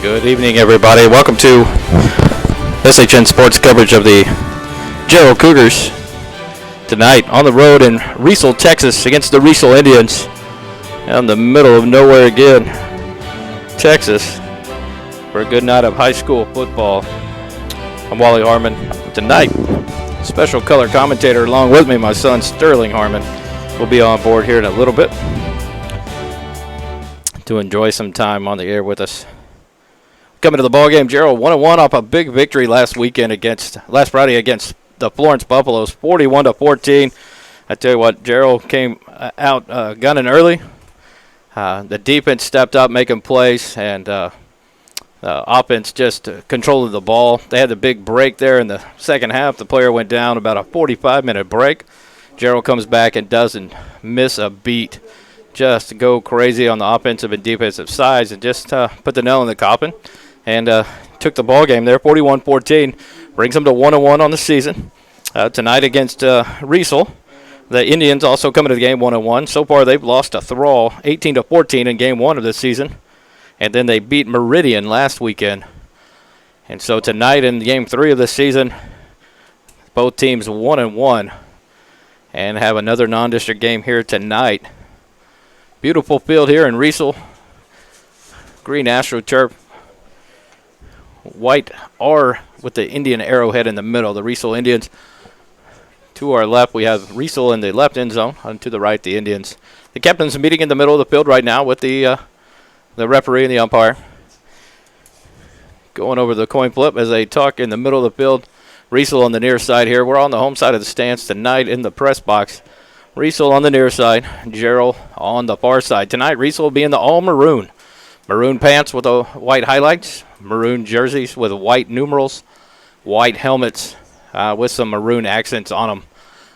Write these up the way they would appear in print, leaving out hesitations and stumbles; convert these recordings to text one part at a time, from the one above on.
Good evening, everybody. Welcome to SHN Sports coverage of the Jarrell Cougars tonight on the road in Riesel, Texas, against the Riesel Indians. Out in the middle of nowhere again, Texas, for a good night of high school football. I'm Wally Harmon. Tonight, special color commentator along with me, my son Sterling Harmon, will be on board here in a little bit to enjoy some time on the air with us. Coming to the ballgame, Jarrell 1-1 off a big victory last Friday against the Florence Buffaloes, 41-14. I tell you what, Jarrell came out gunning early. The defense stepped up, making plays, and offense just controlling the ball. They had the big break there in the second half. The player went down about a 45-minute break. Jarrell comes back and doesn't miss a beat. Just go crazy on the offensive and defensive sides and just put the nail in the coffin. And took the ball game there, 41-14, brings them to 1-1 on the season. Tonight against Riesel, the Indians also coming to the game 1-1. So far, they've lost to Thrall 18-14 in game one of the season, and then they beat Meridian last weekend. And so tonight in game three of the season, both teams 1-1, and have another non-district game here tonight. Beautiful field here in Riesel, green AstroTurf. White R with the Indian arrowhead in the middle, the Riesel Indians. To our left, we have Riesel in the left end zone, and to the right, the Indians. The captain's meeting in the middle of the field right now with the referee and the umpire. Going over the coin flip as they talk in the middle of the field. Riesel on the near side here. We're on the home side of the stands tonight in the press box. Riesel on the near side, Jarrell on the far side. Tonight, Riesel will be in the all-maroon. Maroon pants with the white highlights, maroon jerseys with white numerals, white helmets with some maroon accents on them.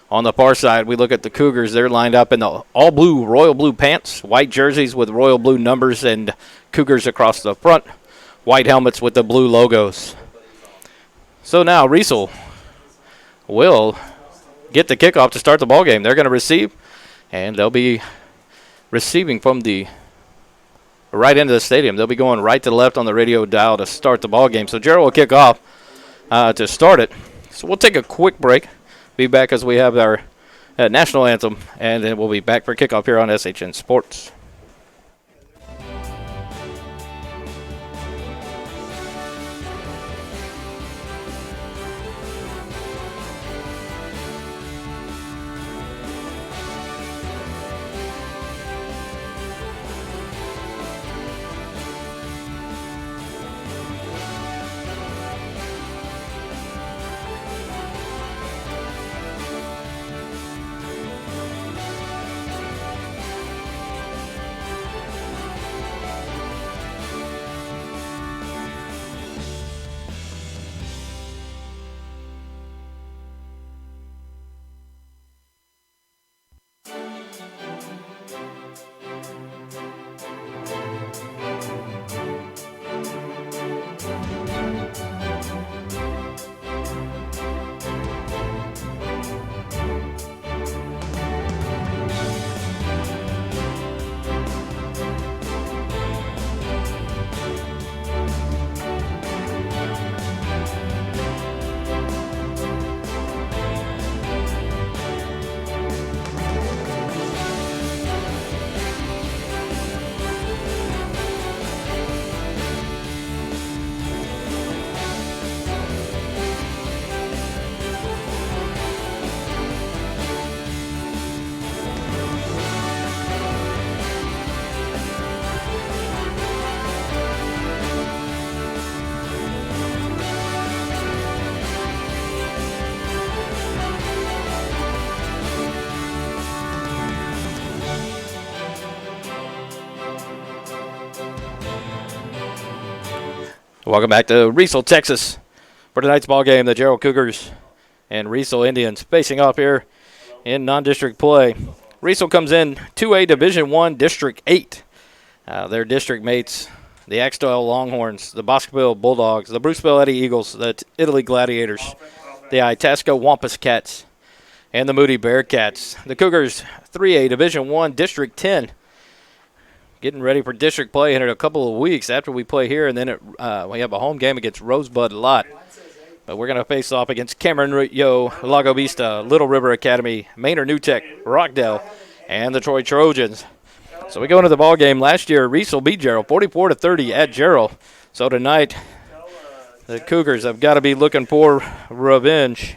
On the far side, we look at the Cougars. They're lined up in the all-blue, royal blue pants, white jerseys with royal blue numbers and Cougars across the front, white helmets with the blue logos. So now Riesel will get the kickoff to start the ballgame. They're going to receive, and they'll be receiving from the right into the stadium. They'll be going right to the left on the radio dial to start the ball game. So Jarrell will kick off to start it. So we'll take a quick break. Be back as we have our national anthem, and then we'll be back for kickoff here on SHN Sports. Welcome back to Riesel, Texas, for tonight's ball game. The Jarrell Cougars and Riesel Indians facing off here in non-district play. Riesel comes in 2A Division I District 8. Their district mates, the Axtell Longhorns, the Boscoville Bulldogs, the Bruceville Eddy Eagles, the Italy Gladiators, the Itasca Wampus Cats, and the Moody Bearcats. The Cougars 3A Division I District 10 getting ready for district play in a couple of weeks after we play here, and then we have a home game against Rosebud Lot. But we're going to face off against Cameron Yo, Lago Vista, Little River Academy, Maynard New Tech, Rockdale, and the Troy Trojans. So we go into the ball game. Last year, Riesel beat Jarrell 44-30 at Jarrell. So tonight, the Cougars have got to be looking for revenge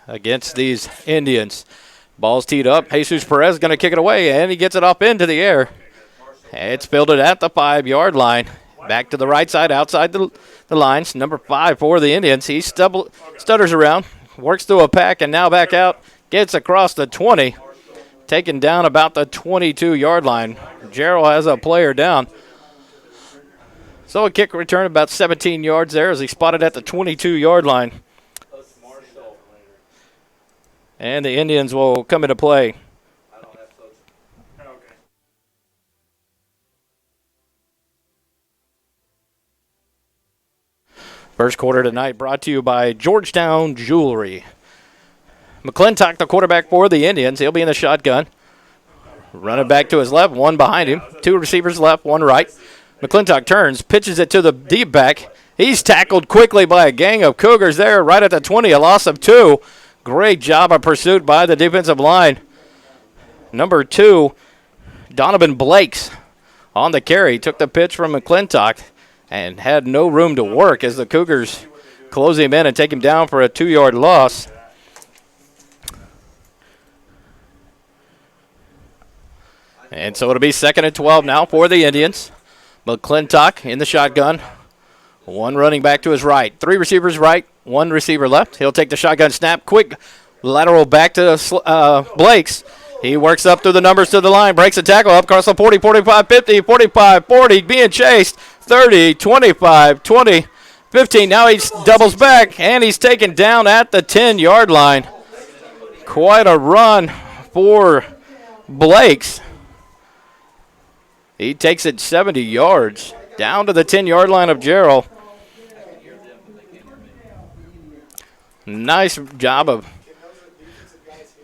against these Indians. Ball's teed up. Jesus Perez is going to kick it away, and he gets it up into the air. It's fielded at the 5-yard line. Back to the right side, outside the lines. Number 5 for the Indians. He stutters around, works through a pack, and now back out. Gets across the 20. Taken down about the 22-yard line. Jarrell has a player down. So a kick return about 17 yards there as he spotted at the 22-yard line. And the Indians will come into play. First quarter tonight brought to you by Georgetown Jewelry. McClintock, the quarterback for the Indians. He'll be in the shotgun. Running back to his left, one behind him. 2 receivers left, 1 right. McClintock turns, pitches it to the deep back. He's tackled quickly by a gang of Cougars there right at the 20, a loss of 2. Great job of pursuit by the defensive line. Number 2, Donovan Blakes on the carry. Took the pitch from McClintock and had no room to work as the Cougars close him in and take him down for a 2-yard loss. And so it'll be 2nd and 12 now for the Indians. McClintock in the shotgun. 1 running back to his right. 3 receivers right, 1 receiver left. He'll take the shotgun snap. Quick lateral back to Blakes. He works up through the numbers to the line. Breaks a tackle up across the 40, 45, 50, 45, 40. Being chased. 30, 25, 20, 15. Now he doubles back, and he's taken down at the 10-yard line. Quite a run for Blakes. He takes it 70 yards down to the 10-yard line of Jarrell. Nice job of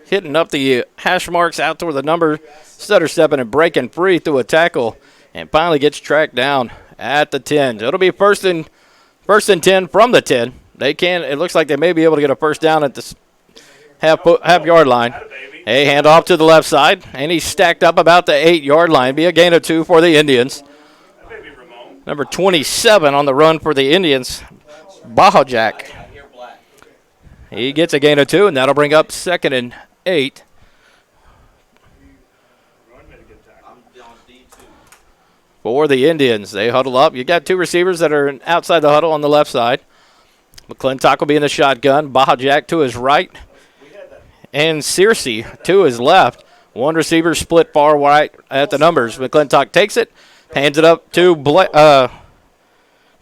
hitting up the hash marks out toward the number, stutter stepping and breaking free through a tackle, and finally gets tracked down at the 10. It'll be first and 10 from the 10. It looks like they may be able to get a first down at the half-yard line. A handoff to the left side, and he's stacked up about the 8-yard line. Be a gain of 2 for the Indians. Number 27 on the run for the Indians, Bahajak. He gets a gain of 2, and that'll bring up 2nd and 8. For the Indians, they huddle up. You got 2 receivers that are outside the huddle on the left side. McClintock will be in the shotgun. Bahajak to his right. And Searcy to his left. 1 receiver split far right at the numbers. McClintock takes it, hands it up to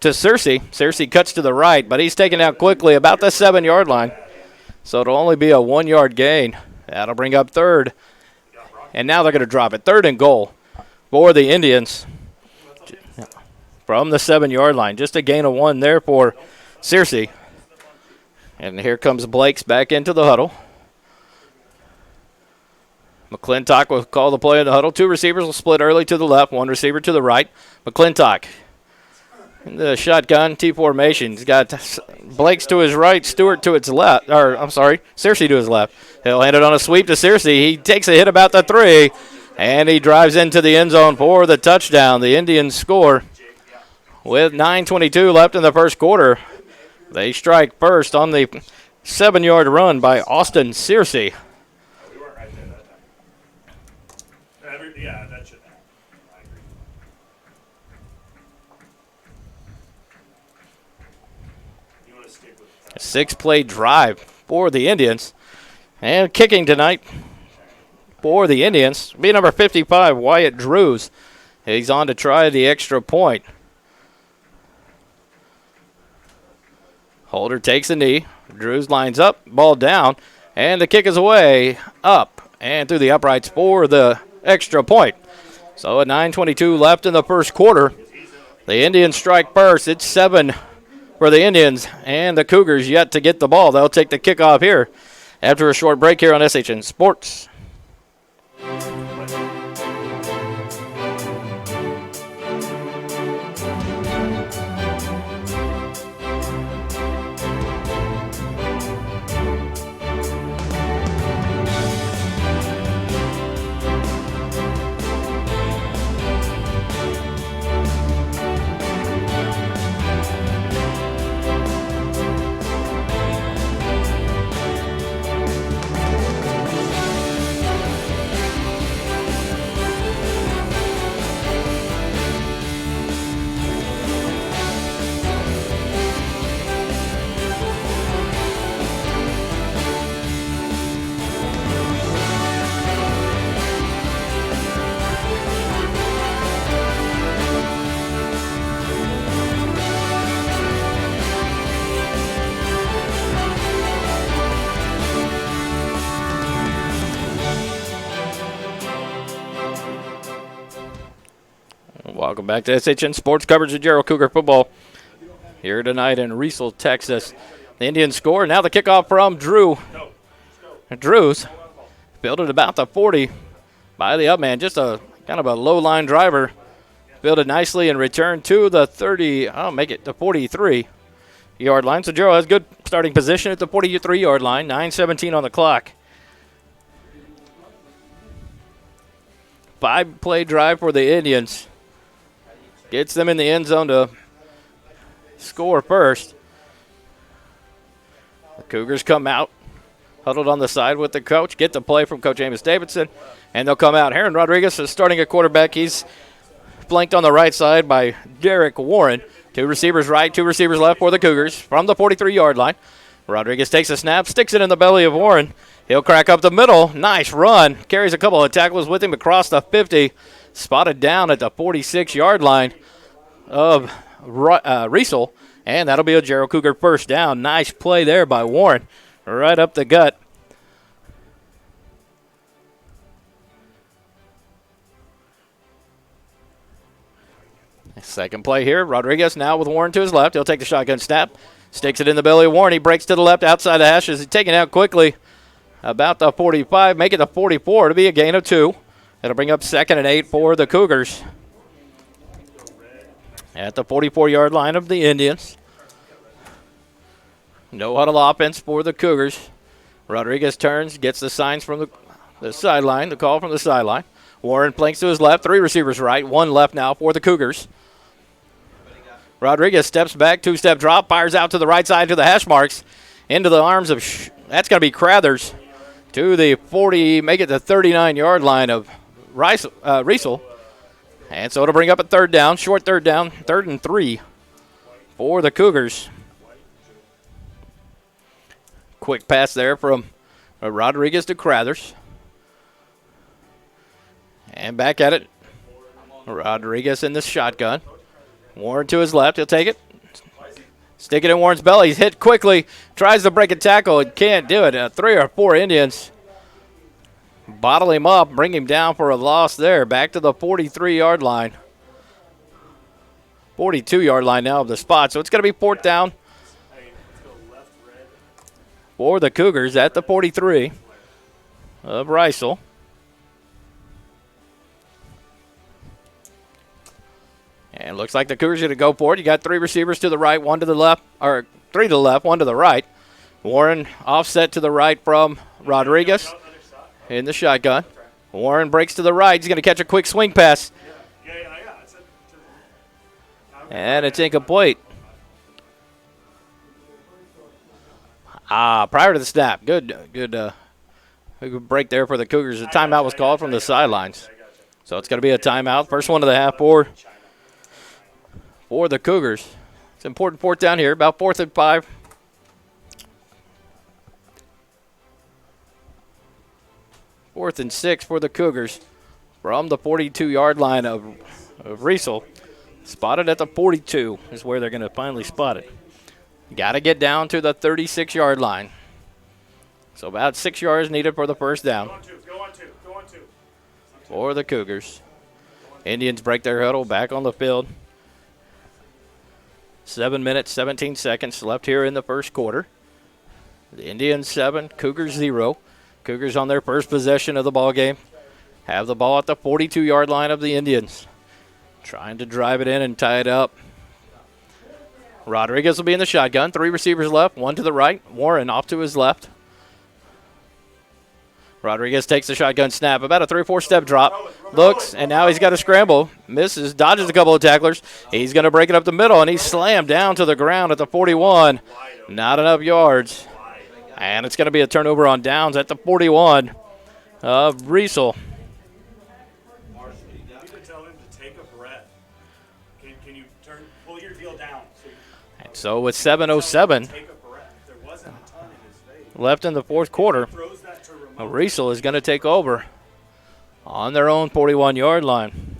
Searcy. Searcy cuts to the right, but he's taken out quickly about the 7-yard line. So it'll only be a 1-yard gain. That'll bring up 3rd. And now they're going to drop it. 3rd and goal for the Indians from the 7-yard line. Just a gain of 1 there for Searcy. And here comes Blakes back into the huddle. McClintock will call the play in the huddle. 2 receivers will split early to the left, 1 receiver to the right. McClintock in the shotgun T formation. He's got Blakes to his right, Stewart to his left. Searcy to his left. He'll hand it on a sweep to Searcy. He takes a hit about the 3, and he drives into the end zone for the touchdown. The Indians score with 9:22 left in the first quarter. They strike first on the 7-yard run by Austin Searcy. Yeah, that should happen. I agree. 6-play drive for the Indians. And kicking tonight for the Indians be number 55, Wyatt Drews. He's on to try the extra point. Holder takes a knee. Drews lines up, ball down, and the kick is away, up, and through the uprights for the extra point. So at 9:22 left in the first quarter, the Indians strike first. It's 7 for the Indians, and the Cougars yet to get the ball. They'll take the kickoff here after a short break here on SHN Sports. Welcome back to SHN Sports coverage of Jarrell Cougar football here tonight in Riesel, Texas. The Indians score. Now the kickoff from Drew. Drews fielded about the 40 by the up man. Just a kind of a low line driver. Fielded nicely and returned to the 30. I'll make it the 43-yard line. So Jarrell has good starting position at the 43-yard line. 9:17 on the clock. 5-play drive for the Indians. Gets them in the end zone to score first. The Cougars come out, huddled on the side with the coach, get the play from Coach Amos Davidson, and they'll come out. Heron Rodriguez is starting at quarterback. He's flanked on the right side by Derek Warren. 2 receivers right, 2 receivers left for the Cougars from the 43-yard line. Rodriguez takes a snap, sticks it in the belly of Warren. He'll crack up the middle. Nice run. Carries a couple of tackles with him across the 50. Spotted down at the 46-yard line of Riesel. And that'll be a Jarrell Cougar first down. Nice play there by Warren. Right up the gut. Second play here. Rodriguez now with Warren to his left. He'll take the shotgun snap. Sticks it in the belly of Warren. He breaks to the left outside the hashes. He's taken out quickly. About the 45. Make it the 44 to be a gain of 2. It'll bring up 2nd and 8 for the Cougars. At the 44-yard line of the Indians. No huddle offense for the Cougars. Rodriguez turns, gets the signs from the sideline, the call from the sideline. Warren planks to his left, 3 receivers right, 1 left now for the Cougars. Rodriguez steps back, 2-step drop, fires out to the right side to the hash marks. Into the arms of, that's going to be Crathers. To the 40, make it the 39-yard line of Riesel. And so it'll bring up a third down, short third down, 3rd and 3 for the Cougars. Quick pass there from Rodriguez to Crathers. And back at it. Rodriguez in the shotgun. Warren to his left. He'll take it. Stick it in Warren's belly. He's hit quickly. Tries to break a tackle. It can't do it. 3 or 4 Indians bottle him up, bring him down for a loss there. Back to the 43-yard line. 42-yard line now of the spot. So it's going to be 4th down for the Cougars at the 43 of Riesel. And looks like the Cougars are going to go for it. You got 3 receivers to the right, 1 to the left, or 3 to the left, 1 to the right. Warren offset to the right from Rodriguez in the shotgun. Warren breaks to the right. He's going to catch a quick swing pass. And it's incomplete. Prior to the snap. Good break there for the Cougars. The timeout was called from the sidelines. So it's going to be a timeout. First one of the half for the Cougars. It's an important 4th down here, about 4th and 5. Fourth and 6 for the Cougars from the 42-yard line of Riesel. Spotted at the 42 is where they're going to finally spot it. Got to get down to the 36-yard line. So about 6 yards needed for the first down. Go on two. For the Cougars. Indians break their huddle back on the field. 7 minutes, 17 seconds left here in the first quarter. The Indians 7, Cougars 0. Cougars on their first possession of the ball game. Have the ball at the 42-yard line of the Indians. Trying to drive it in and tie it up. Rodriguez will be in the shotgun. 3 receivers left, 1 to the right. Warren off to his left. Rodriguez takes the shotgun snap. About a 3 or 4 step drop. Looks, and now he's got to scramble. Misses, dodges a couple of tacklers. He's going to break it up the middle, and he's slammed down to the ground at the 41. Not enough yards. And it's going to be a turnover on downs at the 41 of Riesel. You need to tell him to take a breath. Can you pull your heel down? And so with 7:07 Take a breath. There wasn't a ton in his face. left in the fourth quarter, Throws that to remote. Riesel is going to take over on their own 41-yard line.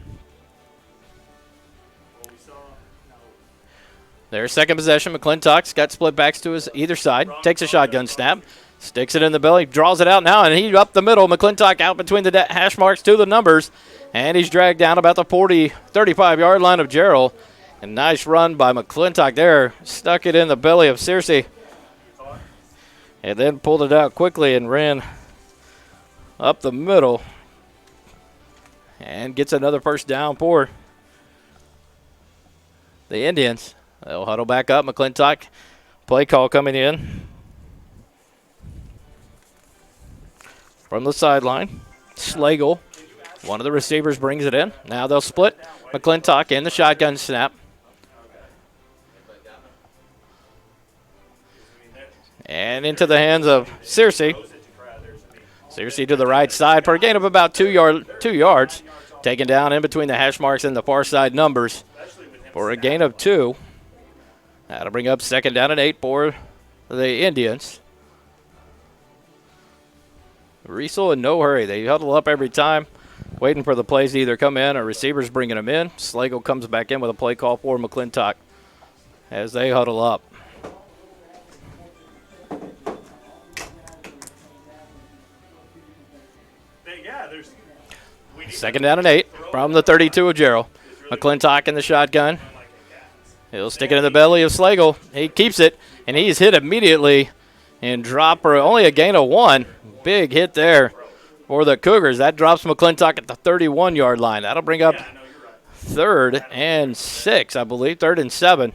Their second possession, McClintock's got split backs to his either side. Takes a shotgun snap. Sticks it in the belly, draws it out now, and he up the middle. McClintock out between the hash marks to the numbers, and he's dragged down about the 35-yard line of Jarrell. A nice run by McClintock there. Stuck it in the belly of Searcy, and then pulled it out quickly and ran up the middle and gets another first down for the Indians. They'll huddle back up. McClintock, play call coming in from the sideline. Slagle, one of the receivers, brings it in. Now they'll split. McClintock in the shotgun snap. And into the hands of Searcy. Searcy to the right side for a gain of about 2 yards. Taken down in between the hash marks and the far side numbers for a gain of 2. That'll bring up 2nd down and 8 for the Indians. Riesel in no hurry. They huddle up every time, waiting for the plays to either come in or receivers bringing them in. Slagle comes back in with a play call for McClintock as they huddle up. Second down and 8 from the 32 of Jarrell. McClintock in the shotgun. He'll stick it in the belly of Slagle. He keeps it, and he's hit immediately and drop for only a gain of 1. Big hit there for the Cougars. That drops McClintock at the 31-yard line. That'll bring up 3rd and 6, I believe, 3rd and 7.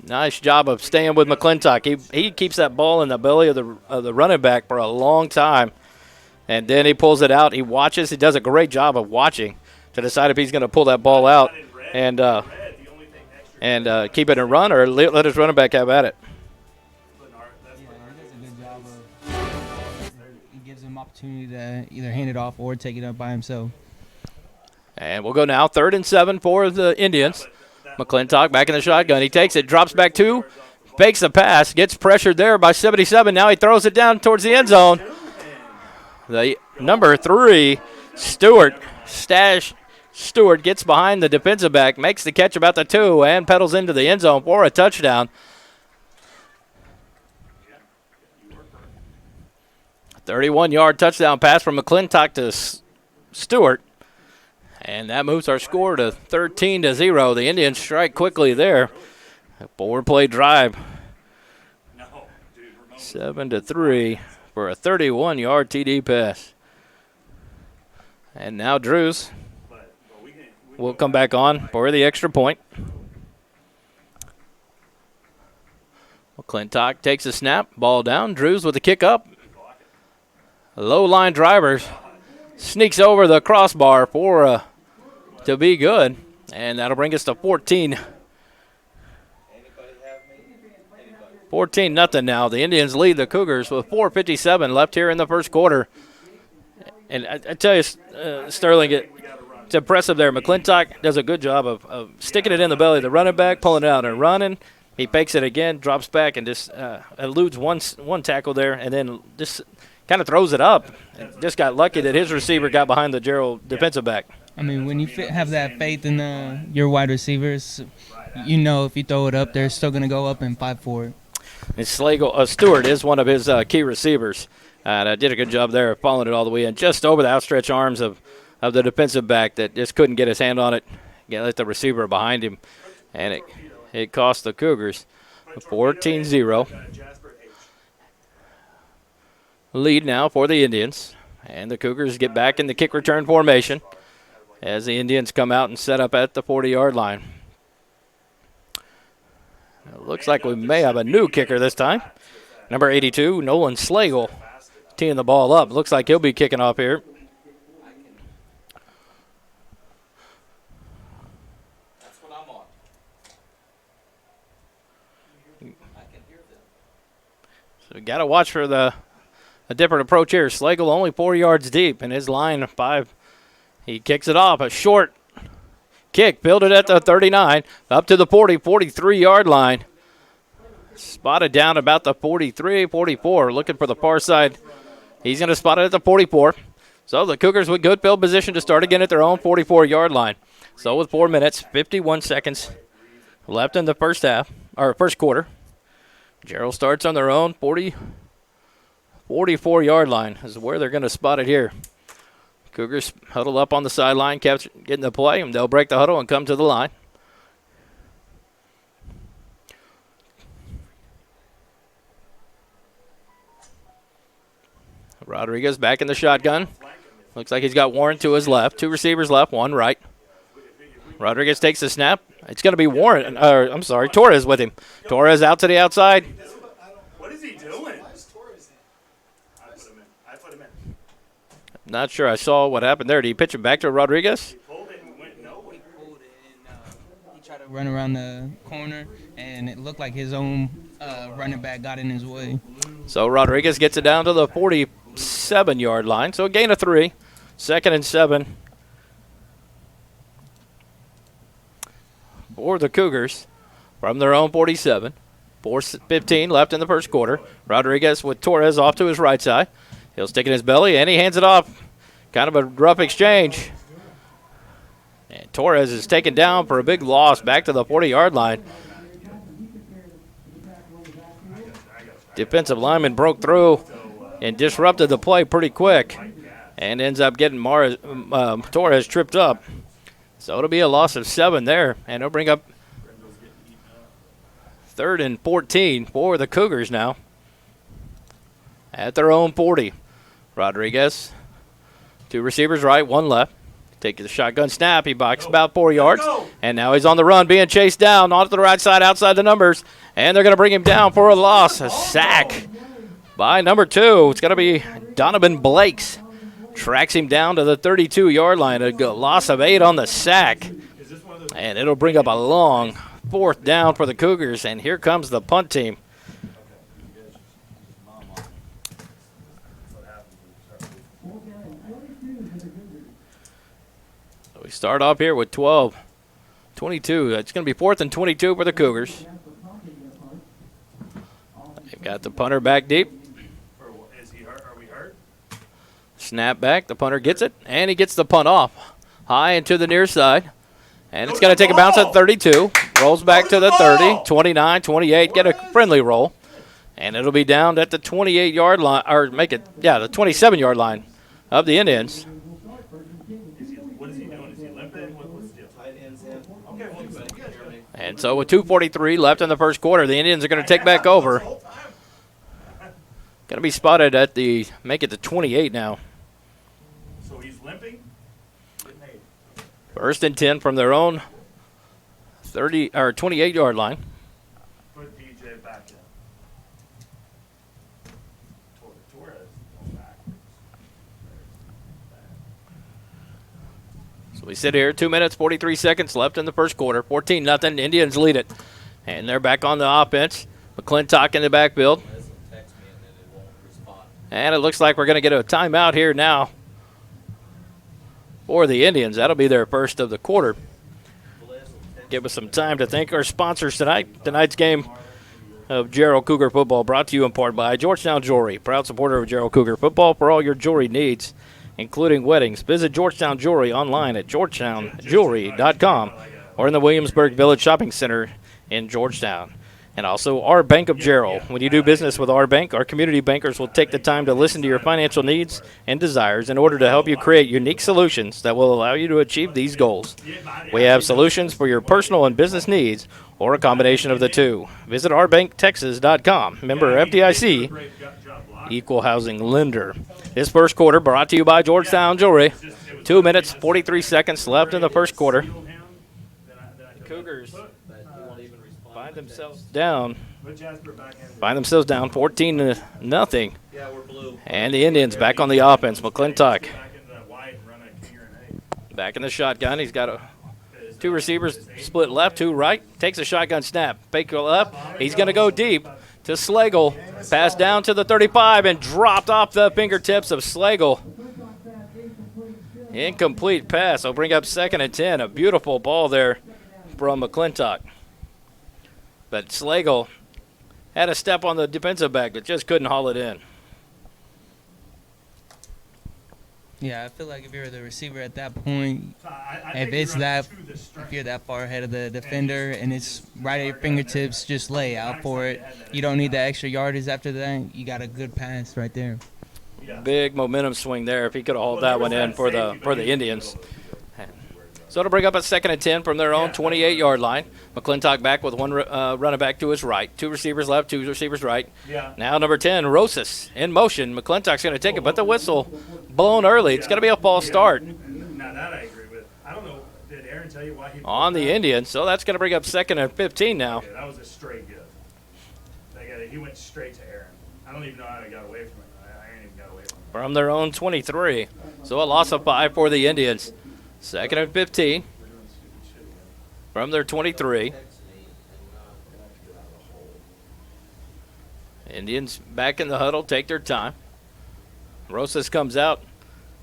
Nice job of staying with McClintock. He keeps that ball in the belly of the running back for a long time. And then he pulls it out. He watches. He does a great job of watching to decide if he's going to pull that ball out and keep it and run or let his running back have at it. Yeah, he does a good job of he gives him opportunity to either hand it off or take it up by himself. And we'll go now 3rd and 7 for the Indians. McClintock back in the shotgun. He takes it, drops back 2, fakes the pass, gets pressured there by 77. Now he throws it down towards the end zone. The number 3, Stewart gets behind the defensive back, makes the catch about the 2, and pedals into the end zone for a touchdown. 31-yard touchdown pass from McClintock to Stewart. And that moves our score to 13-0. The Indians strike quickly there. A 4-play drive. 7-3 for a 31-yard TD pass. And now Drews will come back on for the extra point. McClintock takes a snap, ball down. Drews with the kick up. Low line driver sneaks over the crossbar for to be good, and that'll bring us to 14. 14-0 now. The Indians lead the Cougars with 4:57 left here in the first quarter. And I tell you, Sterling, it's impressive there. McClintock does a good job of sticking it in the belly of the running back, pulling it out and running. He fakes it again, drops back, and just eludes one tackle there, and then just kind of throws it up. Just got lucky that his receiver got behind the Jarrell defensive back. I mean, when you have that faith in your wide receivers, you know if you throw it up, they're still going to go up and fight for it. And Stewart is one of his key receivers. And did a good job there of following it all the way in, just over the outstretched arms of the defensive back that just couldn't get his hand on it. Let the receiver behind him, and it cost the Cougars a 14-0 lead now for the Indians. And the Cougars get back in the kick return formation as the Indians come out and set up at the 40-yard line. It looks like we may have a new kicker this time. Number 82, Nolan Slagle, teeing the ball up. Looks like he'll be kicking off here. That's what I'm on. I can hear them. So we got to watch for a different approach here. Slagle only 4 yards deep in his line of 5. He kicks it off. A short kick, fielded at the 39, up to the 43-yard line. Spotted down about the 43, 44, looking for the far side. He's going to spot it at the 44. So the Cougars with good field position to start again at their own 44-yard line. So with 4 minutes, 51 seconds left in the first quarter. Jarrell starts on their own 44-yard line is where they're going to spot it here. Cougars huddle up on the sideline, getting the play, and they'll break the huddle and come to the line. Rodriguez back in the shotgun. Looks like he's got Warren to his left. 2 receivers left, 1 right. Rodriguez takes the snap. It's going to be Torres with him. Torres out to the outside. What is he doing? I put him in. Not sure I saw what happened there. Did he pitch it back to Rodriguez? He pulled it and went nowhere. He pulled it and he tried to run around the corner, and it looked like his own running back got in his way. So Rodriguez gets it down to the 47-yard line. So a gain of 3. 2nd and 7 for the Cougars from their own 47. 4:15 left in the first quarter. Rodriguez with Torres off to his right side. He'll stick in his belly, and he hands it off. Kind of a rough exchange. And Torres is taken down for a big loss back to the 40-yard line. Defensive lineman broke through and disrupted the play pretty quick and ends up getting Torres tripped up. So it'll be a loss of 7 there, and it'll bring up 3rd and 14 for the Cougars now at their own 40. Rodriguez, 2 receivers right, 1 left. Take the shotgun snap. He boxed about 4 yards, and now he's on the run, being chased down onto the right side outside the numbers, and they're going to bring him down for a loss. A sack by number 2. It's going to be Donovan Blakes. Tracks him down to the 32-yard line. A loss of 8 on the sack, and it'll bring up a long 4th down for the Cougars, and here comes the punt team. So we start off here with 12, 22. It's going to be 4th and 22 for the Cougars. They've got the punter back deep. Is he hurt? Are we hurt? Snap back. The punter gets it, and he gets the punt off. High and to the near side. And it's going to take a bounce at 32. Rolls back to the 30, 29, 28. Get a friendly roll. And it'll be down at the 28-yard line, or the 27-yard line of the Indians. What is he doing? Is he limping? What's the deal? Tight ends in. Okay, well, you guys hear me. And so with 2:43 left in the first quarter, the Indians are going to take back over. Going to be spotted at make it the 28 now. So he's limping? 1st and 10 from their own 28-yard line. Put DJ back in. Torres backwards. So we sit here, 2 minutes, 43 seconds left in the first quarter. 14-0, Indians lead it. And they're back on the offense. McClintock in the backfield. And it looks like we're going to get a timeout here now for the Indians. That'll be their first of the quarter. Give us some time to thank our sponsors tonight. Tonight's game of Jarrell Cougar football brought to you in part by Georgetown Jewelry, proud supporter of Jarrell Cougar football for all your jewelry needs, including weddings. Visit Georgetown Jewelry online at georgetownjewelry.com or in the Williamsburg Village Shopping Center in Georgetown. And also, our Bank of Jarrell. When you do business with our bank, our community bankers will take the time to listen to your financial needs and desires in order to help you create unique solutions that will allow you to achieve these goals. We have solutions for your personal and business needs, or a combination of the two. Visit ourbanktexas.com. Member FDIC, equal housing lender. This first quarter brought to you by Georgetown Jewelry. 2 minutes, 43 seconds left in the first quarter. The Cougars find themselves down 14-0. Yeah, we're blue. And the Indians back on the offense. McClintock Back into that wide and run a finger and back in the shotgun. He's got 2 receivers split left, 2 right. Takes a shotgun snap. Fake left. He's going to go deep to Slagle. Pass down to the 35 and dropped off the fingertips of Slagle. Incomplete pass. Will bring up 2nd and 10. A beautiful ball there from McClintock. But Slagle had a step on the defensive back but just couldn't haul it in. Yeah, I feel like if you're the receiver at that point, So I if think it's you run that, to the if strength. you're that far ahead of the defender and it's right at your fingertips, just lay out for it. You don't need that extra yardage after that. You got a good pass right there. Yeah. Big momentum swing there if he could have hauled Well, that there was one in that for safety, the but he was in the Indians. middle of the field. So it'll bring up a 2nd and 10 from their own 28-yard line. McClintock back with one running back to his right. 2 receivers left, 2 receivers right. Yeah. Now number 10, Rosas in motion. McClintock's going to take it, but the whistle blown early. It's going to be a false start Now that I agree with. I don't know. Did Aaron tell you why he on the end? Indians. So that's going to bring up 2nd and 15 now. Okay, that was a straight give. He went straight to Aaron. I don't even know how he got away from it. Aaron even got away from it. From their own 23. So a loss of 5 for the Indians. 2nd and 15 from their 23. Indians back in the huddle, take their time. Rosas comes out.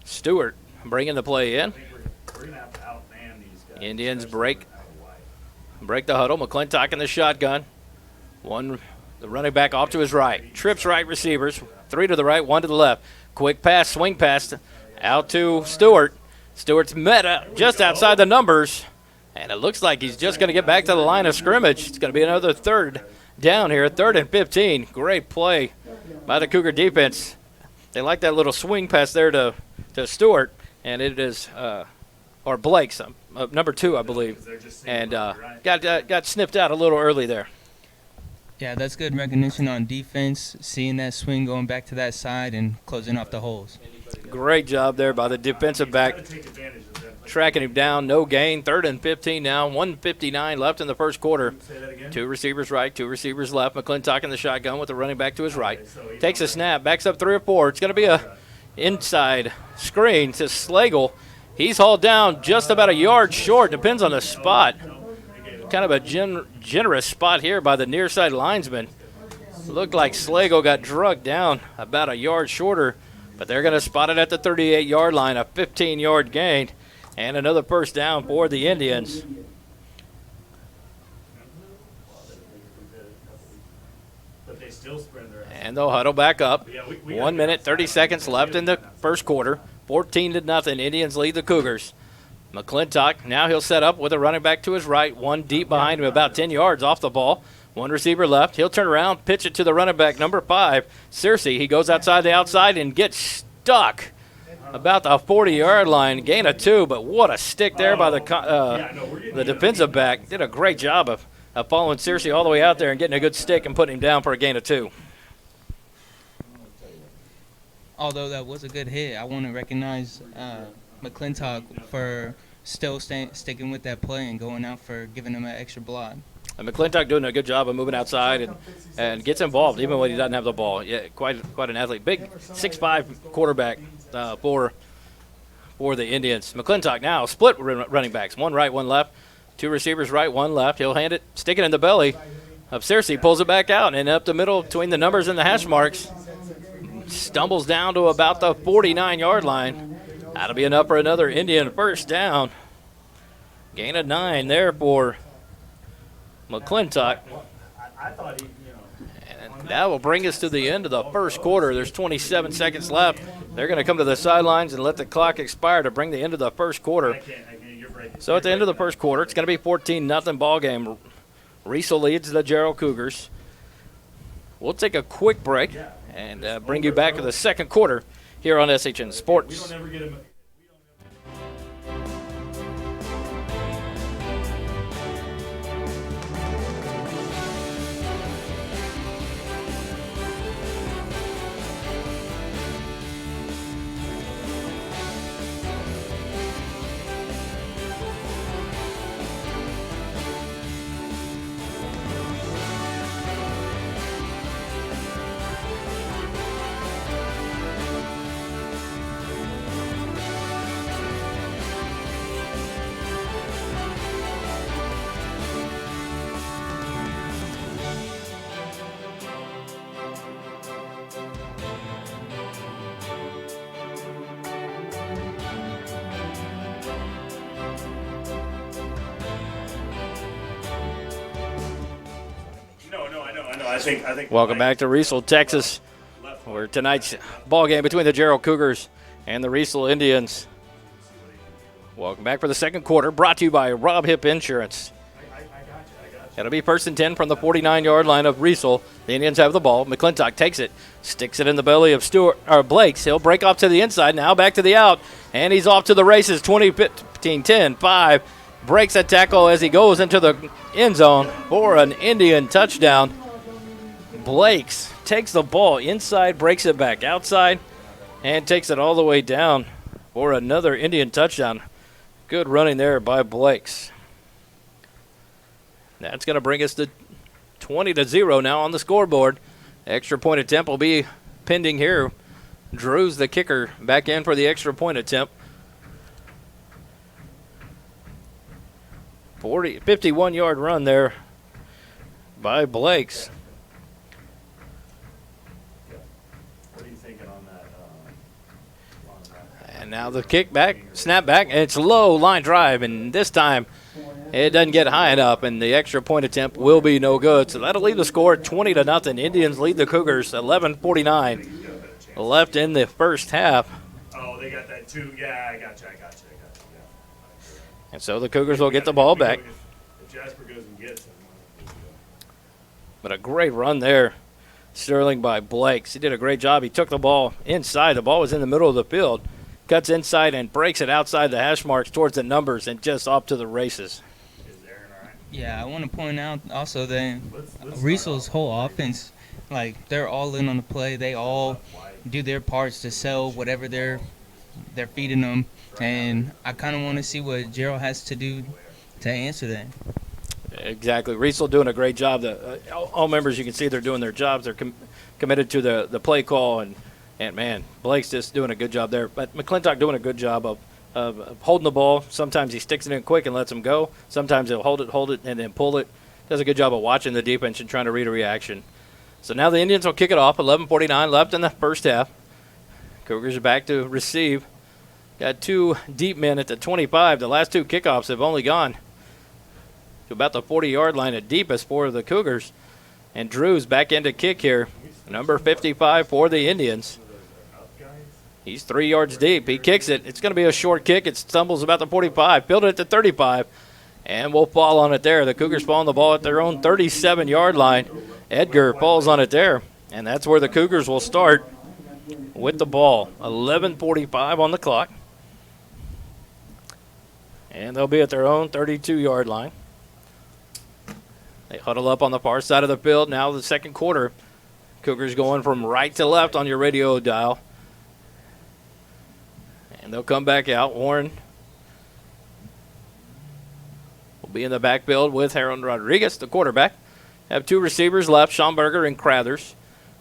Stewart bringing the play in. I think we're going to have to outman these guys. Indians especially break. when they're out of life. Break the huddle. McClintock in the shotgun. The running back off to his right. Trips right receivers. 3 to the right, 1 to the left. Quick pass, swing pass out to Stewart. Stewart's met just outside the numbers. And it looks like he's just going to get back to the line of scrimmage. It's going to be another 3rd down here, 3rd and 15. Great play by the Cougar defense. They like that little swing pass there to Stewart. And it is, or Blake's, number 2, I believe. They're just seeing And right. got snipped out a little early there. Yeah, that's good recognition on defense, seeing that swing going back to that side and closing off the holes. Great job there by the defensive back. Gotta take advantage of that. Tracking him down, no gain. 3rd and 15 now. 1:59 left in the first quarter. Say that again. 2 receivers right, 2 receivers left. McClintock in the shotgun with the running back to his right. Okay, so he's Takes a on snap, backs up 3 or 4. It's going to be a inside screen to Slagle. He's hauled down just about a yard short. Depends on the spot. Kind of a generous spot here by the near side linesman. Looked like Slagle got drugged down about a yard shorter, but they're going to spot it at the 38-yard line, a 15-yard gain, and another first down for the Indians. But they still spread their And they'll huddle back up. Yeah, we 1 minute, 30 seconds left in the first quarter. 14-0. Indians lead the Cougars. McClintock, now he'll set up with a running back to his right, 1 deep behind him, about 10 yards off the ball. 1 receiver left. He'll turn around, pitch it to the running back, number 5, Searcy. He goes outside the outside and gets stuck about the 40-yard line. Gain of 2, but what a stick there by the defensive back. Did a great job of following Searcy all the way out there and getting a good stick and putting him down for a gain of 2. Although that was a good hit, I want to recognize McClintock for still sticking with that play and going out for giving him an extra block. And McClintock doing a good job of moving outside and gets involved even when he doesn't have the ball. Yeah, quite an athlete. Big 6'5" quarterback for the Indians. McClintock now split running backs. 1 right, 1 left. 2 receivers right, 1 left. He'll hand it, stick it in the belly of Searcy, pulls it back out, and up the middle between the numbers and the hash marks. Stumbles down to about the 49-yard line. That'll be enough for another Indian first down. Gain of 9 there for McClintock. I thought he, And that will bring us to the end of the first quarter. There's 27 seconds left. They're going to come to the sidelines and let the clock expire to bring the end of the first quarter. I can't, you're breaking. So at the end of the first quarter, it's going to be 14-0 ball game. Riesel leads the Jarrell Cougars. We'll take a quick break and bring you back to the second quarter here on SHN We Sports. don't ever get him. No, I know. I think. Welcome back to Riesel, Texas, where tonight's ball game between the Jarrell Cougars and the Riesel Indians. Welcome back for the second quarter, brought to you by Rob Hip Insurance. It'll be first and 10 from the 49-yard line of Riesel. The Indians have the ball. McClintock takes it, sticks it in the belly of Blakes. He'll break off to the inside, now back to the out, and he's off to the races. 20, 15, 10, 5. Breaks a tackle as he goes into the end zone for an Indian touchdown. Blakes takes the ball inside, breaks it back outside, and takes it all the way down for another Indian touchdown. Good running there by Blakes. That's going to bring us to 20-0 now on the scoreboard. Extra point attempt will be pending here. Drew's the kicker back in for the extra point attempt. 51-yard run there by Blakes. What are you thinking on that? And now the kick back, snap back, and it's low line drive, and this time it doesn't get high enough, and the extra point attempt will be no good. So that'll leave the score 20-0. Indians lead the Cougars 11:49 left in the first half. Oh, they got that too. Yeah, I got you. Yeah. And so the Cougars will get the ball back. If Jasper goes and gets him. But a great run there, Sterling by Blakes. He did a great job. He took the ball inside. The ball was in the middle of the field. Cuts inside and breaks it outside the hash marks towards the numbers and just off to the races. Is Aaron all right? Yeah, I want to point out also that Let's Riesel's whole offense, like, they're all in on the play. They all do their parts to sell whatever they're feeding them. And I kind of want to see what Jarrell has to do to answer that. Exactly. Riesel doing a great job. All members, you can see they're doing their jobs. They're committed to the play call. And man, Blake's just doing a good job there. But McClintock doing a good job of holding the ball. Sometimes he sticks it in quick and lets him go. Sometimes he'll hold it, and then pull it. Does a good job of watching the defense and trying to read a reaction. So now the Indians will kick it off. 11:49 left in the first half. Cougars are back to receive. Got two deep men at the 25. The last two kickoffs have only gone to about the 40-yard line at deepest for the Cougars. And Drew's back in to kick here. Number 55 for the Indians. He's 3 yards deep. He kicks it. It's going to be a short kick. It stumbles about the 45. Fielded at the 35. And will fall on it there. The Cougars fall on the ball at their own 37-yard line. Edgar falls on it there. And that's where the Cougars will start with the ball. 11:45 on the clock. And they'll be at their own 32-yard line. They huddle up on the far side of the field. Now the second quarter. Cougars going from right to left on your radio dial. And they'll come back out. Warren will be in the backfield with Harold Rodriguez, the quarterback. Have two receivers left, Schomburger and Krathers.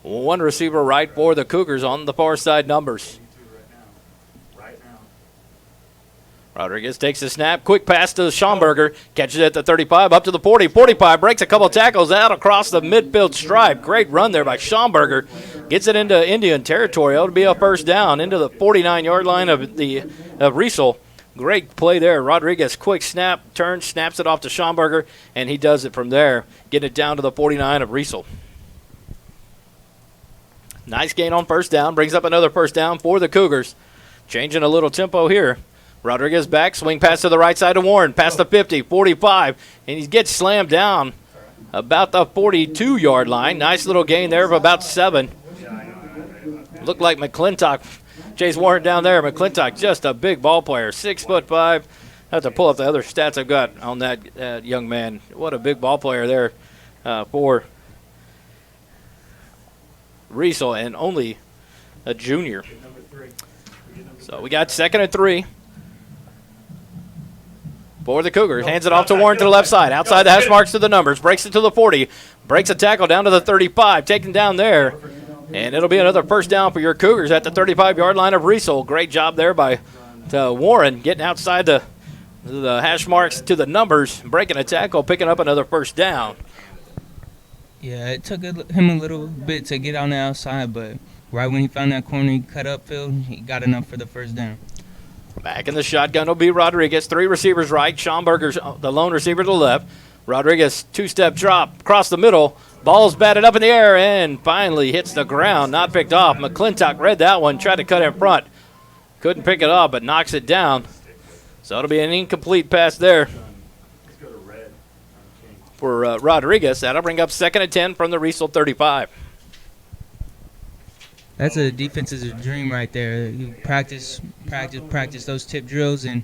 One receiver right for the Cougars on the far side numbers. Rodriguez takes the snap. Quick pass to Schomburger. Catches it at the 35, up to the 40. 45, breaks a couple tackles out across the midfield stripe. Great run there by Schomburger. Gets it into Indian territory. It'll be a first down into the 49-yard line of Riesel. Great play there. Rodriguez, quick snap, turns, snaps it off to Schomburger, and he does it from there. Getting it down to the 49 of Riesel. Nice gain on first down. Brings up another first down for the Cougars. Changing a little tempo here. Rodriguez back, swing pass to the right side of Warren, past the 50, 45, and he gets slammed down about the 42-yard line. Nice little gain there of about 7. Looked like McClintock chased Warren down there. McClintock, just a big ball player, 6'5". I have to pull up the other stats I've got on that young man. What a big ball player there for Riesel, and only a junior. So we got 2nd and 3. For the Cougars, hands it off to Warren to the left side. Outside the hash marks to the numbers. Breaks it to the 40. Breaks a tackle down to the 35. Taken down there. And it'll be another first down for your Cougars at the 35-yard line of Riesel. Great job there by Warren getting outside the hash marks to the numbers. Breaking a tackle, picking up another first down. Yeah, it took him a little bit to get on the outside, but right when he found that corner, he cut upfield. He got enough for the first down. Back in the shotgun will be Rodriguez. 3 receivers right. Schomburger's the lone receiver to the left. Rodriguez, 2-step drop across the middle. Ball's batted up in the air and finally hits the ground. Not picked off. McClintock read that one. Tried to cut in front. Couldn't pick it up, but knocks it down. So it'll be an incomplete pass there Let's go to red on king. for Rodriguez. That'll bring up 2nd and 10 from the Riesel 35. That's a defense's dream right there. You practice those tip drills, and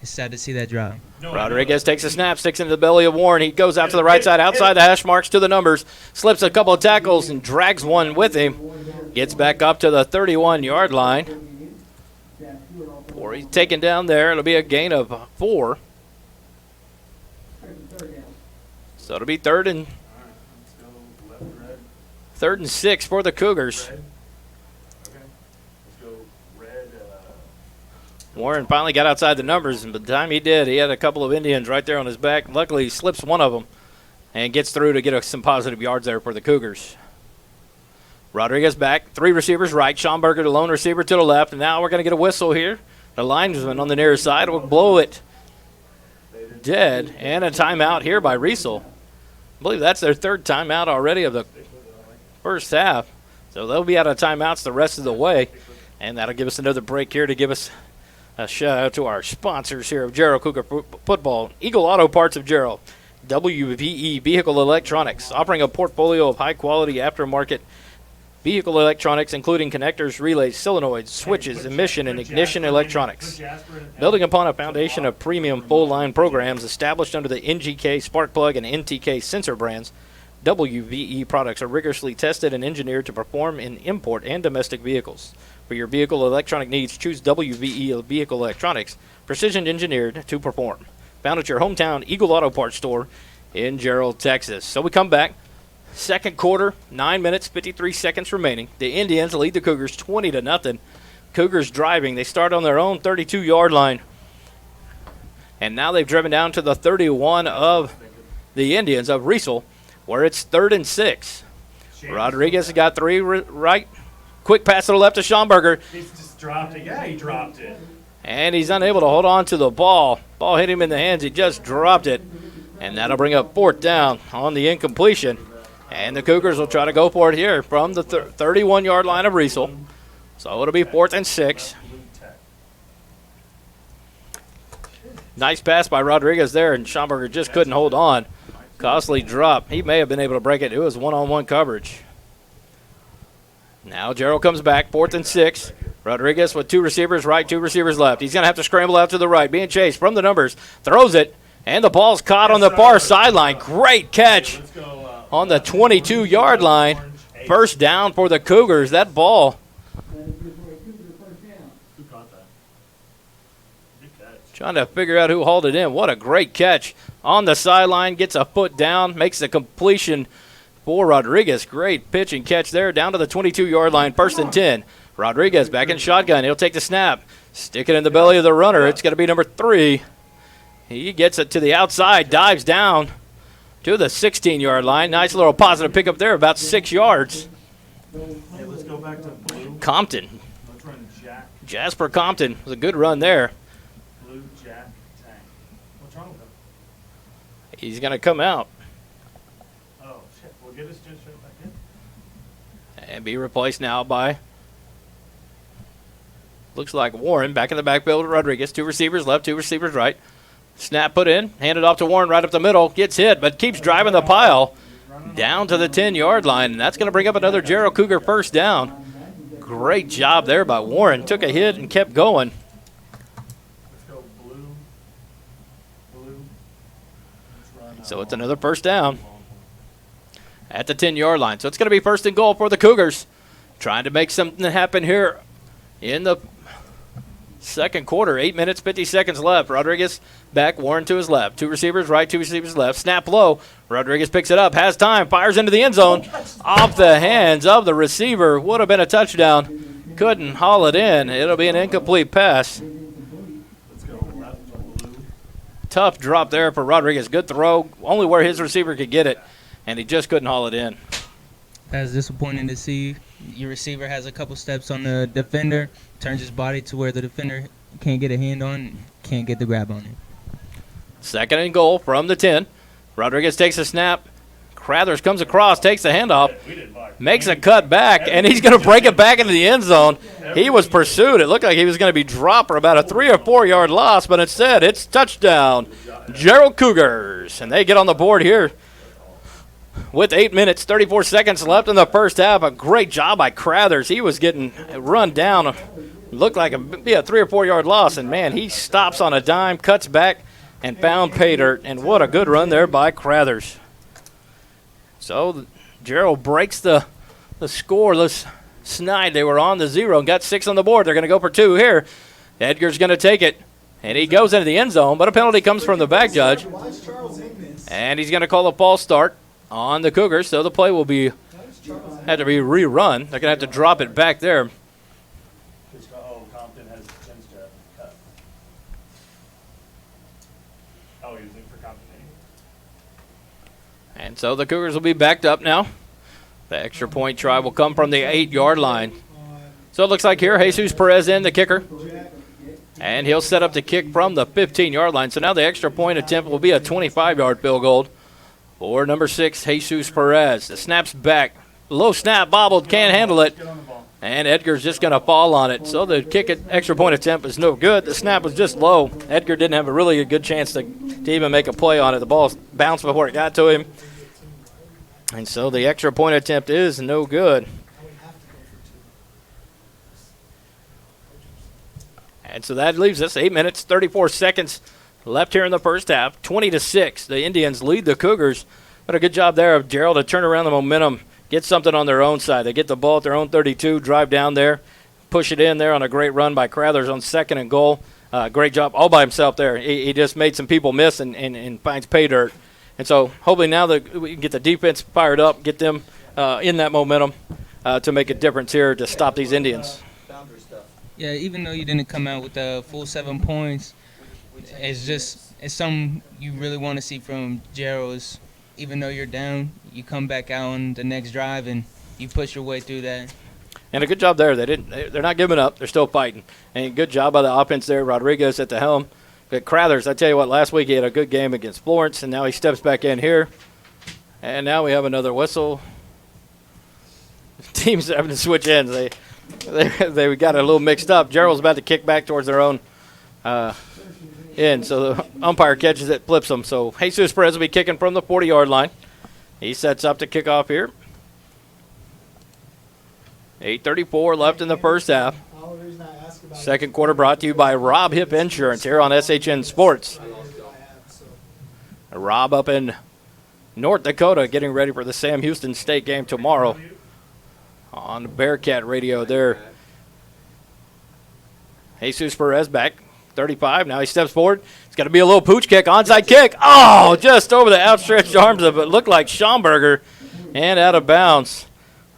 it's sad to see that drop. No, Rodriguez takes a snap, sticks into the belly of Warren. He goes out to the right side, outside the hash marks to the numbers, slips a couple of tackles and drags one with him. Gets back up to the 31-yard line. Or he's taken down there. It'll be a gain of 4. So it'll be third and All right, let's go left, red. 6 for the Cougars. Red. Okay. Let's go red. Warren finally got outside the numbers, and by the time he did, he had a couple of Indians right there on his back. Luckily, he slips one of them and gets through to get some positive yards there for the Cougars. Rodriguez back, 3 receivers right. Schomburger, the lone receiver, to the left. And now we're going to get a whistle here. The linesman on the near side will blow it dead. And a timeout here by Riesel. I believe that's their 3rd timeout already of the first half. So they'll be out of timeouts the rest of the way. And that'll give us another break here to give us a shout out to our sponsors here of Jarrell Cougar Football. Eagle Auto Parts of Jarrell. WVE Vehicle Electronics, offering a portfolio of high-quality aftermarket vehicle electronics, including connectors, relays, solenoids, switches, emission, and ignition electronics. Building upon a foundation of premium full-line programs established under the NGK, Sparkplug, and NTK sensor brands, WVE products are rigorously tested and engineered to perform in import and domestic vehicles. For your vehicle electronic needs, choose WVE Vehicle Electronics, precision engineered to perform. Found at your hometown Eagle Auto Parts store in Jarrell, Texas. So we come back. Second quarter, 9 minutes, 53 seconds remaining. The Indians lead the Cougars 20-0. Cougars driving. They start on their own 32-yard line. And now they've driven down to the 31 of the Indians of Riesel, where it's 3rd and 6. Rodriguez has got 3 right. Quick pass to the left to Schomburger. He's just dropped it. Yeah, he dropped it. And he's unable to hold on to the ball. Ball hit him in the hands. He just dropped it. And that'll bring up 4th down on the incompletion. And the Cougars will try to go for it here from the 31-yard line of Riesel. So it'll be 4th and 6. Nice pass by Rodriguez there, and Schomburger just couldn't hold on. Costly drop. He may have been able to break it. It was one-on-one coverage. Now Jarrell comes back, 4th and 6. Rodriguez with 2 receivers right, 2 receivers left. He's going to have to scramble out to the right, being chased from the numbers. Throws it, and the ball's caught on the far sideline. Great catch on the 22-yard line. 1st down for the Cougars. That ball. Who caught that? Good catch. Trying to figure out who hauled it in. What a great catch. On the sideline, gets a foot down, makes the completion for Rodriguez. Great pitch and catch there down to the 22-yard line. 1st and 10. Rodriguez back in shotgun. He'll take the snap. Stick it in the belly of the runner. It's going to be number 3. He gets it to the outside, dives down to the 16-yard line. Nice little positive pickup there, about 6 yards. Hey, let's go back to blue. Compton. Let's run Jack. Jasper Compton was a good run there. Blue, Jack, Tank. What's wrong with him? He's going to come out Oh, shit. We'll get his just straight back in. and be replaced now by, looks like Warren. Back in the backfield with Rodriguez. 2 receivers left, 2 receivers right. Snap put in, handed off to Warren right up the middle. Gets hit, but keeps driving the pile down to the 10-yard line. And that's going to bring up another Jarrell Cougar 1st down. Great job there by Warren. Took a hit and kept going. Let's go blue. Blue. Let's run, So it's another 1st down at the 10-yard line. So it's going to be 1st and goal for the Cougars. Trying to make something happen here in the second quarter. 8 minutes, 50 seconds left. Rodriguez back, Warren to his left. 2 receivers right, 2 receivers left. Snap low. Rodriguez picks it up, has time, fires into the end zone. Off the hands of the receiver. Would have been a touchdown. Couldn't haul it in. It'll be an incomplete pass. Let's go left to blue. Tough drop there for Rodriguez. Good throw. Only where his receiver could get it. And he just couldn't haul it in. That's disappointing to see. Your receiver has a couple steps on the defender, turns his body to where the defender can't get a hand on, can't get the grab on it. 2nd and goal from the 10. Rodriguez takes a snap. Crathers comes across, takes the handoff, We didn't buy. makes a cut back, and he's going to break it back into the end zone. He was pursued. It looked like he was going to be dropped for about a 3 or 4 yard loss, but instead it's touchdown, Jarrell Cougars. And they get on the board here with 8 minutes, 34 seconds left in the first half. A great job by Crathers. He was getting run down. Looked like it'd be a 3 or 4 yard loss, and man, he stops on a dime, cuts back, and found pay dirt. And what a good run there by Crathers. So Jarrell breaks the scoreless snide. They were on the 0 and got 6 on the board. They're going to go for 2 here. Edgar's going to take it, and he goes into the end zone, but a penalty comes from the back judge. And he's going to call a false start on the Cougars, so the play will have to be rerun. They're going to have to drop it back there. Compton has the chin strap cut. Oh, he was in for Compton. And so the Cougars will be backed up now. The extra point try will come from the 8 yard line. So it looks like here, Jesus Perez in, the kicker. And he'll set up the kick from the 15 yard line. So now the extra point attempt will be a 25 yard field goal for number 6, Jesus Perez. The snap's back. Low snap, bobbled, can't handle it. And Edgar's just going to fall on it. So the kick at extra point attempt is no good. The snap was just low. Edgar didn't have a really good chance to even make a play on it. The ball bounced before it got to him. And so the extra point attempt is no good. And so that leaves us 8 minutes, 34 seconds left here in the first half. 20-6. The Indians lead the Cougars. But a good job there of Jarrell to turn around the momentum, get something on their own side. They get the ball at their own 32, drive down there, push it in there on a great run by Crathers on 2nd and goal. Great job all by himself there. He just made some people miss and finds pay dirt. And so hopefully now that we can get the defense fired up, get them in that momentum to make a difference here to stop these Indians. Yeah, even though you didn't come out with the full 7 points, it's something you really want to see from Jarrell. Is even though you're down, you come back out on the next drive and you push your way through that. And a good job there. They're not giving up. They're still fighting. And good job by the offense there. Rodriguez at the helm. But Crathers, I tell you what, last week he had a good game against Florence, and now he steps back in here. And now we have another whistle. Teams having to switch ends. They got it a little mixed up. Jarrell's about to kick back towards their own end. So the umpire catches it, flips them. So Jesus Perez will be kicking from the 40 yard line. He sets up to kick off here. 8:34 left in the first half. Second quarter brought to you by Rob Hip Insurance here on SHN Sports. Rob up in North Dakota getting ready for the Sam Houston State game tomorrow on Bearcat Radio there. Jesus Perez back, 35. Now he steps forward. It's got to be a little pooch kick, onside kick. Oh, just over the outstretched arms of it. Looked like Schomburger and out of bounds.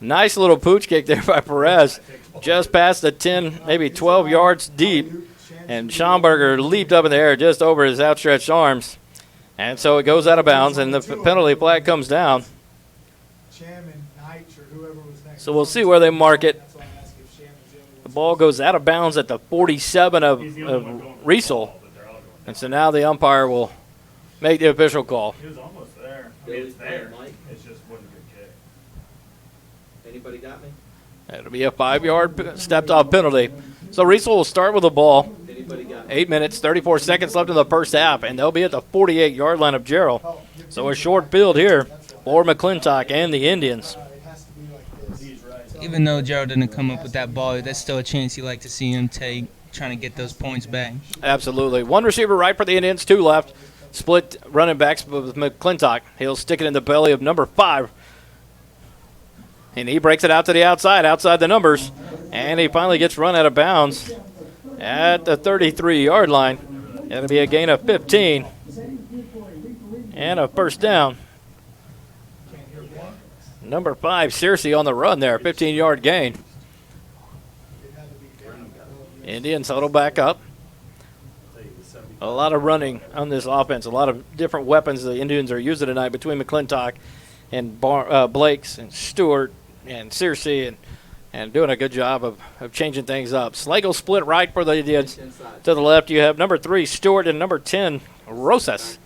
Nice little pooch kick there by Perez. Just past the 10, maybe 12 yards deep. And Schomburger leaped up in the air just over his outstretched arms. And so it goes out of bounds, and the penalty flag comes down. So we'll see where they mark it. The ball goes out of bounds at the 47 of Riesel. And so now the umpire will make the official call. He was almost there. I mean, it's there. It's just wasn't a good kick. Anybody got me? It'll be a 5 yard stepped off penalty. So Riesel will start with the ball. Anybody got me? 8 minutes, 34 seconds left in the first half, and they'll be at the 48 yard line of Jarrell. So a short field here for McClintock and the Indians. Even though Jarrell didn't come up with that ball, that's still a chance you like to see him take, trying to get those points back. Absolutely. One receiver right for the Indians, 2 left. Split running backs with McClintock. He'll stick it in the belly of number 5. And he breaks it out to the outside the numbers. And he finally gets run out of bounds at the 33 yard line. It'll be a gain of 15 and a first down. Number 5, Searcy on the run there, 15 yard gain. Indians huddle back up. A lot of running on this offense, a lot of different weapons the Indians are using tonight between McClintock and Blakes and Stewart and Searcy and doing a good job of changing things up. Slagle split right for the Indians. To the left, you have number 3, Stewart, and number 10, Rosas.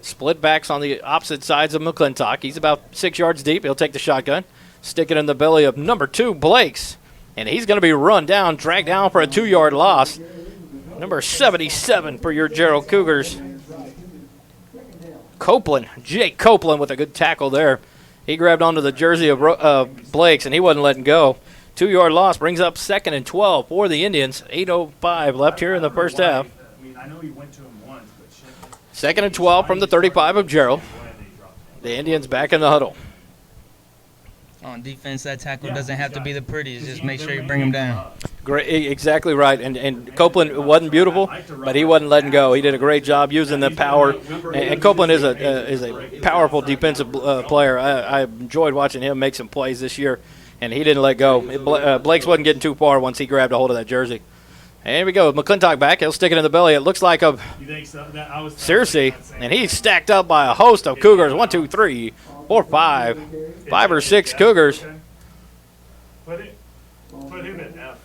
Split backs on the opposite sides of McClintock. He's about 6 yards deep. He'll take the shotgun, stick it in the belly of number 2, Blakes. And he's going to be run down, dragged down for a 2-yard loss. Number 77 for your Jarrell Cougars. Copeland, Jake Copeland with a good tackle there. He grabbed onto the jersey of Blake's, and he wasn't letting go. 2-yard loss brings up 2nd and 12 for the Indians. 8:05 left here in the first half. I mean, I know he went to him once, but shit. 2nd and 12 from the 35 of Jarrell. The Indians back in the huddle. On defense, that tackle doesn't have to be the prettiest. Just make sure you bring him down. Great, exactly right. And Copeland wasn't beautiful, but he wasn't letting go. He did a great job using the power. And Copeland is a powerful defensive player. I enjoyed watching him make some plays this year, and he didn't let go. Blake's wasn't getting too far once he grabbed a hold of that jersey. And here we go. McClintock back. He'll stick it in the belly. It looks like a Searcy, and he's stacked up by a host of Cougars. 1, 2, 3, 4, 5. 5 or 6 Cougars. Put him at F.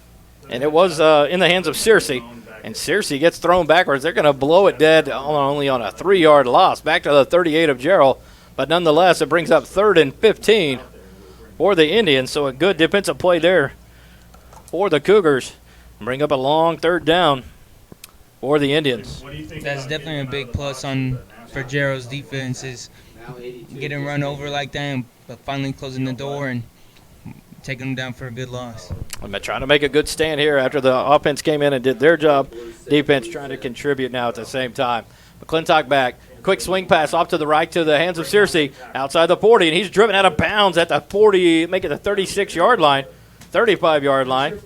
And it was in the hands of Searcy. And Searcy gets thrown backwards. They're going to blow it dead only on a 3-yard loss. Back to the 38 of Jarrell. But nonetheless, it brings up 3rd and 15 for the Indians. So a good defensive play there for the Cougars. Bring up a long 3rd down for the Indians. That's definitely a big plus for Jarrell's defense is getting run over like that, but finally closing the door and taking them down for a good loss. I'm trying to make a good stand here after the offense came in and did their job. Defense trying to contribute now at the same time. McClintock back. Quick swing pass off to the right to the hands of Searcy outside the 40, and he's driven out of bounds at the 40, make it the 36-yard line, 35-yard line.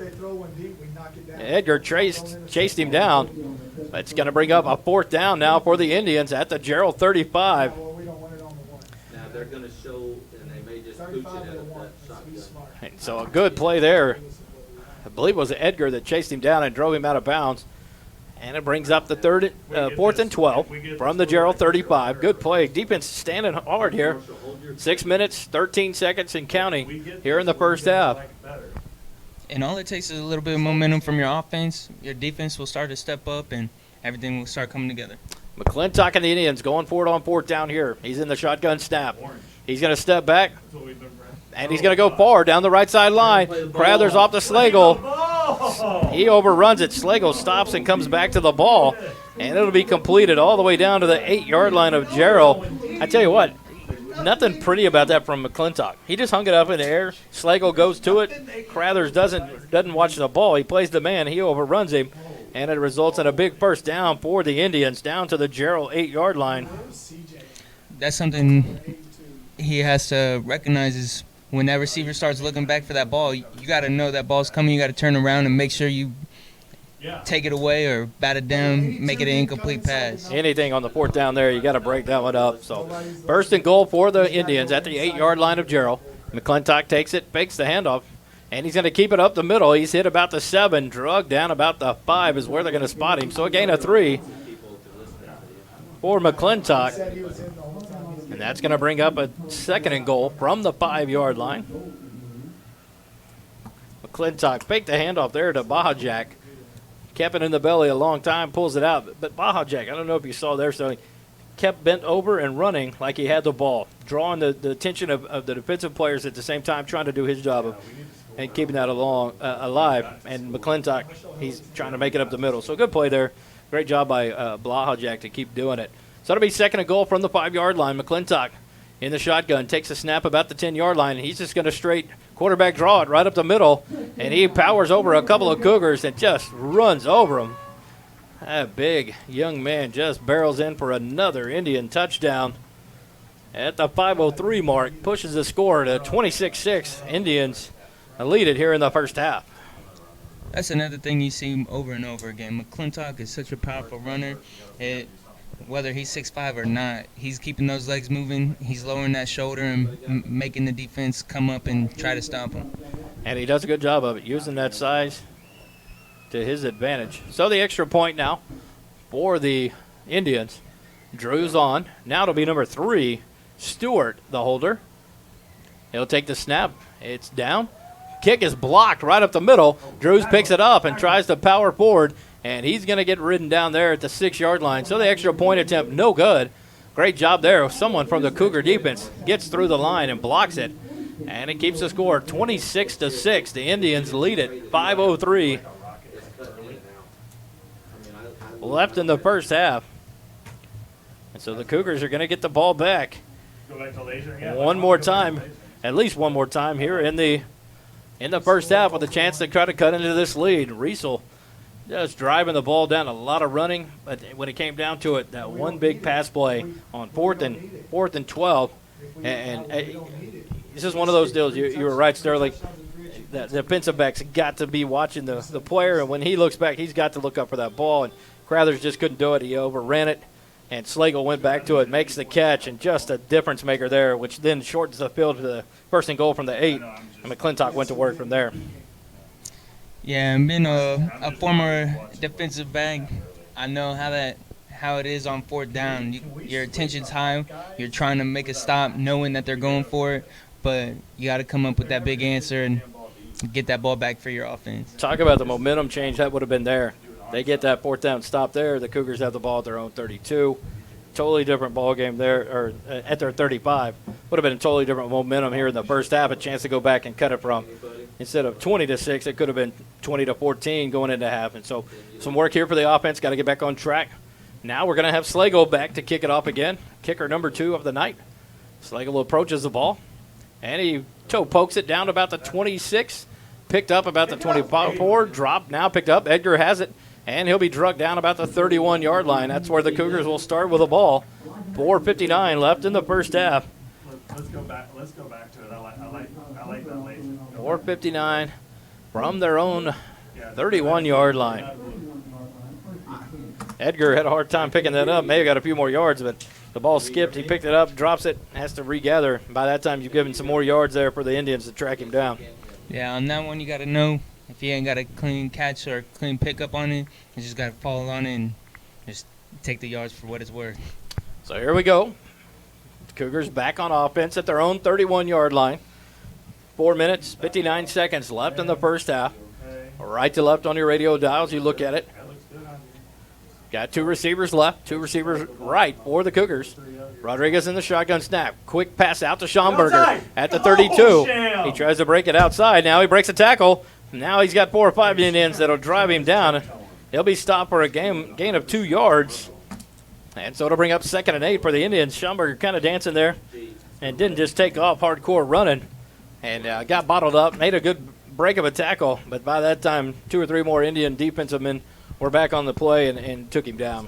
Edgar chased him down. It's going to bring up a 4th down now for the Indians at the Jarrell 35. Now they're going to show, and they may just pooch it out of that shotgun. So a good play there. I believe it was Edgar that chased him down and drove him out of bounds. And it brings up the 4th and 12 from the Jarrell 35. Good play. Defense standing hard here. 6 minutes, 13 seconds and counting here in the first half. And all it takes is a little bit of momentum from your offense. Your defense will start to step up, and everything will start coming together. McClintock and the Indians going for it on 4th down here. He's in the shotgun snap. He's going to step back, and he's going to go far down the right side line. Crathers off to Slagle. He overruns it. Slagle stops and comes back to the ball, and it'll be completed all the way down to the 8-yard line of Jarrell. I tell you what, nothing pretty about that from McClintock. He just hung it up in the air. Slagle goes to it. Crathers doesn't watch the ball. He plays the man. He overruns him, and it results in a big first down for the Indians down to the Jarrell 8-yard line. That's something he has to recognize is when that receiver starts looking back for that ball, you got to know that ball's coming. You got to turn around and make sure you take it away or bat it down, make it an incomplete pass. Anything on the 4th down there, you got to break that one up. So 1st and goal for the Indians at the 8-yard line of Jarrell. McClintock takes it, fakes the handoff, and he's going to keep it up the middle. He's hit about the 7, drug down about the 5 is where they're going to spot him. So a gain of 3 for McClintock. And that's going to bring up a 2nd and goal from the 5-yard line. McClintock faked the handoff there to Bahajak. Kept it in the belly a long time, pulls it out. But Bahajak, I don't know if you saw there, so he kept bent over and running like he had the ball, drawing the attention of the defensive players at the same time, trying to do his job and keeping that alive. And McClintock, he's trying to make it up the middle. So good play there. Great job by Bahajak to keep doing it. So it'll be 2nd and goal from the 5-yard line. McClintock in the shotgun, takes a snap about the 10-yard line, and he's just going to straight quarterback draw it right up the middle, and he powers over a couple of Cougars and just runs over them. That big young man just barrels in for another Indian touchdown at the 5:03 mark, pushes the score to 26-6. Indians lead it here in the first half. That's another thing you see over and over again. McClintock is such a powerful runner. Whether he's 6'5" or not, he's keeping those legs moving. He's lowering that shoulder and making the defense come up and try to stop him. And he does a good job of it, using that size to his advantage. So the extra point now for the Indians. Drew's on. Now it'll be number 3, Stewart, the holder. He'll take the snap. It's down. Kick is blocked right up the middle. Drews picks it up and tries to power forward. And he's going to get ridden down there at the 6-yard line. So the extra point attempt, no good. Great job there. Someone from the Cougar defense gets through the line and blocks it. And it keeps the score 26-6. The Indians lead it 5:03 left in the first half. And so the Cougars are going to get the ball back Go back to laser. Yeah, one more time, at least one more time here in the first half with a chance to try to cut into this lead. Riesel just driving the ball down, a lot of running, but when it came down to it, that one big pass play on fourth and 12, and this is one of those deals. You were right, Sterling. The defensive back's got to be watching the player, and when he looks back, he's got to look up for that ball. And Crothers just couldn't do it. He overran it, and Slagle went back to it, makes the catch, and just a difference maker there, which then shortens the field to the first and goal from the 8, and McClintock went to work from there. Yeah, and being a former defensive back, I know how it is on fourth down. Your attention's high. You're trying to make a stop, knowing that they're going for it, but you got to come up with that big answer and get that ball back for your offense. Talk about the momentum change that would have been there. They get that fourth down stop there. The Cougars have the ball at their own 32. Totally different ball game there, or at their 35. Would have been a totally different momentum here in the first half. A chance to go back and cut it from, instead of 20-6, it could have been 20-14 going into half. And so some work here for the offense. Got to get back on track. Now we're going to have Slagle back to kick it off again. Kicker number 2 of the night. Slagle approaches the ball, and he toe pokes it down about the 26. Picked up about the 24. Dropped now, picked up. Edgar has it. And he'll be drugged down about the 31-yard line. That's where the Cougars will start with the ball. 4:59 left in the first half. Let's go back to it. I like that laser. 4:59 from their own 31-yard line. Edgar had a hard time picking that up. May have got a few more yards, but the ball skipped. He picked it up, drops it, has to regather. By that time, you've given some more yards there for the Indians to track him down. Yeah, on that one, you got to know if he ain't got a clean catch or clean pickup on it, you just got to fall on it and just take the yards for what it's worth. So here we go. The Cougars back on offense at their own 31-yard line. 4 minutes, 59 seconds left in the first half. Right to left on your radio dials, you look at it. Got 2 receivers left, 2 receivers right for the Cougars. Rodriguez in the shotgun snap. Quick pass out to Schomburger at the 32. He tries to break it outside. Now he breaks a tackle. Now he's got 4 or 5 Indians that'll drive him down. He'll be stopped for a gain of 2 yards. And so it'll bring up 2nd and 8 for the Indians. Schomburger kind of dancing there and didn't just take off hardcore running. And got bottled up, made a good break of a tackle. But by that time, 2 or 3 more Indian defensive men were back on the play and took him down.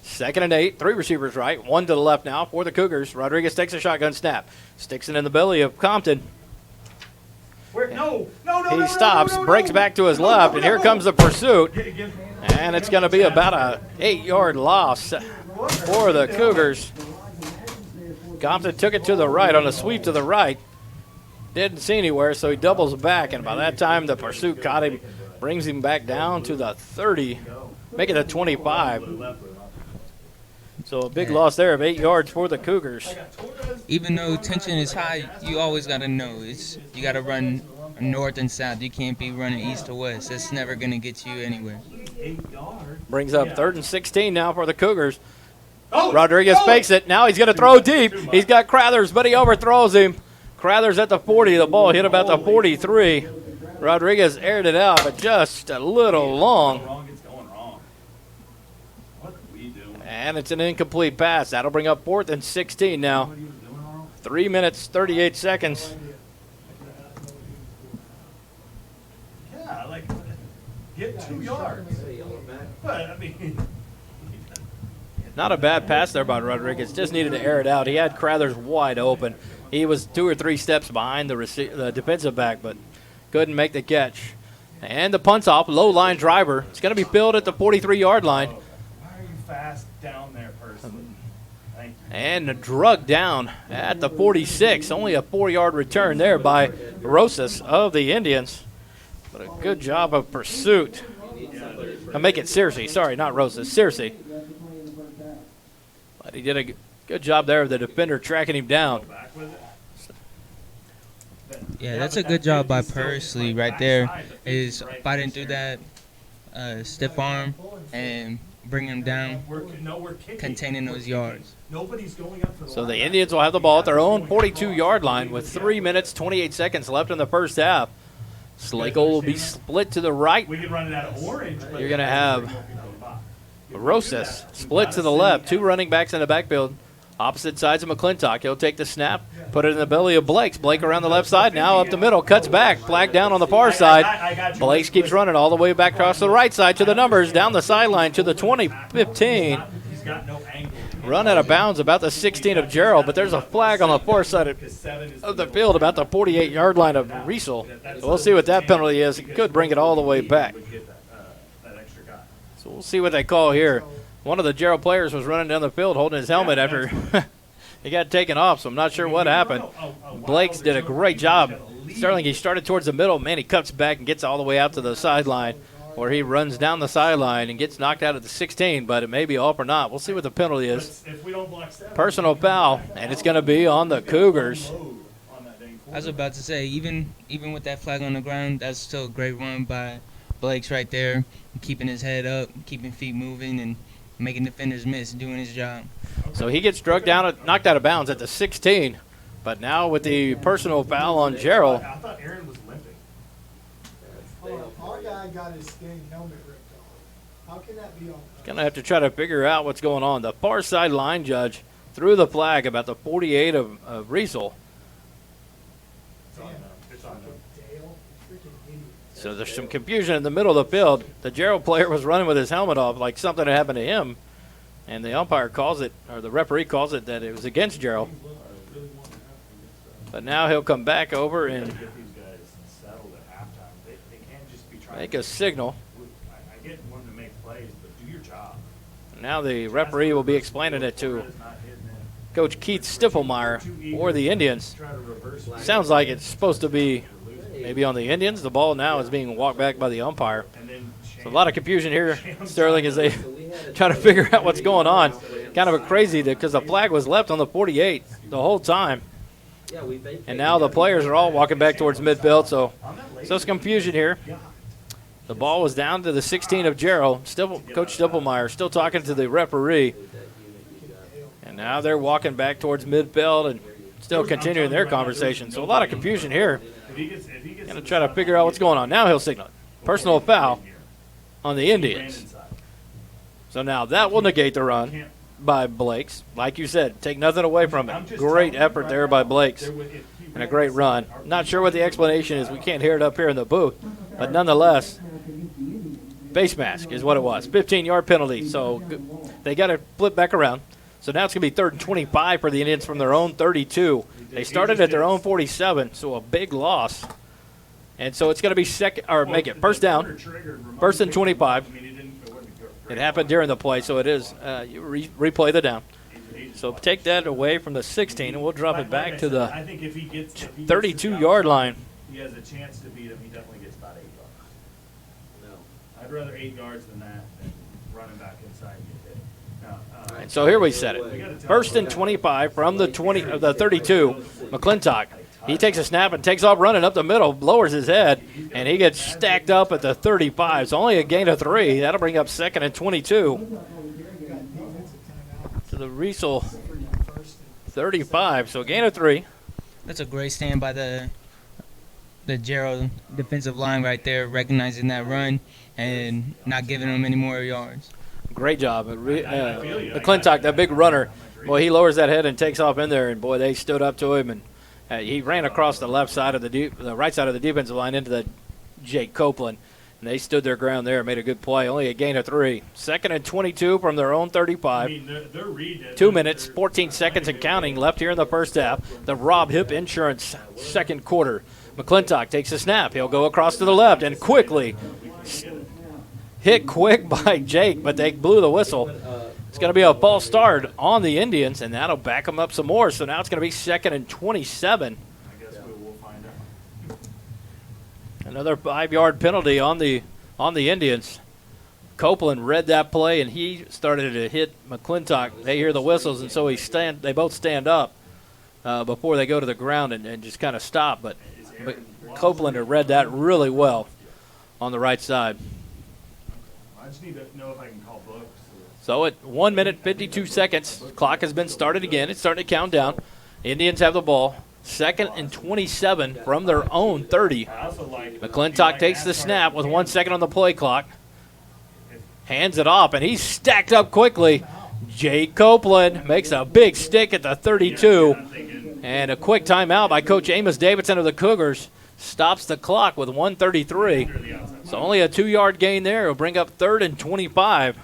2nd and 8, 3 receivers right, 1 to the left now for the Cougars. Rodriguez takes a shotgun snap, sticks it in the belly of Compton. He stops, breaks back to his left, and here comes the pursuit. And it's going to be about a 8-yard loss for the Cougars. Compton took it to the right on a sweep to the right. Didn't see anywhere, so he doubles back, and by that time the pursuit caught him, brings him back down to the 30, making it 25. So a big loss there of 8 yards for the Cougars. Even though tension is high, you always got to know you got to run north and south. You can't be running east to west. That's never going to get you anywhere. Brings up 3rd and 16 now for the Cougars. Rodriguez fakes it. Now he's going to throw deep. He's got Crothers, but he overthrows him. Crothers at the 40. The ball hit about the 43. Rodriguez aired it out, but just a little long. And it's an incomplete pass. That'll bring up 4th and 16 now. 3 minutes, 38 seconds. Yeah, like, get 2 yards. But, I mean, Not a bad pass there by Rodriguez. Just needed to air it out. He had Crothers wide open. He was 2 or 3 steps behind the defensive back, but couldn't make the catch. And the punt's off. Low line driver. It's going to be filled at the 43-yard line. why are you fast down there, person? Thank you. And drug down at the 46. Only a 4-yard return there by Rosas of the Indians. But a good job of pursuit. I make it Searcy. Sorry, not Rosas. Searcy. But he did a good job there of the defender tracking him down. Yeah, that's a good job by Pursley right there, is fighting through that stiff arm and bringing them down, We're kicking. containing those yards. Nobody's going up for the So the line. Indians will have the ball at their own 42-yard line with 3 minutes, 28 seconds left in the first half. Slagle will be split to the right. We can run it out of orange. But You're going to have Rosas split to the left. 2 running backs in the backfield. Opposite sides of McClintock. He'll take the snap, put it in the belly of Blakes. Blake around the left side, now up the middle, cuts back. Flag down on the far side. Blakes keeps running all the way back across the right side to the numbers, down the sideline to the 20, 15. He's got no angle. Run out of bounds about the 16 of Jarrell, but there's a flag on the far side of the field about the 48-yard line of Riesel. So we'll see what that penalty is. It could bring it all the way back. So we'll see what they call here. One of the Jarrell players was running down the field holding his helmet after he got taken off, so I'm not sure what happened. Blakes did a great job. Sterling, he started towards the middle. Man, he cuts back and gets all the way out to the sideline, where he runs down the sideline and gets knocked out at the 16, but it may be off or not. We'll see what the penalty is. Personal foul, and it's going to be on the Cougars. I was about to say, even with that flag on the ground, that's still a great run by Blakes right there, keeping his head up, keeping feet moving, and making defenders miss, doing his job. So he gets knocked out of bounds at the 16, but now with the personal foul on Jarrell. I thought Aaron was limping. Our guy got his skin helmet ripped off. How can that be on? Going to have to try to figure out what's going on. The far side line judge threw the flag about the 48 of Riesel. It's on them. Dale, freaking idiot. So there's some confusion in the middle of the field. The Jarrell player was running with his helmet off like something had happened to him, and the umpire calls it, or the referee calls it, that it was against Jarrell. But now he'll come back over and Get these guys settled at halftime. They can't just be trying make to a signal. I get wanting to make plays, but do your job. Now the referee will be explaining it to Coach Keith Stippelmeyer for the Indians. Try to reverse Sounds like it's supposed to be maybe on the Indians. The ball now is being walked back by the umpire. and then So a lot of confusion here, Sterling, as they try to figure out what's going on. Kind of a crazy because the flag was left on the 48 the whole time. And now the players are all walking back towards midfield, so it's confusion here. The ball was down to the 16 of Jarrell. Coach Stippelmeyer still talking to the referee. And now they're walking back towards midfield and still continuing their conversation. So a lot of confusion here. Going to try to figure out what's going on. Now he'll signal personal foul on the Indians. So now that will negate the run by Blakes. Like you said, take nothing away from it. Great effort there by Blakes and a great run. Not sure what the explanation is. We can't hear it up here in the booth. But nonetheless, face mask is what it was. 15-yard penalty. So they got to flip back around. So now it's going to be 3rd and 25 for the Indians from their own 32. They started at their own 47, so a big loss. And so it's going to be first down, 1st and 25. It happened during the play, so it is. You replay the down. So take that away from the 16, and we'll drop it back to the 32-yard line. He has a chance to beat him. He definitely gets about 8 yards. No. I'd rather 8 yards than that than running back inside and get hit. Now, And so here we set it. 1st and 25 from the 32. McClintock. He takes a snap and takes off running up the middle, lowers his head, and he gets stacked up at the 35. So only a gain of 3. That'll bring up 2nd and 22 to the Riesel 35. So a gain of 3. That's a great stand by the Jarrell defensive line right there, recognizing that run and not giving them any more yards. Great job. McClintock, that big runner, boy, he lowers that head and takes off in there, and boy, they stood up to him, and he ran across the left side of the right side of the defensive line into the Jake Copeland, and they stood their ground there, made a good play. Only a gain of 3. 2nd and 22 from their own 35. 2 minutes, 14 seconds and counting left here in the first half. The Rob Hip Insurance second quarter. McClintock takes a snap. He'll go across to the left and quickly hit quick by Jake, but they blew the whistle. It's going to be a false start on the Indians, and that'll back them up some more. So now it's going to be 2nd and 27. I guess we will find out. Another 5-yard penalty on the Indians. Copeland read that play, and he started to hit McClintock. They hear the whistles, and so they both stand up before they go to the ground and just kind of stop. But Copeland had read that really well on the right side. I just need to know if I can call books. So at 1 minute 52 seconds, clock has been started again. It's starting to count down. Indians have the ball. 2nd and 27 from their own 30. I also like McClintock takes the snap with 1 second on the play clock. Hands it off, and he's stacked up quickly. Jake Copeland makes a big stick at the 32. And a quick timeout by Coach Amos Davidson of the Cougars stops the clock with 1:33. So only a 2-yard gain there will bring up 3rd and 25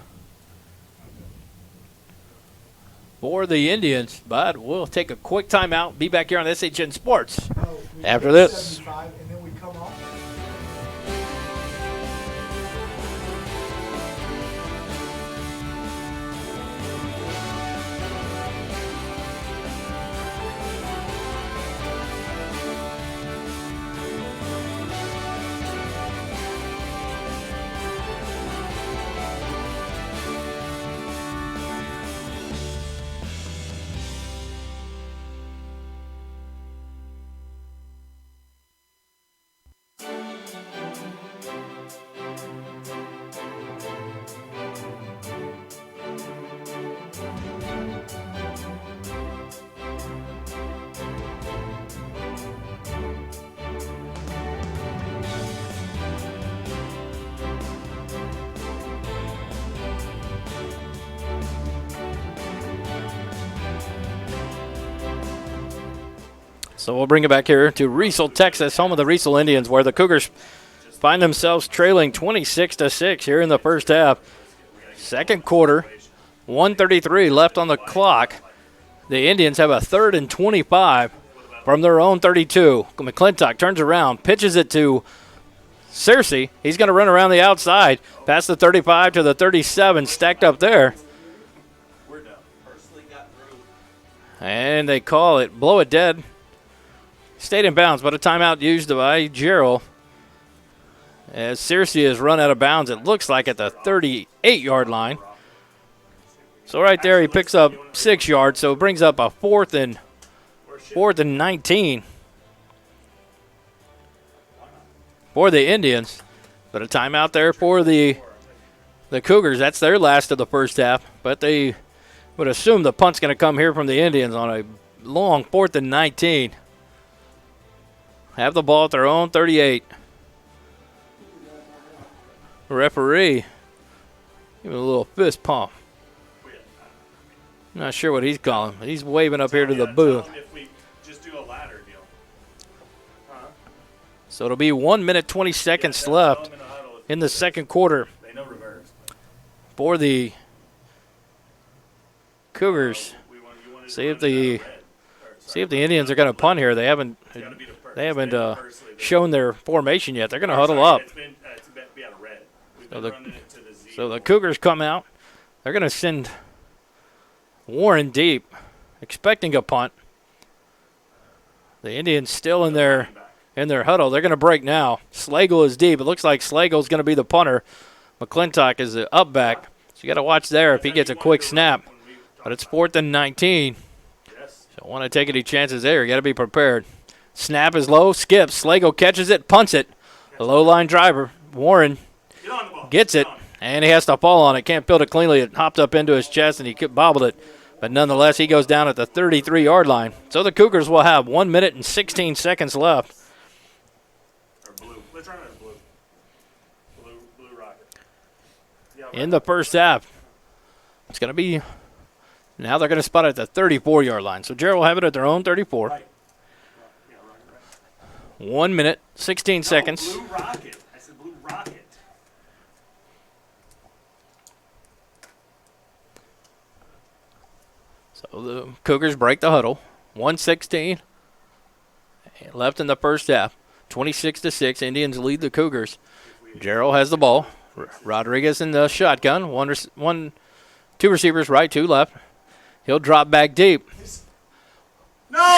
for the Indians. But we'll take a quick timeout. Be back here on SHN Sports after this. 75, and then we come off. So we'll bring it back here to Riesel, Texas, home of the Riesel Indians, where the Cougars find themselves trailing 26-6 here in the first half. Second quarter, 1:33 left on the clock. The Indians have a 3rd and 25 from their own 32. McClintock turns around, pitches it to Searcy. He's going to run around the outside, past the 35 to the 37, stacked up there. And they call it, blow it dead. Stayed in bounds, but a timeout used by Jarrell. As Searcy is run out of bounds, it looks like at the 38-yard line. So right there, he picks up 6 yards, so it brings up a 4th and 19 for the Indians. But a timeout there for the Cougars. That's their last of the first half, but they would assume the punt's going to come here from the Indians on a long 4th and 19. Have the ball at their own 38. Referee, give him a little fist pump. Not sure what he's calling. He's waving up here to the booth. If we just do a ladder deal. So it'll be 1 minute 20 seconds left in the second quarter They know reverse. for the Cougars. See if the Indians are going to punt here. They haven't shown their formation yet. They're going to huddle up. So the Cougars come out. They're going to send Warren deep, expecting a punt. The Indians still in their huddle. They're going to break now. Slagle is deep. It looks like Slagle's going to be the punter. McClintock is the up back. So you got to watch there if he gets a quick snap. But it's 4th and 19. Don't want to take any chances there. You got to be prepared. Snap is low, skips. Slagle catches it, punts it. The low line driver, Warren, gets it, and he has to fall on it. Can't field it cleanly. It hopped up into his chest, and he bobbled it. But nonetheless, he goes down at the 33-yard line. So the Cougars will have 1 minute and 16 seconds left. Let's run it as blue. Blue rocket. In the first half. It's going to be, now they're going to spot it at the 34-yard line. So Jarrell will have it at their own 34. Right. 1 minute, 16 seconds. Blue rocket. I said blue rocket. So the Cougars break the huddle. 1:16 left in the first half. 26-6. Indians lead the Cougars. Jarrell has the ball. Rodriguez in the shotgun. Two receivers right, 2 left. He'll drop back deep.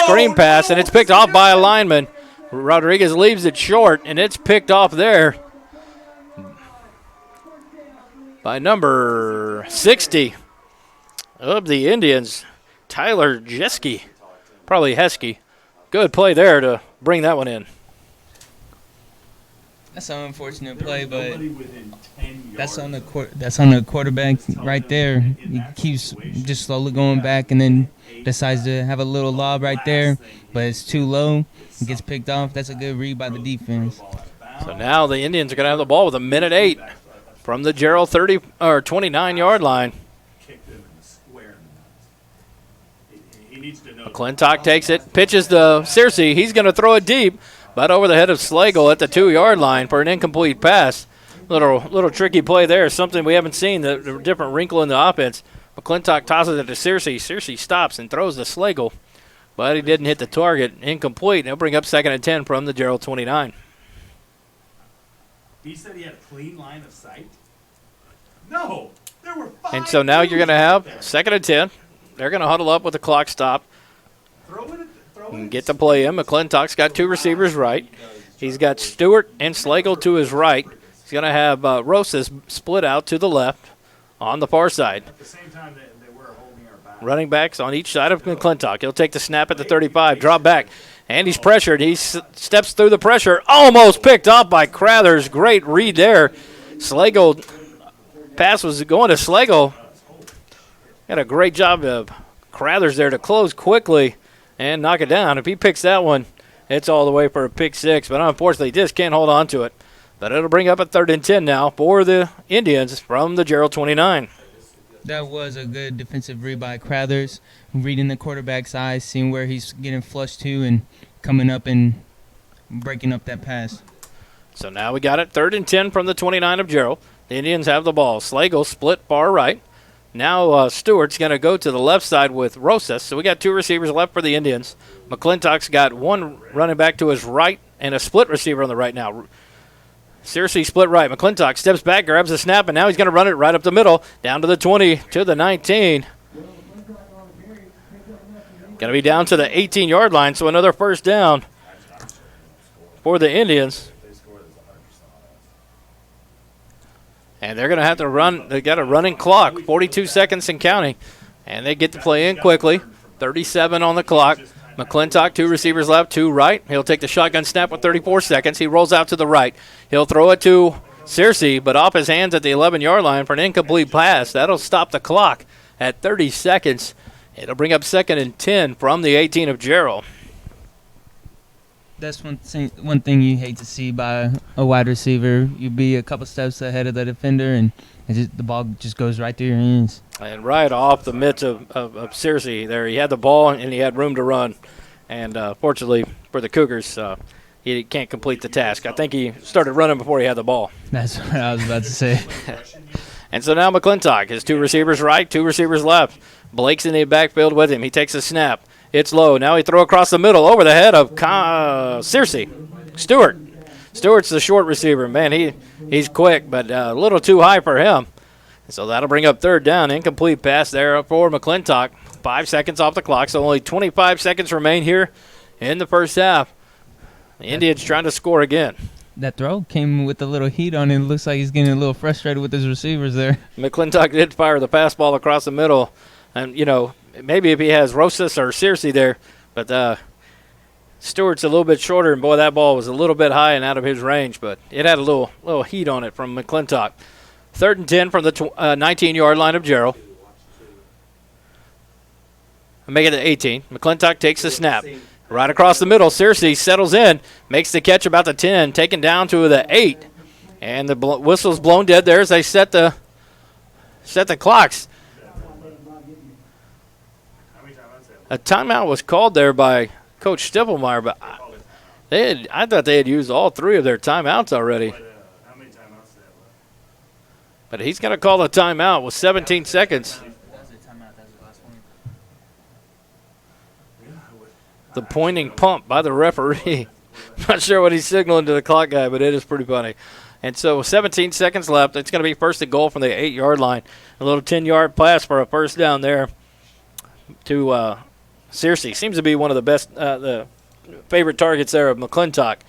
Screen pass, and it's picked off by a lineman. Rodriguez leaves it short, and it's picked off there by number 60 of the Indians, Tyler Jeske. Probably Heskey. Good play there to bring that one in. That's an unfortunate play, but Nobody within 10 that's on yards. the quarterback right there. He keeps just slowly going back and then decides to have a little lob right there, but it's too low. It gets picked off. That's a good read by the defense. So now the Indians are going to have the ball with 1:08 from the Jarrell 30 or 29-yard line. Kicked him in the square in the nuts. He needs to know. McClintock takes it, pitches to Searcy. He's going to throw it deep, but over the head of Slagle at the 2-yard line for an incomplete pass. Little tricky play there, something we haven't seen, the different wrinkle in the offense. McClintock tosses it to Searcy. Searcy stops and throws to Slagle, but he didn't hit the target. Incomplete. They'll bring up 2nd and 10 from the Jarrell 29. He said he had a clean line of sight. No, there were 5. And so now you're going to have dudes 2nd and 10. They're going to huddle up with the clock stop there. Throw it and get the play in. McClintock's got 2 receivers right. He's got Stewart and Slagle to his right. He's going to have Rosas split out to the left on the far side. At the same time, they were holding our back. Running backs on each side of McClintock. He'll take the snap at the 35, drop back, and he's pressured. He steps through the pressure, almost picked off by Crathers. Great read there. Slagle, pass was going to Slagle. Had a great job of Crathers there to close quickly and knock it down. If he picks that one, it's all the way for a pick 6, but unfortunately just can't hold on to it. But it'll bring up a 3rd and 10 now for the Indians from the Jarrell 29. That was a good defensive read by Crathers, reading the quarterback's eyes, seeing where he's getting flushed to, and coming up and breaking up that pass. So now we got it 3rd and 10 from the 29 of Jarrell. The Indians have the ball. Slagle split far right. Now Stewart's going to go to the left side with Rosas. So we got 2 receivers left for the Indians. McClintock's got 1 running back to his right and a split receiver on the right now. Searcy split right. McClintock steps back, grabs the snap, and now he's going to run it right up the middle, down to the 20, to the 19. Going to be down to the 18-yard line, so another first down for the Indians. And they're going to have to run. They got a running clock, 42 seconds and counting. And they get the play in quickly. 37 on the clock. McClintock, 2 receivers left, 2 right. He'll take the shotgun snap with 34 seconds. He rolls out to the right. He'll throw it to Searcy, but off his hands at the 11-yard line for an incomplete pass. That'll stop the clock at 30 seconds. It'll bring up 2nd and 10 from the 18 of Jarrell. That's one thing you hate to see by a wide receiver. You be a couple steps ahead of the defender, and the ball just goes right through your hands. And right off the mitts of Searcy there. He had the ball, and he had room to run. And fortunately for the Cougars, he can't complete the task. I think he started running before he had the ball. That's what I was about to say. And so now McClintock has 2 receivers right, 2 receivers left. Blake's in the backfield with him. He takes a snap. It's low. Now he throw across the middle over the head of Searcy. Stewart's the short receiver. Man, he's quick, but a little too high for him. So that'll bring up 3rd down. Incomplete pass there for McClintock. 5 seconds off the clock, so only 25 seconds remain here in the first half. The Indians trying to score again. That throw came with a little heat on it. It looks like he's getting a little frustrated with his receivers there. McClintock did fire the pass ball across the middle. And, maybe if he has Rosas or Searcy there, but Stewart's a little bit shorter, and, boy, that ball was a little bit high and out of his range, but it had a little heat on it from McClintock. 3rd and 10 from the 19-yard line of Jarrell. Make it to 18. McClintock takes the snap. Right across the middle, Searcy settles in, makes the catch about the 10, taken down to the 8. And the whistle's blown dead there as they set the clocks. A timeout was called there by Coach Stippelmeyer, but I thought they had used all 3 of their timeouts already. How many timeouts do they have left? But he's going to call a timeout with 17 seconds. The pointing pump by the referee. Not sure what he's signaling to the clock guy, but it is pretty funny. And so 17 seconds left. It's going to be 1st and goal from the 8-yard line. A little 10-yard pass for a first down there to Searcy. Seems to be one of the best, the favorite targets there of McClintock.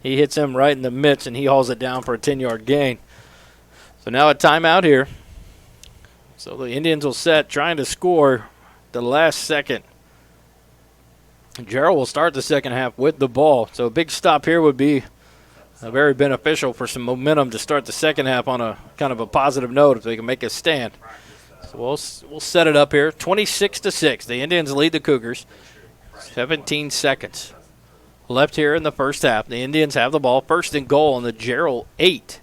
He hits him right in the midst, and he hauls it down for a 10-yard gain. So now a timeout here. So the Indians will set, trying to score the last second. Jarrell will start the second half with the ball. So a big stop here would be very beneficial for some momentum to start the second half on a kind of a positive note if they can make a stand. So we'll set it up here. 26-6. The Indians lead the Cougars. 17 seconds left here in the first half. The Indians have the ball. First and goal on the Jarrell 8.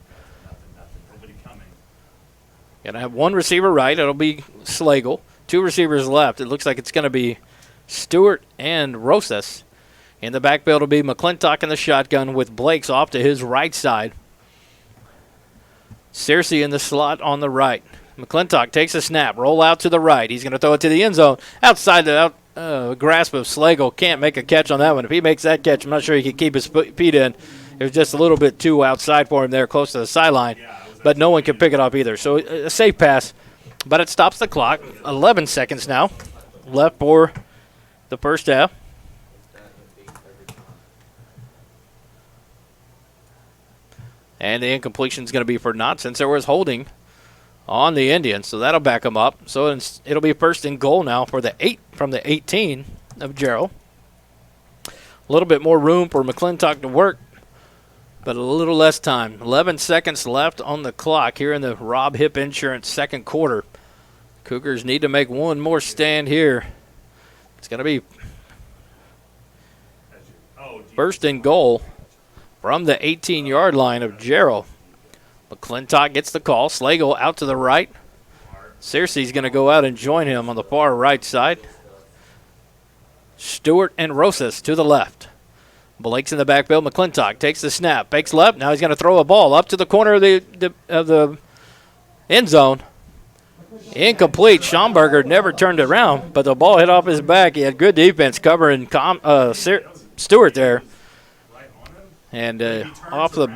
Gonna have one receiver right. It'll be Slagle. Two receivers left. It looks like it's going to be Stewart and Rosas. In the backfield will be McClintock in the shotgun with Blakes off to his right side. Searcy in the slot on the right. McClintock takes a snap, roll out to the right. He's going to throw it to the end zone. Outside the grasp of Slagle. Can't make a catch on that one. If he makes that catch, I'm not sure he can keep his feet in. It was just a little bit too outside for him there, close to the sideline. But no one can pick it up either. So a safe pass, but it stops the clock. 11 seconds now left for the first half. And the incompletion is going to be for naught since there was holding on the Indians. So that'll back them up. So it'll be first and goal now for the 8 from the 18 of Jarrell. A little bit more room for McClintock to work, but a little less time. 11 seconds left on the clock here in the Rob Hip Insurance second quarter. Cougars need to make one more stand here. It's going to be first and goal from the 18-yard line of Jarrell. McClintock gets the call. Slagle out to the right. Searcy's going to go out and join him on the far right side. Stewart and Rosas to the left. Blake's in the backfield. McClintock takes the snap. Fakes left. Now he's going to throw a ball up to the corner of the end zone. Incomplete. Schomburger never turned around, but the ball hit off his back. He had good defense covering Stewart there. And off the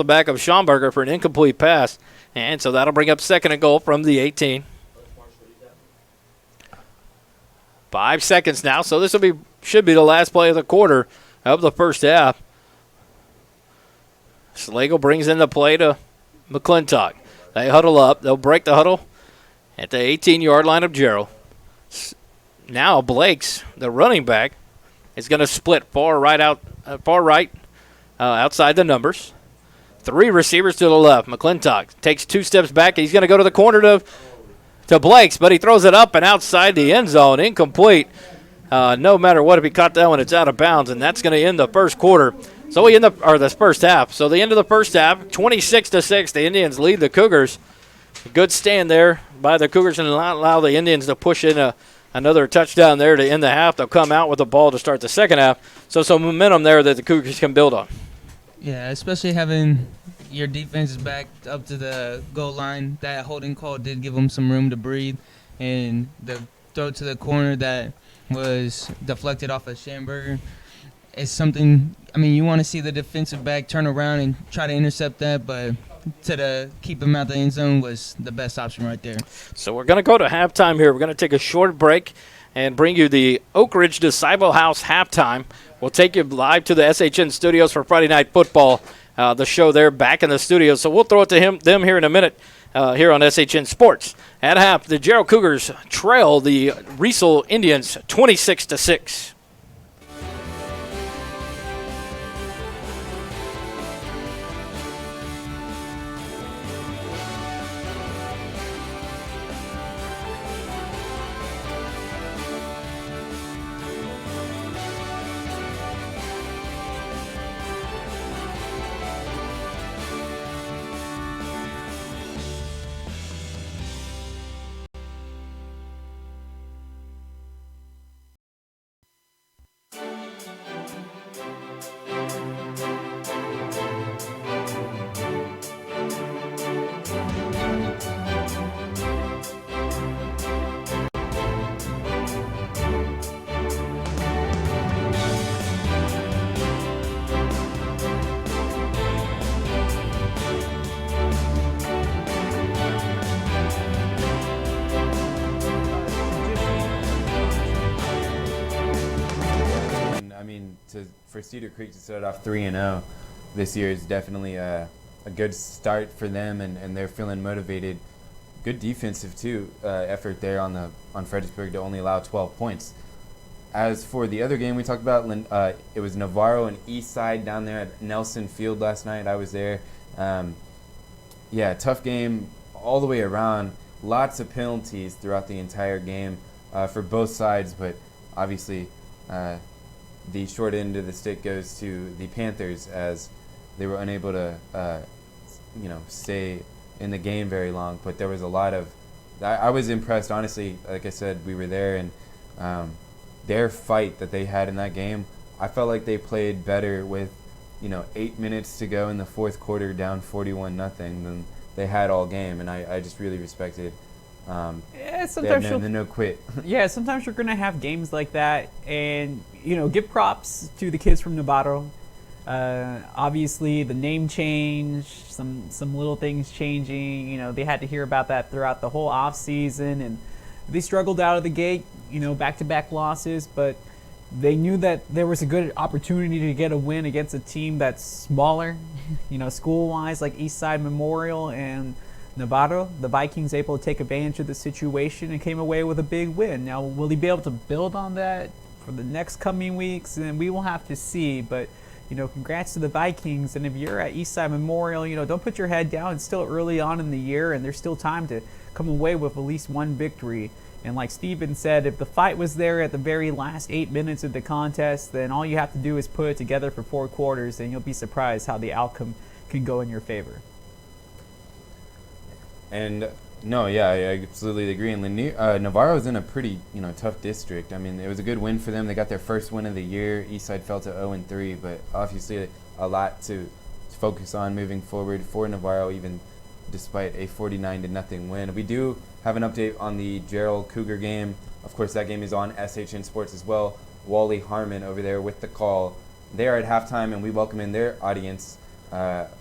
back of Schomburger for an incomplete pass. And so that'll bring up second and goal from the 18. 5 seconds now, so this should be the last play of the quarter of the first half. Slagle brings in the play to McClintock. They huddle up. They'll break the huddle at the 18-yard line of Jarrell. Now Blake's, the running back, is going to split far right outside the numbers. 3 receivers to the left. McClintock takes 2 steps back. He's going to go to the corner to Blake's, but he throws it up and outside the end zone. Incomplete. No matter what, if he caught that one, it's out of bounds, and that's going to end the first quarter. So we end the first half. So the end of the first half, 26-6. The Indians lead the Cougars. A good stand there by the Cougars and not allow the Indians to push in another touchdown there to end the half. They'll come out with the ball to start the second half. So some momentum there that the Cougars can build on. Yeah, especially having your defense back up to the goal line. That holding call did give them some room to breathe. And the throw to the corner that was deflected off of Schamberger is something, you want to see the defensive back turn around and try to intercept that, but to keep him out the end zone was the best option right there. So we're going to go to halftime here. We're going to take a short break and bring you the Oak Ridge Disciple House halftime. We'll take you live to the SHN studios for Friday Night Football, the show there back in the studio. So we'll throw it to them here in a minute here on SHN Sports. At half, the Jarrell Cougars trail the Riesel Indians 26-6. For Cedar Creek to start off 3-0 this year is definitely a good start for them, and they're feeling motivated. Good defensive too effort there on Fredericksburg to only allow 12 points. as for the other game we talked about, it was Navarro and Eastside down there at Nelson Field last night. I was there. Yeah, tough game all the way around. Lots of penalties throughout the entire game for both sides, but obviously the short end of the stick goes to the Panthers as they were unable to stay in the game very long. But there was a lot of I was impressed, honestly. Like I said, we were there, and their fight that they had in that game, I felt like they played better with 8 minutes to go in the fourth quarter, down 41-0, than they had all game, and I just really respected. Yeah, sometimes they had no quit. Yeah, sometimes you're gonna have games like that, and give props to the kids from Novato. Obviously, the name change, some little things changing. They had to hear about that throughout the whole off season, and they struggled out of the gate. Back-to-back losses, but they knew that there was a good opportunity to get a win against a team that's smaller, school-wise, like Eastside Memorial and Novato. The Vikings able to take advantage of the situation and came away with a big win. Now, will he be able to build on that for the next coming weeks? And we will have to see, but congrats to the Vikings. And if you're at Eastside Memorial, don't put your head down. It's still early on in the year, and there's still time to come away with at least one victory. And like Steven said, if the fight was there at the very last 8 minutes of the contest, then all you have to do is put it together for 4 quarters, and you'll be surprised how the outcome can go in your favor. And no, yeah, I absolutely agree. And Navarro's in a pretty tough district. I mean, it was a good win for them. They got their first win of the year. Eastside fell to 0-3, but obviously a lot to focus on moving forward for Navarro, even despite a 49-0 win. We do have an update on the Jarrell Cougar game. Of course, that game is on SHN Sports as well. Wally Harmon over there with the call. They are at halftime, and we welcome in their audience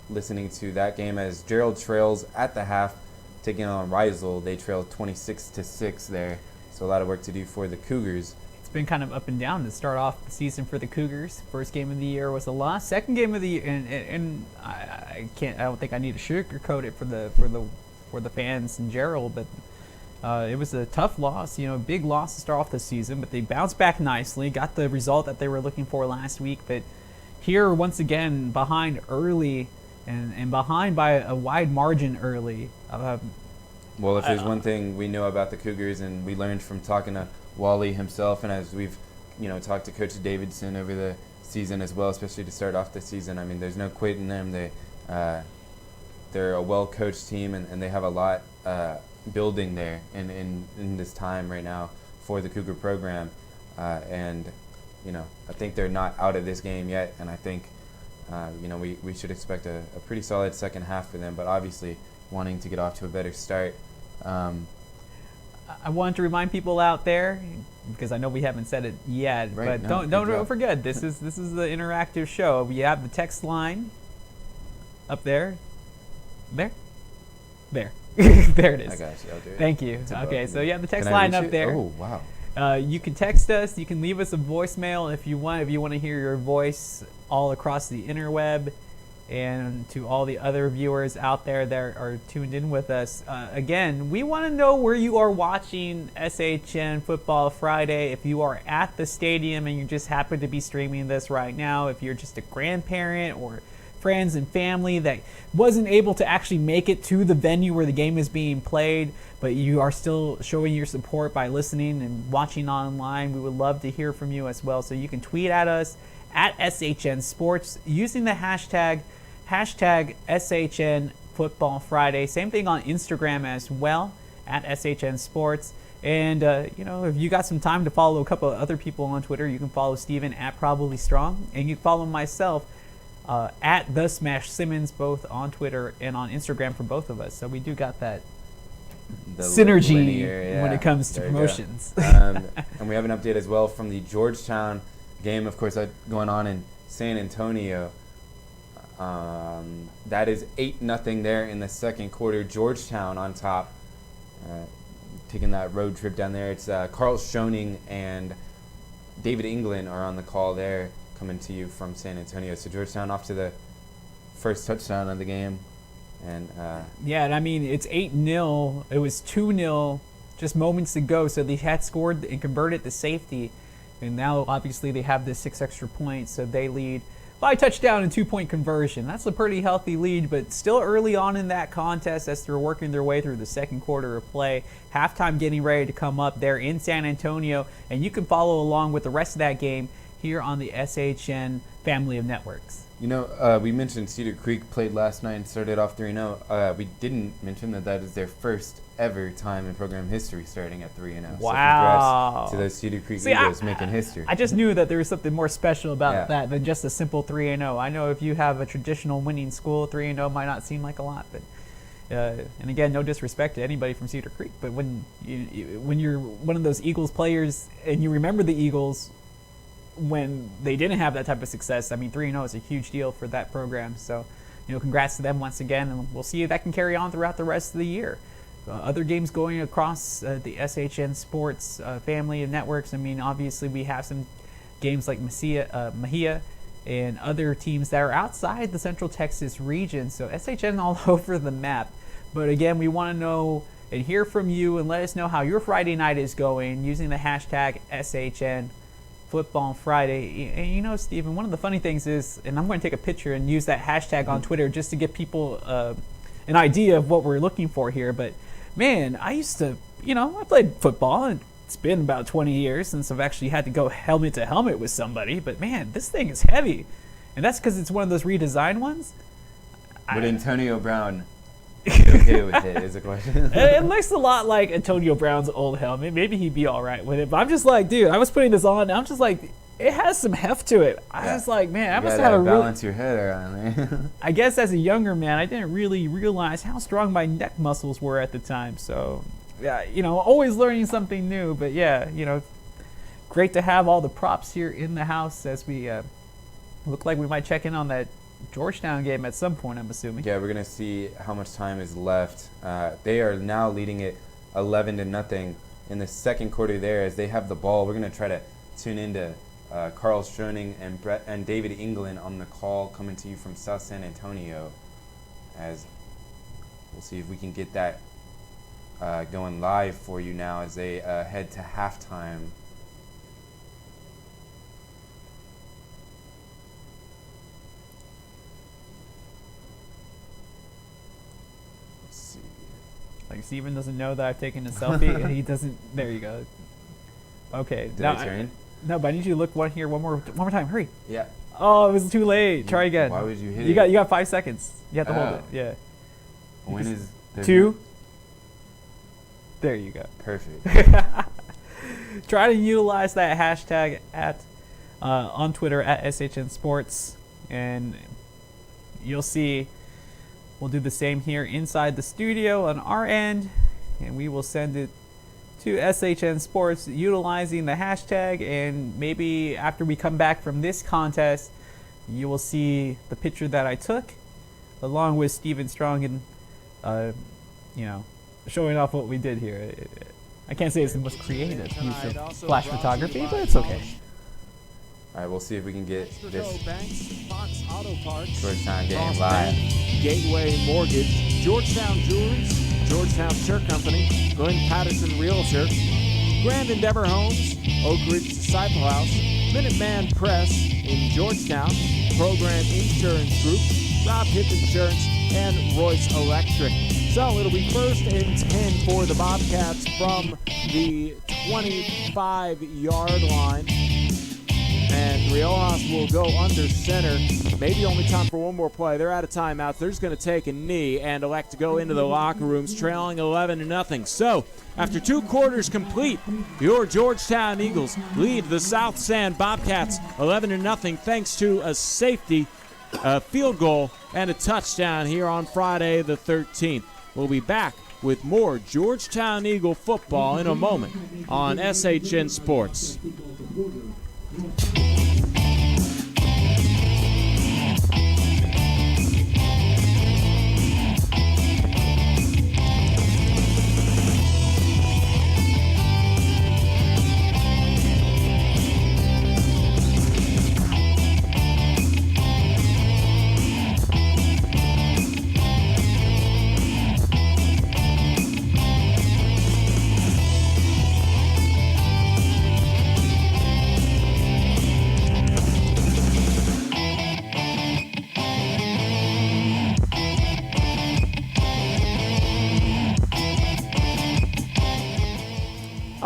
listening to that game as Jarrell trails at the half, taking on Riesel. They trail 26-6 there, so a lot of work to do for the Cougars. It's been kind of up and down to start off the season for the Cougars. First game of the year was a loss. Second game of the year, and I don't think I need to sugarcoat it for the fans in Jarrell, but it was a tough loss. Big loss to start off the season, but they bounced back nicely. Got the result that they were looking for last week, but here once again behind early, and behind by a wide margin early. Well, if there's one thing we know about the Cougars, and we learned from talking to Wally himself, and as we've talked to Coach Davidson over the season as well, especially to start off the season, I mean, there's no quit in them. They're a well-coached team, and they have a lot building there in this time right now for the Cougar program. And I think they're not out of this game yet, and I think we should expect a pretty solid second half for them, but obviously wanting to get off to a better start. I wanted to remind people out there, because I know we haven't said it yet, right, but don't forget, this is the interactive show. We have the text line up there. There it is. I got you. I'll do it. Thank you. Okay, so you have the text Can I line reach up it? there. Oh, wow. You can text us. You can leave us a voicemail if you want. If you want to hear your voice all across the interweb, and to all the other viewers out there that are tuned in with us. Again, we want to know where you are watching SHN Football Friday. If you are at the stadium and you just happen to be streaming this right now, if you're just a grandparent or friends and family that wasn't able to actually make it to the venue where the game is being played, but you are still showing your support by listening and watching online, we would love to hear from you as well. So you can tweet at us at SHN Sports using the hashtag SHN Football Friday. Same thing on Instagram as well, at SHN Sports. And, if you got some time to follow a couple of other people on Twitter, you can follow Steven at Probably Strong, and you can follow myself at The Smash Simmons, both on Twitter and on Instagram for both of us. So we do got that synergy linear, when it comes to there you go. promotions. And we have an update as well from the Georgetown game, of course, going on in San Antonio. That is 8-0 there in the second quarter. Georgetown on top, taking that road trip down there. It's Carl Schoening and David England are on the call there, coming to you from San Antonio. So Georgetown off to the first touchdown of the game. And yeah, and I mean, it's 8-0. It was 2-0 just moments ago, so they had scored and converted the safety. And now, obviously, they have this 6 extra points, so they lead by touchdown and 2-point conversion. That's a pretty healthy lead, but still early on in that contest as they're working their way through the second quarter of play. Halftime getting ready to come up there in San Antonio, and you can follow along with the rest of that game here on the SHN family of networks. You know, we mentioned Cedar Creek played last night and started off 3-0. We didn't mention that is their first ever time in program history starting at 3-0. Wow. So congrats to those Cedar Creek See, Eagles making history. I just knew that there was something more special about Yeah. that than just a simple 3-0. I know if you have a traditional winning school, 3-0 might not seem like a lot, but and again, no disrespect to anybody from Cedar Creek, but when you're one of those Eagles players and you remember the Eagles when they didn't have that type of success, I mean, 3-0 is a huge deal for that program. So, congrats to them once again, and we'll see if that can carry on throughout the rest of the year. Other games going across the SHN Sports family of networks. I mean, obviously we have some games like Mejia and other teams that are outside the Central Texas region. So SHN all over the map. But again, we want to know and hear from you and let us know how your Friday night is going using the hashtag SHN Football Friday. And Stephen, one of the funny things is, and I'm going to take a picture and use that hashtag on Twitter just to give people an idea of what we're looking for here. But man, I used to, I played football, and it's been about 20 years since I've actually had to go helmet to helmet with somebody. But man, this thing is heavy. And that's because it's one of those redesigned ones. Would Antonio Brown be okay with it is the question. It looks a lot like Antonio Brown's old helmet. Maybe he'd be all right with it. But I'm just like, dude, I was putting this on, and I'm just like, it has some heft to it. I was like, man, I must have a balance your head around there. I guess as a younger man, I didn't really realize how strong my neck muscles were at the time. So, yeah, always learning something new. But yeah, great to have all the props here in the house as we look like we might check in on that Georgetown game at some point, I'm assuming. Yeah, we're gonna see how much time is left. They are now leading it 11-0 in the second quarter there as they have the ball. We're gonna try to tune into Carl Stroning and David England on the call coming to you from South San Antonio, as we'll see if we can get that going live for you now as they head to halftime. Let's see. Like, Steven doesn't know that I've taken a selfie, and he doesn't. There you go. Okay. Did I turn? No, but I need you to look here one more time. Hurry. Yeah. Oh, it was too late. Try again. Why would you hit You it? got 5 seconds. You have to hold Oh. it. Yeah. When is there 2. There you go. Perfect. Try to utilize that hashtag on Twitter at SHN Sports, and you'll see. We'll do the same here inside the studio on our end, and we will send it to SHN Sports utilizing the hashtag. And maybe after we come back from this contest, you will see the picture that I took along with Stephen Strong and showing off what we did here. I can't say it's the most creative use of flash photography, but it's okay. All right, we'll see if we can get this Fox Auto Parts, Georgetown game Cross live. Bank, Gateway Mortgage, Georgetown Jewelers, Georgetown Shirt Company, Glenn Patterson Realtor, Grand Endeavor Homes, Oak Ridge Disciple House, Minuteman Press in Georgetown, Program Insurance Group, Rob Hip Insurance, and Royce Electric. So it'll be 1st and 10 for the Bobcats from the 25-yard line. And Riojas will go under center. Maybe only time for one more play. They're out of timeouts. They're just going to take a knee and elect to go into the locker rooms, trailing 11-0. So, after 2 quarters complete, your Georgetown Eagles lead the South San Bobcats 11-0 thanks to a safety, a field goal, and a touchdown here on Friday the 13th. We'll be back with more Georgetown Eagle football in a moment on SHN Sports.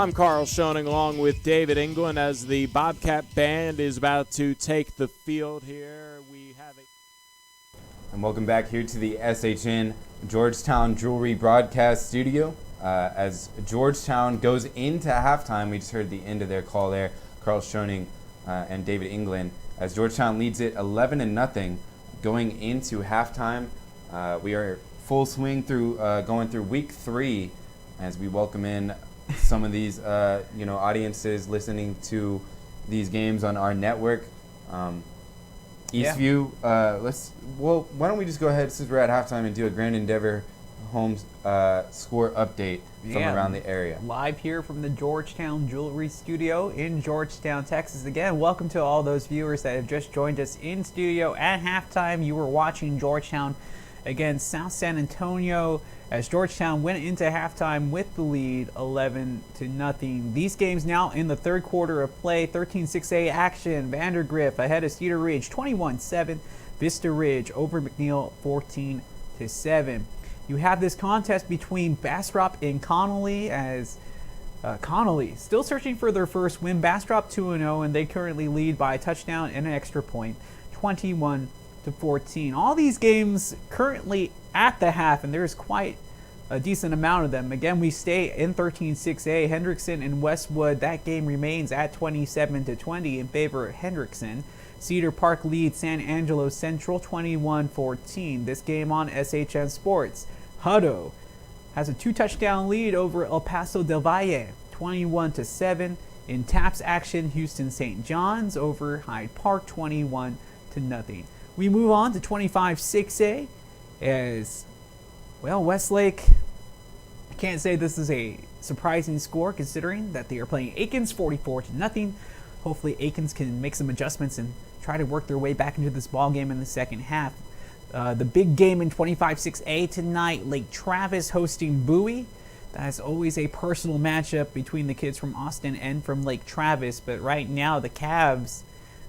I'm Carl Schoening along with David England as the Bobcat Band is about to take the field here. We have And welcome back here to the SHN Georgetown Jewelry Broadcast Studio. As Georgetown goes into halftime, we just heard the end of their call there, Carl Schoening and David England. As Georgetown leads it 11-0 going into halftime. We are full swing through going through week 3 as we welcome in some of these audiences listening to these games on our network. Eastview, why don't we just go ahead since we're at halftime and do a Grand Endeavor home score update from around the area. Live here from the Georgetown Jewelry Studio in Georgetown, Texas. Again, welcome to all those viewers that have just joined us in studio. At halftime, you were watching Georgetown against South San Antonio as Georgetown went into halftime with the lead 11-0. These games now in the third quarter of play. 13-6A action. Vandergrift ahead of Cedar Ridge 21-7. Vista Ridge over McNeil 14-7. You have this contest between Bastrop and Connolly as Connolly still searching for their first win. Bastrop 2-0 and they currently lead by a touchdown and an extra point 21-14. All these games currently at the half, and there's quite a decent amount of them. Again, we stay in 13-6A. Hendrickson and Westwood, that game remains at 27-20 in favor of Hendrickson. Cedar Park leads San Angelo Central 21-14. This game on SHN Sports. Hutto has a 2-touchdown lead over El Paso del Valle 21-7. In TAPS action, Houston St. John's over Hyde Park 21-0. We move on to 25-6A as, well, Westlake, I can't say this is a surprising score considering that they are playing Aikens 44-0. Hopefully Aikens can make some adjustments and try to work their way back into this ball game in the second half. The big game in 25-6A tonight, Lake Travis hosting Bowie. That's always a personal matchup between the kids from Austin and from Lake Travis, but right now the Cavs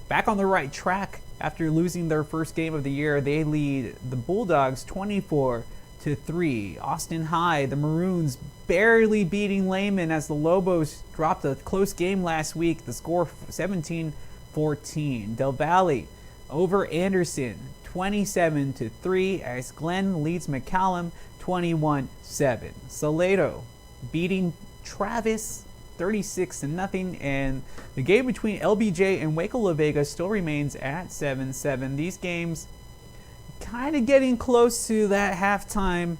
back on the right track. After losing their first game of the year, they lead the Bulldogs 24-3. Austin High, the Maroons barely beating Lehman as the Lobos dropped a close game last week. The score 17-14. Del Valle over Anderson 27-3 as Glenn leads McCallum 21-7. Salado beating Travis 36-0, and the game between LBJ and Waco La Vega still remains at 7-7. These games kind of getting close to that halftime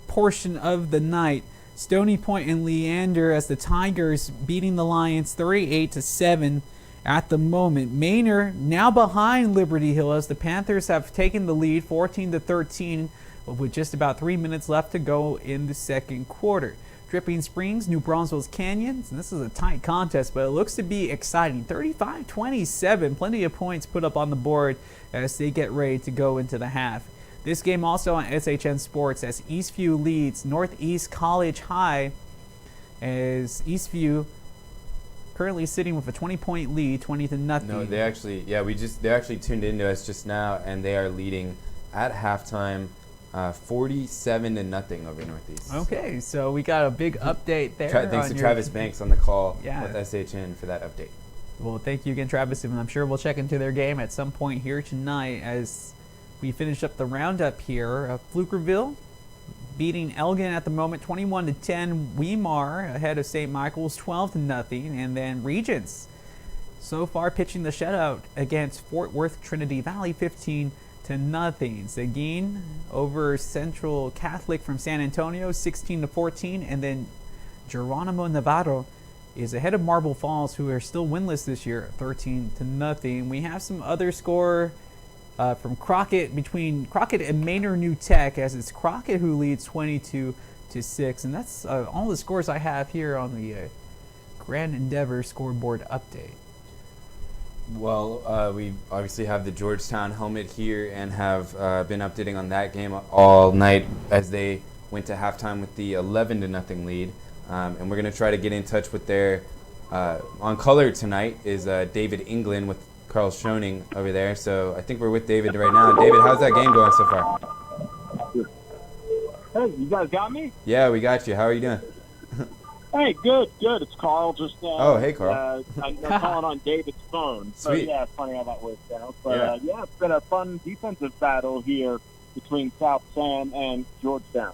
portion of the night. Stony Point and Leander as the Tigers beating the Lions 38-7 at the moment. Manor now behind Liberty Hill as the Panthers have taken the lead 14-13 with just about 3 minutes left to go in the second quarter. Dripping Springs, New Braunfels Canyons, and this is a tight contest, but it looks to be exciting. 35-27, plenty of points put up on the board as they get ready to go into the half. This game also on SHN Sports as Eastview leads Northeast College High as Eastview currently sitting with a 20-point lead, 20-0. No, they actually tuned into us just now, and they are leading at halftime 47-0 over Northeast. Okay, so we got a big update there. Thanks to Travis Banks on the call with SHN for that update. Well, thank you again, Travis, and I'm sure we'll check into their game at some point here tonight as we finish up the roundup here. Pflugerville beating Elgin at the moment 21-10. Weimar ahead of St. Michael's 12-0, and then Regents so far pitching the shutout against Fort Worth Trinity Valley 15-0. Seguin over Central Catholic from San Antonio 16-14, and then Geronimo Navarro is ahead of Marble Falls, who are still winless this year, 13-0. We have some other score from Crockett, between Crockett and Manor New Tech, as it's Crockett who leads 22-6, and that's all the scores I have here on the Grand Endeavor scoreboard update. Well, we obviously have the Georgetown helmet here and have been updating on that game all night as they went to halftime with the 11-0 lead. And we're going to try to get in touch with their, on color tonight is David England with Carl Schoening over there. So I think we're with David right now. David, how's that game going so far? Hey, you guys got me? Yeah, we got you. How are you doing? Hey, good. It's Carl. Just Oh, hey, Carl. I'm calling on David's phone. So Sweet. yeah, it's funny how that works out. But yeah, it's been a fun defensive battle here between South Sam and Georgetown.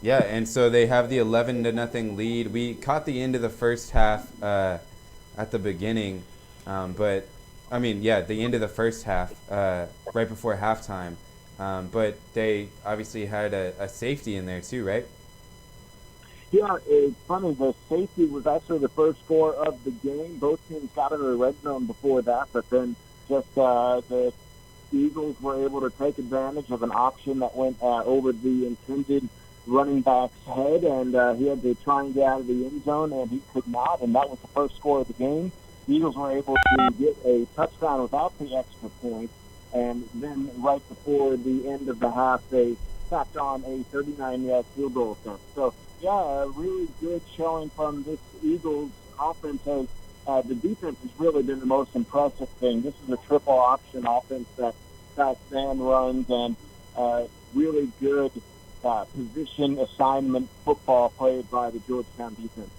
Yeah, and so they have the 11-0 lead. We caught the end of the first half at the beginning, but I mean, yeah, the end of the first half, right before halftime. But they obviously had a safety in there too, right? Yeah, it's funny. The safety was actually the first score of the game. Both teams got into the red zone before that, but then just the Eagles were able to take advantage of an option that went over the intended running back's head, and he had to try and get out of the end zone, and he could not, and that was the first score of the game. The Eagles were able to get a touchdown without the extra point, and then right before the end of the half, they tacked on a 39-yard field goal attempt. So, yeah, a really good showing from this Eagles offense. The defense has really been the most impressive thing. This is a triple option offense that South Sam runs, and really good position assignment football played by the Georgetown defense.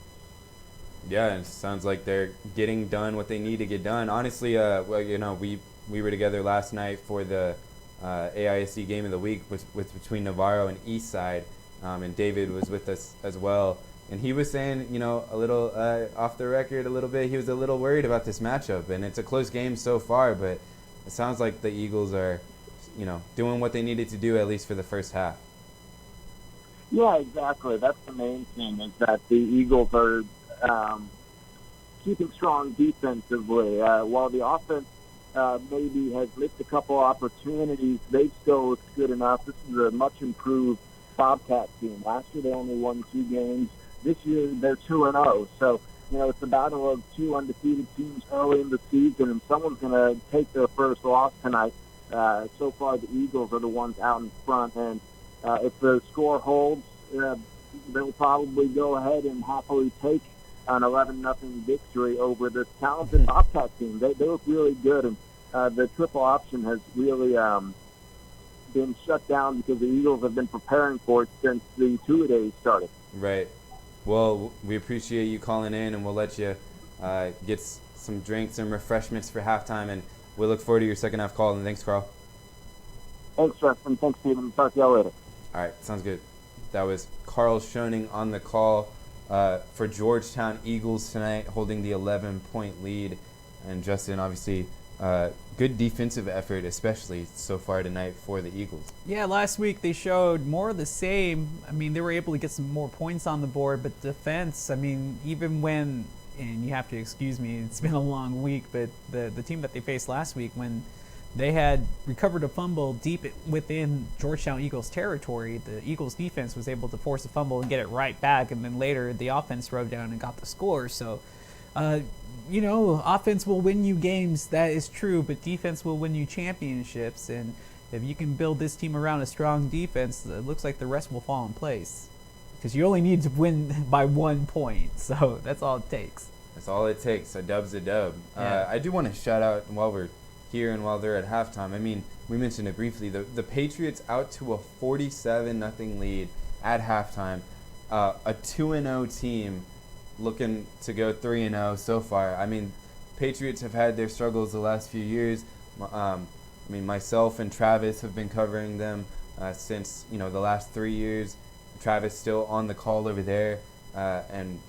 Yeah, it sounds like they're getting done what they need to get done. Honestly, well, you know, we were together last night for the AISC game of the week with between Navarro and Eastside, and David was with us as well. And he was saying, you know, a little off the record a little bit, he was a little worried about this matchup. And it's a close game so far, but it sounds like the Eagles are, you know, doing what they needed to do, at least for the first half. Yeah, exactly. That's the main thing, is that the Eagles are keeping strong defensively. While the offense maybe has missed a couple opportunities, they still look good enough. This is a much improved Bobcat team. Last year they only won 2 games. This year they're 2-0. So, you know, it's a battle of 2 undefeated teams early in the season, and someone's going to take their first loss tonight. So far, the Eagles are the ones out in front, and if the score holds, they'll probably go ahead and happily take an 11-0 victory over this talented Bobcat team. They look really good, and the triple option has really been shut down because the Eagles have been preparing for it since the two-a-days started. Right. Well, we appreciate you calling in, and we'll let you get some drinks and refreshments for halftime, and we look forward to your second half call. And thanks, Carl. Thanks, Justin. Thanks, Stephen. Talk to y'all later. All right, sounds good. That was Carl Schoening on the call for Georgetown Eagles tonight, holding the 11-point lead. And Justin, obviously, good defensive effort, especially so far tonight for the Eagles. Yeah, last week they showed more of the same. I mean, they were able to get some more points on the board, but defense, I mean, even when, and you have to excuse me, it's been a long week, but the team that they faced last week, when they had recovered a fumble deep within Georgetown Eagles territory, the Eagles defense was able to force a fumble and get it right back, and then later the offense rode down and got the score. So, you know, offense will win you games, that is true, but defense will win you championships, and if you can build this team around a strong defense, it looks like the rest will fall in place. Because you only need to win by 1 point, so that's all it takes. That's all it takes. A dub's a dub. Yeah. I do want to shout out while we're here and while they're at halftime. I mean, we mentioned it briefly. The Patriots out to a 47-0 lead at halftime. A 2-0 team looking to go 3-0 so far. I mean, Patriots have had their struggles the last few years. I mean, myself and Travis have been covering them since, you know, the last 3 years. Travis still on the call over there, and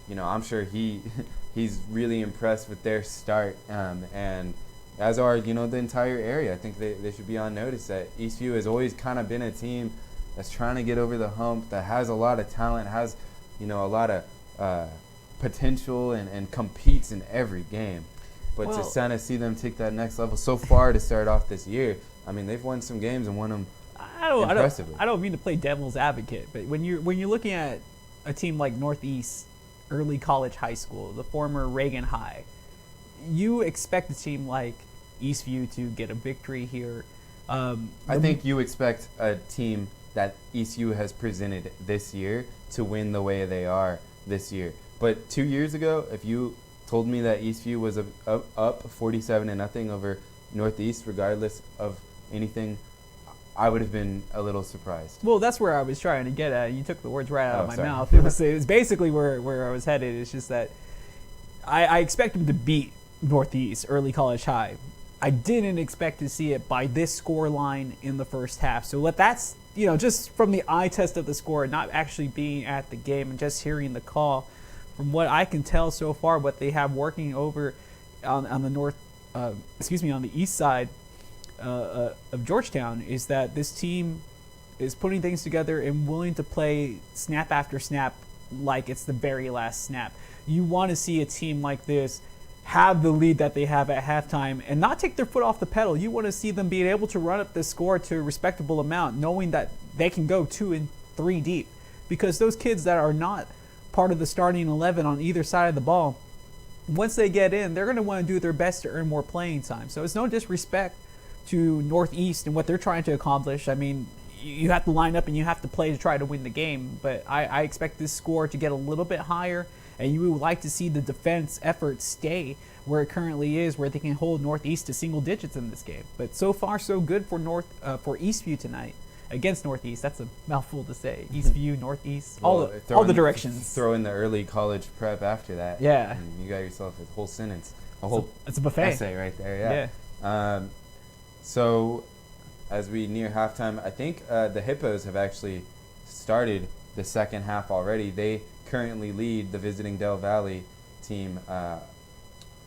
you know, I'm sure he's really impressed with their start, and as are, you know, the entire area. I think they should be on notice that Eastview has always kind of been a team that's trying to get over the hump, that has a lot of talent, has, you know, a lot of potential, and competes in every game. But Well, to kind of see them take that next level so far to start off this year, I mean, they've won some games and won them impressively. I don't mean to play devil's advocate, but when you're looking at a team like Northeast Early College High School, the former Reagan High, you expect a team like Eastview to get a victory here. I think you expect a team that Eastview has presented this year to win the way they are this year. But 2 years ago, if you told me that Eastview was up 47-0 over Northeast, regardless of anything, I would have been a little surprised. Well, that's where I was trying to get at. You took the words right out of my sorry. mouth. It was basically where I was headed. It's just that I expect them to beat Northeast early college high. I didn't expect to see it by this score line in the first half. So that's, just from the eye test of the score, not actually being at the game and just hearing the call, from what I can tell so far, what they have working over on the east side of Georgetown is that this team is putting things together and willing to play snap after snap like it's the very last snap. You want to see a team like this have the lead that they have at halftime and not take their foot off the pedal. You want to see them being able to run up the score to a respectable amount, knowing that they can go 2 and 3 deep. Because those kids that are not part of the starting 11 on either side of the ball, once they get in, they're going to want to do their best to earn more playing time. So it's no disrespect to Northeast and what they're trying to accomplish. I mean, you have to line up and you have to play to try to win the game. But I expect this score to get a little bit higher, and you would like to see the defense effort stay where it currently is, where they can hold Northeast to single digits in this game. But so far, so good for Eastview tonight against Northeast. That's a mouthful to say. Eastview, Northeast, all the directions. Throw in the early college prep after that. Yeah. And you got yourself a whole sentence, it's a buffet essay right there. Yeah. So as we near halftime, I think the Hippos have actually started the second half already. They currently lead the visiting Del Valle team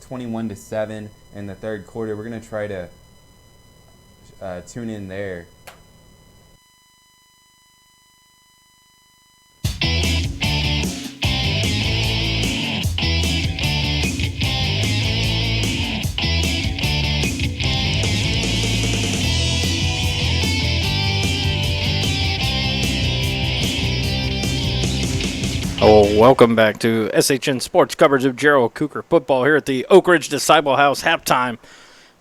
21-7 in the third quarter. We're going to try to tune in there. Oh, welcome back to SHN Sports coverage of Jarrell Cougar football here at the Oak Ridge Disciple House halftime.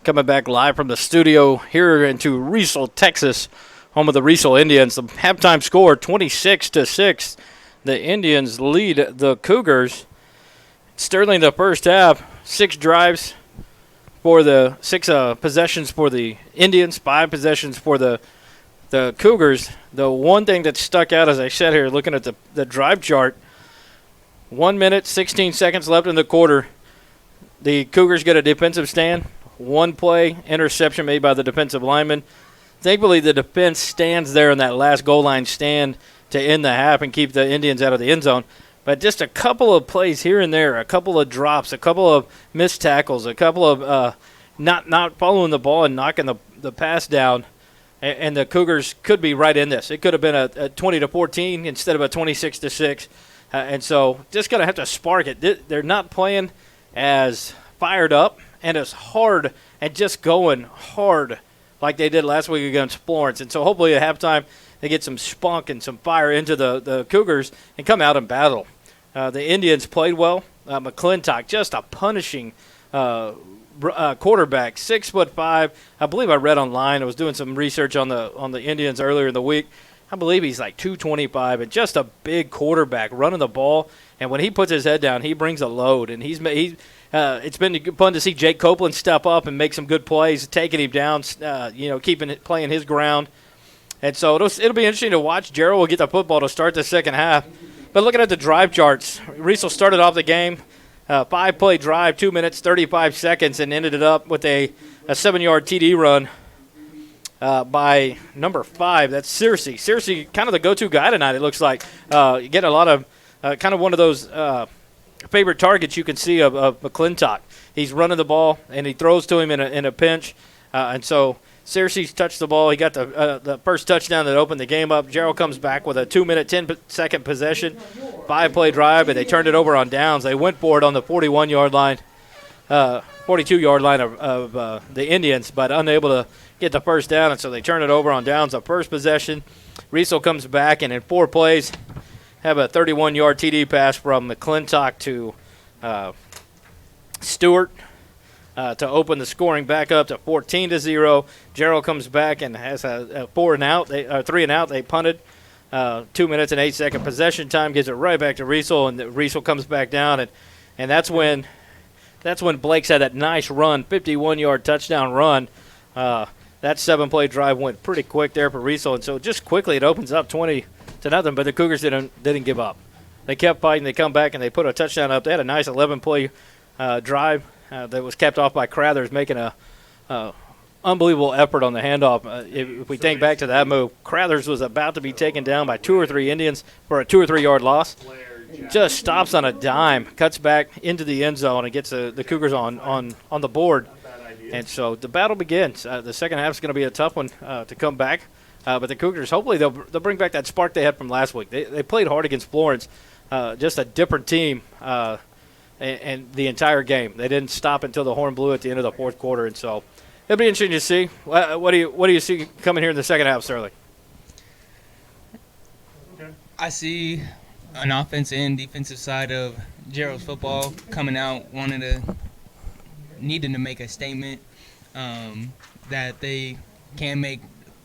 Coming back live from the studio here into Riesel, Texas, home of the Riesel Indians. The halftime score 26-6. The Indians lead the Cougars. Sterling the first half, 6 drives for the 6 possessions for the Indians, 5 possessions for the Cougars. The one thing that stuck out as I sat here looking at the drive chart, 1 minute, 16 seconds left in the quarter. The Cougars get a defensive stand. 1 play, interception made by the defensive lineman. Thankfully, the defense stands there in that last goal line stand to end the half and keep the Indians out of the end zone. But just a couple of plays here and there, a couple of drops, a couple of missed tackles, a couple of not following the ball and knocking the pass down. And the Cougars could be right in this. It could have been a 20-14 instead of a 26-6. And so just going to have to spark it. They're not playing as fired up and as hard and just going hard like they did last week against Florence. And so hopefully at halftime they get some spunk and some fire into the Cougars and come out and battle. The Indians played well. McClintock, just a punishing quarterback, 6'5". I believe I read online. I was doing some research on the Indians earlier in the week. I believe he's like 225 and just a big quarterback running the ball. And when he puts his head down, he brings a load. And it's been fun to see Jake Copeland step up and make some good plays, taking him down, playing his ground. And so it'll be interesting to watch. Jarrell will get the football to start the second half. But looking at the drive charts, Riesel started off the game. 5-play drive, 2 minutes, 35 seconds, and ended it up with a 7-yard TD run by number 5. That's Searcy. Searcy, kind of the go-to guy tonight, it looks like. You get a lot of kind of one of those favorite targets you can see of McClintock. He's running the ball, and he throws to him in a pinch. And so Searcy's touched the ball. He got the first touchdown that opened the game up. Jarrell comes back with a 2 minute, 10-second possession, 5-play drive, and they turned it over on downs. They went for it on the 41-yard line, 42-yard line of the Indians, but unable to get the first down, and so they turn it over on downs. The first possession, Riesel comes back, and in 4 plays, have a 31-yard TD pass from McClintock to Stewart. To open the scoring back up to 14-0. Jarrell comes back and has a 3 and out. They punted. 2 minutes and 8-second possession time gives it right back to Riesel, and Riesel comes back down, and that's when Blake's had that nice run, 51-yard touchdown run. that 7-play drive went pretty quick there for Riesel, and so just quickly it opens up 20-0. But the Cougars didn't give up. They kept fighting. They come back and they put a touchdown up. They had a nice 11-play drive that was kept off by Crathers, making a unbelievable effort on the handoff. If we think back to that move, Crathers was about to be taken down by 2 or 3 Indians for a 2 or 3 yard loss. Just stops on a dime, cuts back into the end zone, and gets the Cougars on the board. And so the battle begins. The second half is going to be a tough one to come back. But the Cougars, hopefully they'll bring back that spark they had from last week. They played hard against Florence, just a different team, and the entire game. They didn't stop until the horn blew at the end of the fourth quarter, and so it'll be interesting to see. What do you see coming here in the second half, Sterling? I see an offensive and defensive side of Jarrell's football coming out, needing to make a statement that they can make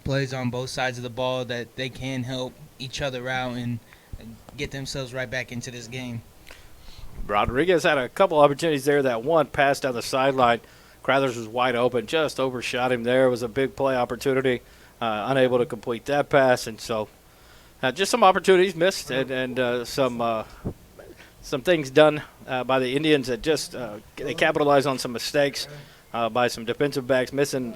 plays on both sides of the ball, that they can help each other out and get themselves right back into this game. Rodriguez had a couple opportunities there. That one pass down the sideline, Crathers was wide open, just overshot him there. It was a big play opportunity, unable to complete that pass, and so just some opportunities missed, and some things done by the Indians that just they capitalized on some mistakes by some defensive backs missing,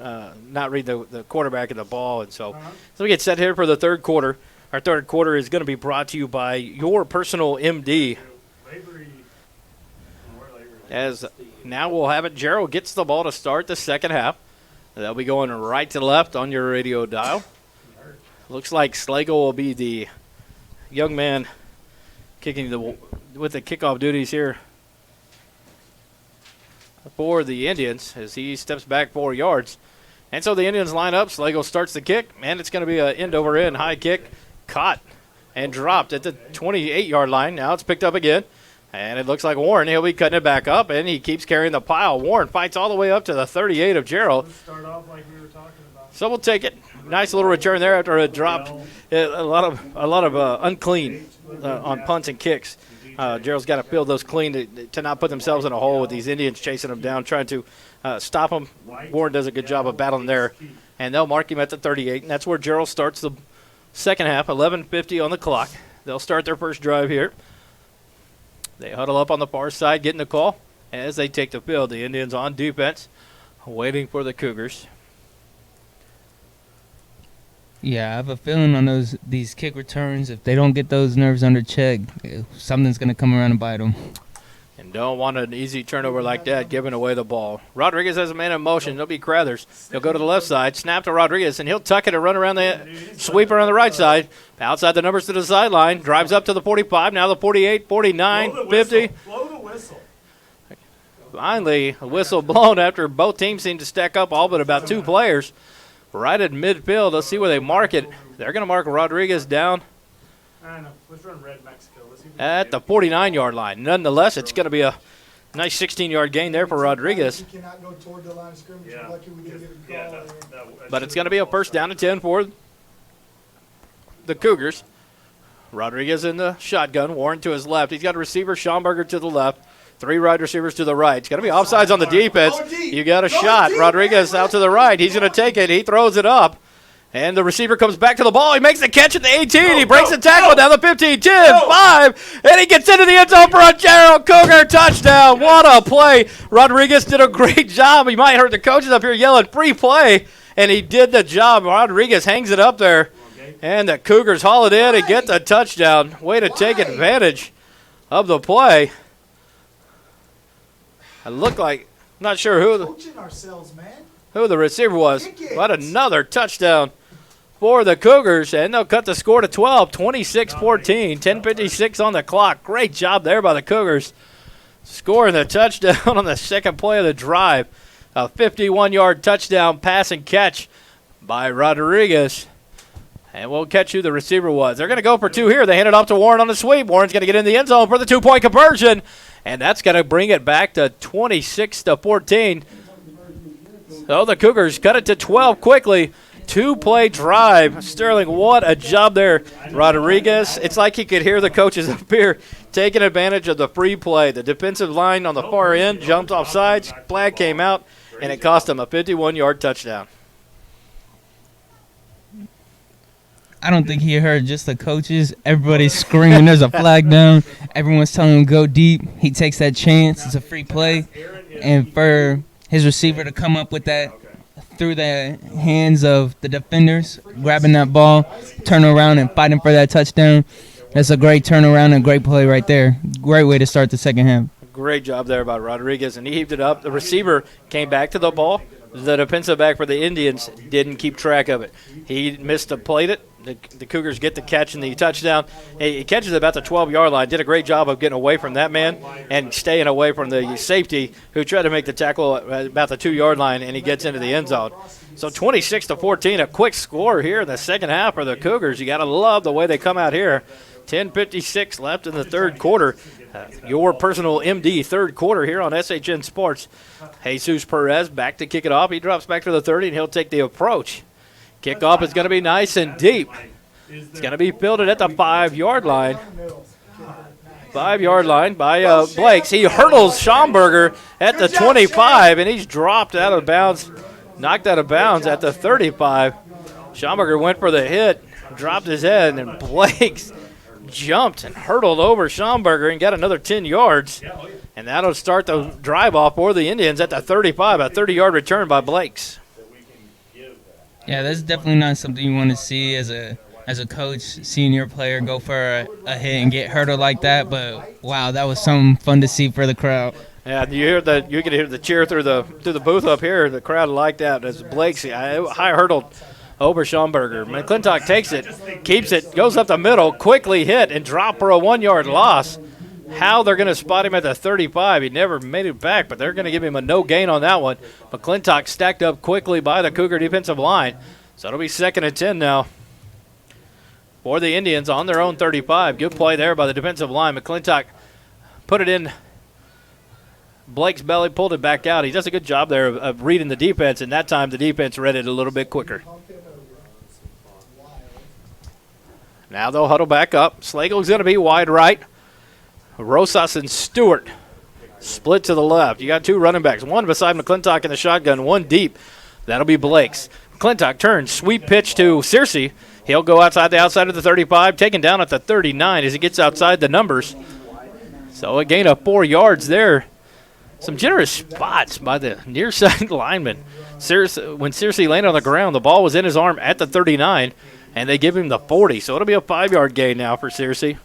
not reading the quarterback of the ball, and so we get set here for the third quarter. Our third quarter is going to be brought to you by your personal MD. As now we'll have it, Jarrell gets the ball to start the second half. They'll be going right to left on your radio dial. Looks like Slagle will be the young man kicking with the kickoff duties here for the Indians as he steps back 4 yards. And so the Indians line up. Slagle starts the kick, and it's going to be an end-over-end high kick, caught and dropped at the 28-yard line. Now it's picked up again, and it looks like Warren. He'll be cutting it back up, and he keeps carrying the pile. Warren fights all the way up to the 38 of Jarrell. Let's start off like we were talking about. So we'll take it. Nice little return there after a drop. A lot of unclean on punts and kicks. Jarrell's got to field those clean to not put themselves in a hole with these Indians chasing them down, trying to stop them. Warren does a good job of battling there, and they'll mark him at the 38, and that's where Jarrell starts the second half, 11:50 on the clock. They'll start their first drive here. They huddle up on the far side, getting the call. As they take the field, the Indians on defense, waiting for the Cougars. Yeah, I have a feeling on these kick returns, if they don't get those nerves under check, something's going to come around and bite them. And don't want an easy turnover like that, giving away the ball. Rodriguez has a man in motion. It'll be Crathers. He'll go to the left side, snap to Rodriguez, and he'll tuck it and run around the sweeper on the right side. Outside the numbers to the sideline. Drives up to the 45, now the 48, 49, 50. Blow the whistle. Finally, a whistle blown after both teams seem to stack up all but about 2 players. Right at midfield. Let's see where they mark it. They're going to mark Rodriguez down I don't know. Let's run red Mexico. Let's see if we at the 49-yard line. Nonetheless, it's going to be a nice 16-yard gain there for Rodriguez. We cannot go toward the line of scrimmage. Yeah. We're lucky we didn't get a call there. But it's going to be a first down and 10 for the Cougars. Rodriguez in the shotgun. Warren to his left. He's got a receiver, Schomburger to the left. 3 wide receivers to the right. It's going to be offsides on the defense. You got a shot. Rodriguez out to the right. He's going to take it. He throws it up. And the receiver comes back to the ball. He makes the catch at the 18. He breaks the tackle down the 15, 10, 5. And he gets into the end zone for a Jarrell Cougar touchdown. What a play. Rodriguez did a great job. You might have heard the coaches up here yelling, free play. And he did the job. Rodriguez hangs it up there. And the Cougars haul it in and get the touchdown. Way to take advantage of the play. It looked like, not sure Coaching ourselves, man. who the receiver was, but another touchdown for the Cougars, and they'll cut the score to 12, 26-14, 10:56 on the clock. Great job there by the Cougars, scoring the touchdown on the second play of the drive. A 51-yard touchdown pass and catch by Rodriguez. And we'll catch who the receiver was. They're going to go for 2 here. They hand it off to Warren on the sweep. Warren's going to get in the end zone for the 2-point conversion. And that's going to bring it back to 26-14. So the Cougars cut it to 12 quickly. 2-play drive. Sterling, what a job there. Rodriguez, it's like he could hear the coaches up here taking advantage of the free play. The defensive line on the far end jumped off sides. Flag came out, and it cost them a 51-yard touchdown. I don't think he heard just the coaches. Everybody's screaming, there's a flag down. Everyone's telling him go deep. He takes that chance. It's a free play. And for his receiver to come up with that through the hands of the defenders, grabbing that ball, turn around and fighting for that touchdown, that's a great turnaround and great play right there. Great way to start the second half. Great job there by Rodriguez, and he heaved it up. The receiver came back to the ball. The defensive back for the Indians didn't keep track of it. He missed a played it. The Cougars get the catch and the touchdown. He catches it about the 12-yard line. Did a great job of getting away from that man and staying away from the safety who tried to make the tackle about the 2-yard line, and he gets into the end zone. So 26-14, a quick score here in the second half for the Cougars. You got to love the way they come out here. 10:56 left in the third quarter. Your personal MD third quarter here on SHN Sports. Jesus Perez back to kick it off. He drops back to the 30, and he'll take the approach. Kickoff is going to be nice and deep. It's going to be fielded at the 5-yard line. 5-yard line by Blakes. He hurdles Schomburger at the 25, and he's dropped out of bounds, knocked out of bounds at the 35. Schomburger went for the hit, dropped his head, and Blakes jumped and hurdled over Schomburger and got another 10 yards. And that'll start the drive off for the Indians at the 35, a 30-yard return by Blakes. Yeah, that's definitely not something you want to see as a coach, seeing your player go for a hit and get hurdled like that. But wow, that was something fun to see for the crowd. Yeah, you can hear the cheer through the booth up here. The crowd liked that as Blakes high hurdled over Schomburger. McClintock takes it, keeps it, goes up the middle, quickly hit and drop for a 1-yard loss. How they're going to spot him at the 35. He never made it back, but they're going to give him a no gain on that one. McClintock stacked up quickly by the Cougar defensive line. So it'll be 2nd and 10 now for the Indians on their own 35. Good play there by the defensive line. McClintock put it in Blake's belly, pulled it back out. He does a good job there of reading the defense, and that time the defense read it a little bit quicker. Now they'll huddle back up. Slagle's going to be wide right. Rosas and Stewart split to the left. You got two running backs, one beside McClintock in the shotgun, one deep. That'll be Blake's. McClintock turns, sweep pitch to Searcy. He'll go outside of the 35, taken down at the 39 as he gets outside the numbers. So a gain of 4 yards there. Some generous spots by the near side lineman. When Searcy landed on the ground, the ball was in his arm at the 39, and they give him the 40. So it'll be a 5-yard gain now for Searcy.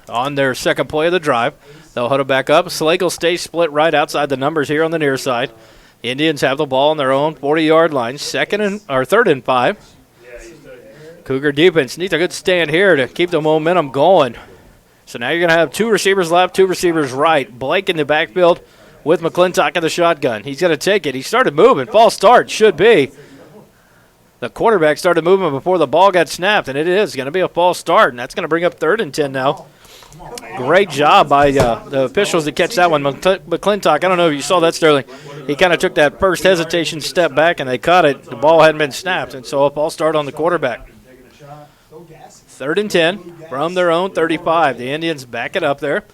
On their second play of the drive, they'll huddle back up. Slagle stays split right outside the numbers here on the near side. Indians have the ball on their own 40-yard line, 3rd and 5. Cougar defense needs a good stand here to keep the momentum going. So now you're going to have two receivers left, two receivers right. Blake in the backfield with McClintock in the shotgun. He's going to take it. He started moving. False start, should be. The quarterback started moving before the ball got snapped, and it is going to be a false start, and that's going to bring up 3rd and 10 now. Great job by the officials to catch that one. McClintock, I don't know if you saw that, Sterling. He kind of took that first hesitation step back, and they caught it. The ball hadn't been snapped, and so a false start on the quarterback. 3rd and 10 from their own 35. The Indians back it up there.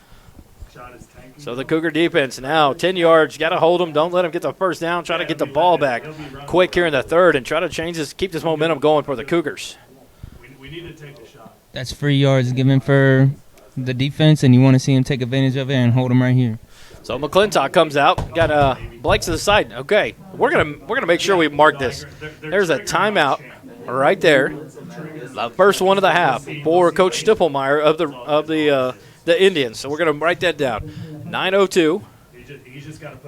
So the Cougar defense now 10 yards. Got to hold them. Don't let them get the first down. Try to get the ball back quick here in the 3rd and try to keep this momentum going for the Cougars. We need to take the shot. That's free yards given for the defense, and you want to see him take advantage of it and hold him right here. So McClintock comes out. Got Blake to the side. Okay, we're gonna make sure we mark this. There's a timeout right there. The first one of the half for Coach Stippelmeyer of the Indians. So we're gonna write that down. 9:02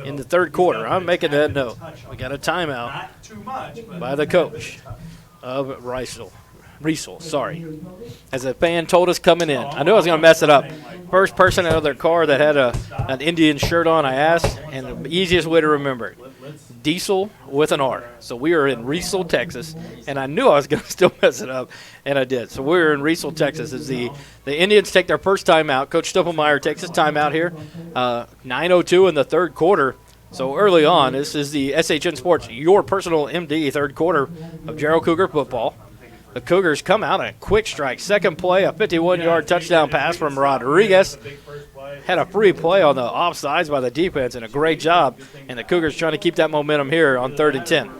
in the 3rd quarter. I'm making that note. We got a timeout by the coach of Riesel, sorry. As a fan told us coming in. I knew I was going to mess it up. First person out of their car that had an Indian shirt on, I asked, and the easiest way to remember it. Diesel with an R. So we are in Riesel, Texas, and I knew I was going to still mess it up, and I did. So we're in Riesel, Texas. As the Indians take their first timeout. Coach Stippelmeyer takes his timeout here. 9:02 in the 3rd quarter. So early on, this is the SHN Sports, your personal MD 3rd quarter of Jarrell Cougar football. The Cougars come out a quick strike. Second play, a 51-yard touchdown pass from Rodriguez. Had a free play on the offsides by the defense, and a great job. And the Cougars trying to keep that momentum here on 3rd and 10.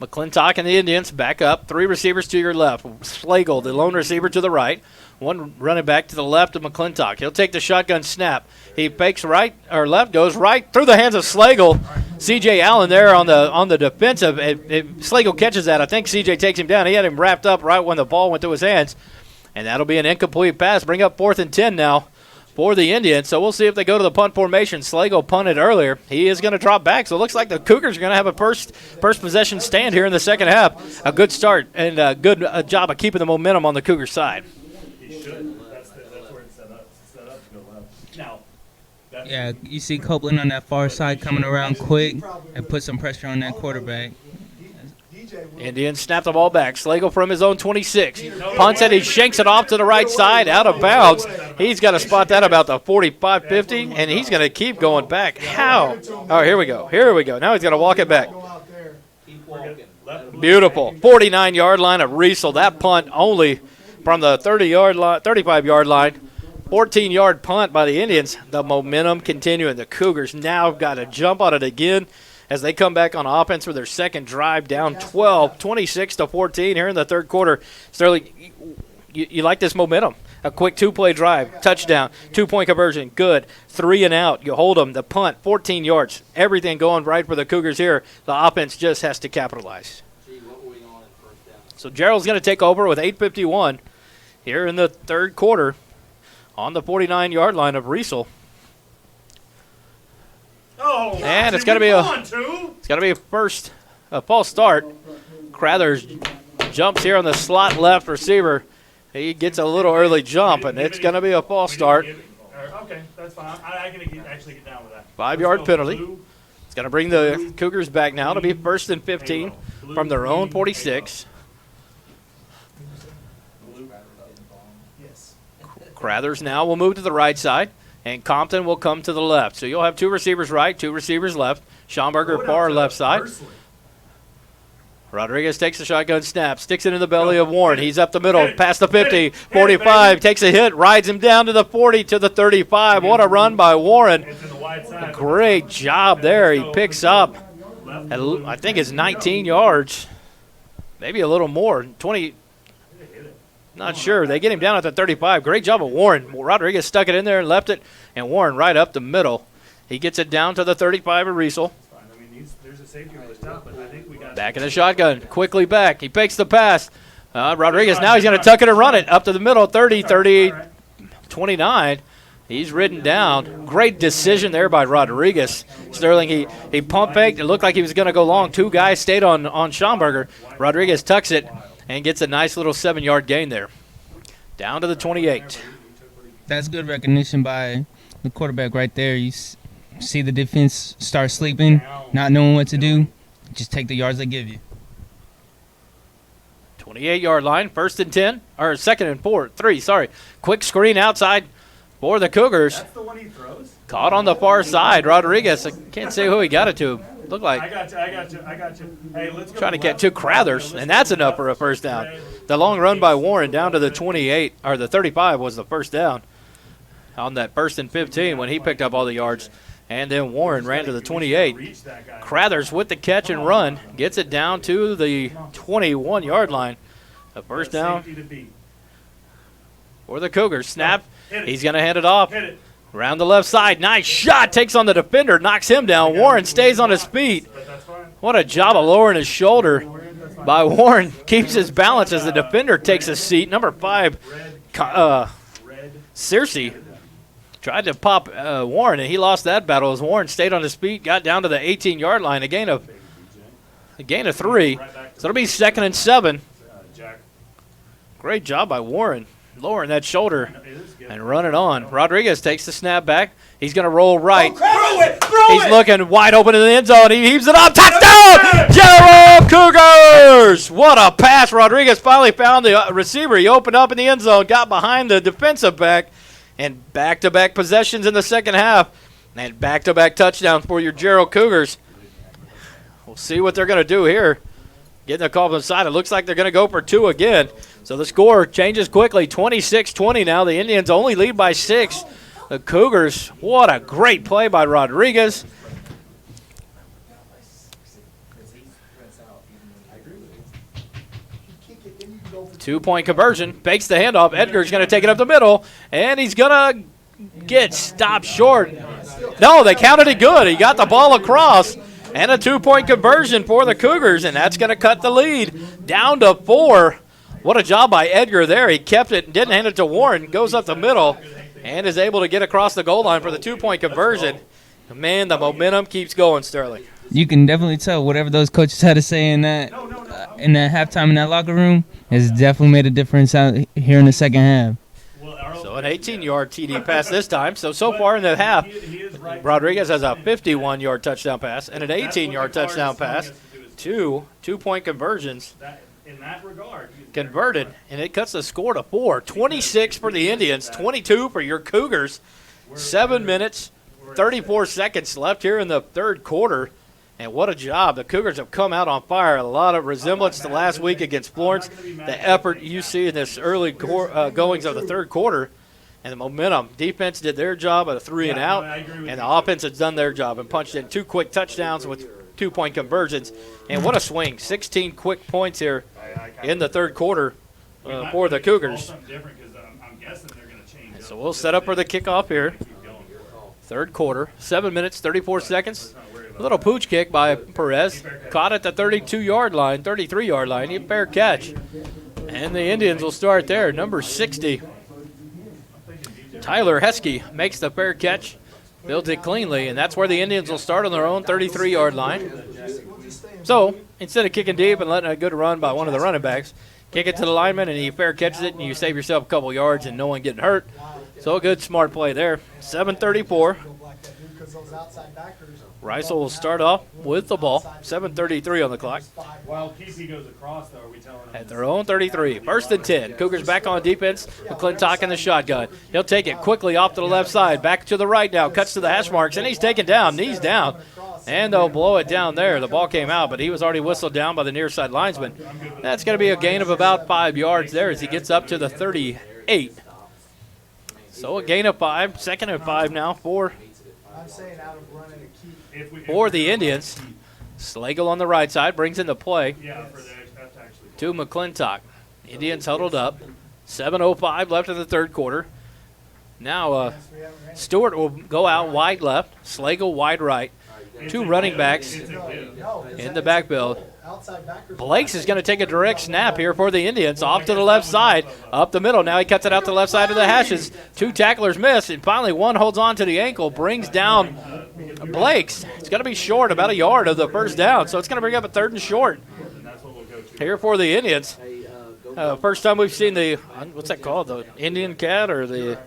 McClintock and the Indians back up. 3 receivers to your left. Slagle, the lone receiver, to the right. 1 running back to the left of McClintock. He'll take the shotgun snap. He fakes right or left, goes right through the hands of Slagle. C.J. Allen there on the defensive. If Slagle catches that, I think C.J. takes him down. He had him wrapped up right when the ball went through his hands. And that'll be an incomplete pass. Bring up 4th and 10 now for the Indians. So we'll see if they go to the punt formation. Slagle punted earlier. He is going to drop back. So it looks like the Cougars are going to have a first possession stand here in the second half. A good start and a good job of keeping the momentum on the Cougar side. He should. That's where it's set up. It's set up to go left. Now, Yeah, you see Copeland on that far side coming around quick and put some pressure on that quarterback. Indians snap the ball back. Slagle from his own 26. Punts it. He shanks it off to the right side, out of bounds. He's got to spot that about the 45-50, and he's going to keep going back. How? Oh, here we go. Here we go. Now he's going to walk it back. Keep walking. Beautiful. 49-yard line of Riesel. That punt only from the 35-yard line. 14-yard punt by the Indians. The momentum continuing. The Cougars now got to jump on it again as they come back on offense for their second drive, down 12, 26-14 here in the third quarter. Sterling, you like this momentum. A quick 2-play drive, touchdown, 2-point conversion, good. 3 and out. You hold them. The punt, 14 yards. Everything going right for the Cougars here. The offense just has to capitalize. Gee, what were we on in first down? So Jarrell's going to take over with 8:51 here in the third quarter on the 49-yard line of Riesel. oh, And it's got going to be a false start. Crathers jumps here on the slot left receiver. He gets a little early jump, and it's going to be a false start. Okay, that's fine. I can actually get down with that. 5-yard penalty. It's going to bring the Cougars back now to be 1st and 15 from their own 46. Crathers now will move to the right side, and Compton will come to the left. So you'll have 2 receivers right, 2 receivers left. Schomburger far left side. Rodriguez takes the shotgun snap, sticks it in the belly of Warren. He's up the middle, past the 50, 45, takes a hit, rides him down to the 40, to the 35. What a run by Warren. Great job there. He picks up, I think it's 19 yards, maybe a little more, 20. Not sure. They get him down at the 35. Great job of Warren. Rodriguez stuck it in there and left it, and Warren right up the middle. He gets it down to the 35 of Riesel. There's a safety on the top, but I think we got back in the shotgun. Quickly back. He fakes the pass. Rodriguez now he's going to tuck it and run it up to the middle. 30, 30, 29. He's ridden down. Great decision there by Rodriguez. Sterling, he pump faked. It looked like he was going to go long. 2 guys stayed on Schomburger. Rodriguez tucks it and gets a nice little 7-yard gain there. Down to the 28. That's good recognition by the quarterback right there. You see the defense start sleeping, not knowing what to do. Just take the yards they give you. 28-yard line, 1st and 10, or 2nd and 3, sorry. Quick screen outside for the Cougars. That's the one he throws? Caught on the far side. Rodriguez, I can't say who he got it to. Looked like I got you. Hey, let's go. trying to get 2 Crathers, and that's enough for a first down. The long run by Warren down to the 28, or the 35 was the first down on that 1st and 15 when he picked up all the yards. And then Warren ran to the 28. Crathers with the catch and run gets it down to the 21-yard line. A first down for the Cougars. Snap. He's going to hand it off. Around the left side. Nice shot. Takes on the defender. Knocks him down. Warren stays on his feet. What a job of lowering his shoulder by Warren. Keeps his balance as the defender takes a seat. Number 5, Searcy tried to pop Warren, and he lost that battle as Warren stayed on his feet, got down to the 18-yard line, a gain of 3. So it'll be 2nd and 7. Great job by Warren, lowering that shoulder and running on. Rodriguez takes the snap back. He's going to roll right. He's looking wide open in the end zone. He heaves it up. Touchdown! Jarrell Cougars! What a pass. Rodriguez finally found the receiver. He opened up in the end zone, got behind the defensive back, and back-to-back possessions in the second half, and back-to-back touchdowns for your Jarrell Cougars. We'll see what they're going to do here. Getting a call from the side. It looks like they're going to go for 2 again. So the score changes quickly. 26-20 now. The Indians only lead by 6. The Cougars, what a great play by Rodriguez. 2-point conversion. Bakes the handoff. Edgar's going to take it up the middle, and he's going to get stopped short. No, they counted it good. He got the ball across, and a 2-point conversion for the Cougars, and that's going to cut the lead down to 4. What a job by Edgar there. He kept it and didn't hand it to Warren. Goes up the middle and is able to get across the goal line for the 2-point conversion. Man, the momentum keeps going, Sterling. You can definitely tell whatever those coaches had to say in that halftime in that locker room has definitely made a difference out here in the second half. So an 18-yard TD pass this time. So far in the half, Rodriguez has a 51-yard touchdown pass and an 18-yard touchdown pass. 2-point conversions In that regard, converted, and it cuts the score to 4. 26 for the Indians, 22 for your Cougars. 7 minutes, 34 seconds left here in the third quarter. And what a job. The Cougars have come out on fire. A lot of resemblance to last week against Florence. The effort you see in this early goings of the third quarter and the momentum. Defense did their job at a 3 and out, and the offense has done their job and punched in 2 quick touchdowns with 2-point conversions. And what a swing. 16 quick points here in the third quarter for the Cougars. So we'll set up for the kickoff here. Third quarter, 7 minutes, 34 seconds. A little pooch kick by Perez. Caught at the 32-yard line, 33-yard line. He fair catch. And the Indians will start there. Number 60, Tyler Heskey makes the fair catch. Builds it cleanly, and that's where the Indians will start on their own 33-yard line. So instead of kicking deep and letting a good run by one of the running backs, kick it to the lineman, and he fair catches it, and you save yourself a couple yards and no one getting hurt. So a good, smart play there. 7:34. Riesel will start off with the ball. 7:33 on the clock. while Kesey goes across, though, are we telling them At their own 33. First and 10. Cougars back on defense. McClintock in the shotgun. He'll take it quickly off to the left side. Back to the right now. Cuts to the hash marks, and he's taken down. Knees down. And they'll blow it down there. The ball came out, but he was already whistled down by the near side linesman. That's going to be a gain of about 5 yards there as he gets up to the 38. So a gain of 5. Second and 5 now for the Indians. Slagle on the right side brings in the play to McClintock. Indians huddled up. 7:05 left in the third quarter. Now Stewart will go out wide left. Slagle wide right. 2 running backs in the backfield. Blakes is going to take a direct snap here for the Indians. Off to the left side, up the middle. Now he cuts it out to the left side of the hashes. 2 tacklers miss, and finally one holds on to the ankle, brings down Blakes. It's going to be short, about a yard of the first down, so it's going to bring up a 3rd and short here for the Indians. First time we've seen the, what's that called, the Indian cat or the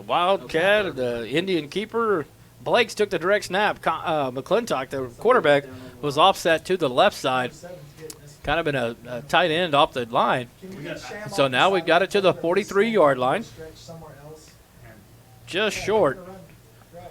Wildcat or the Indian keeper. Blakes took the direct snap. McClintock, the quarterback, was offset to the left side, kind of in a tight end off the line. So now we've got it to the 43-yard line, just short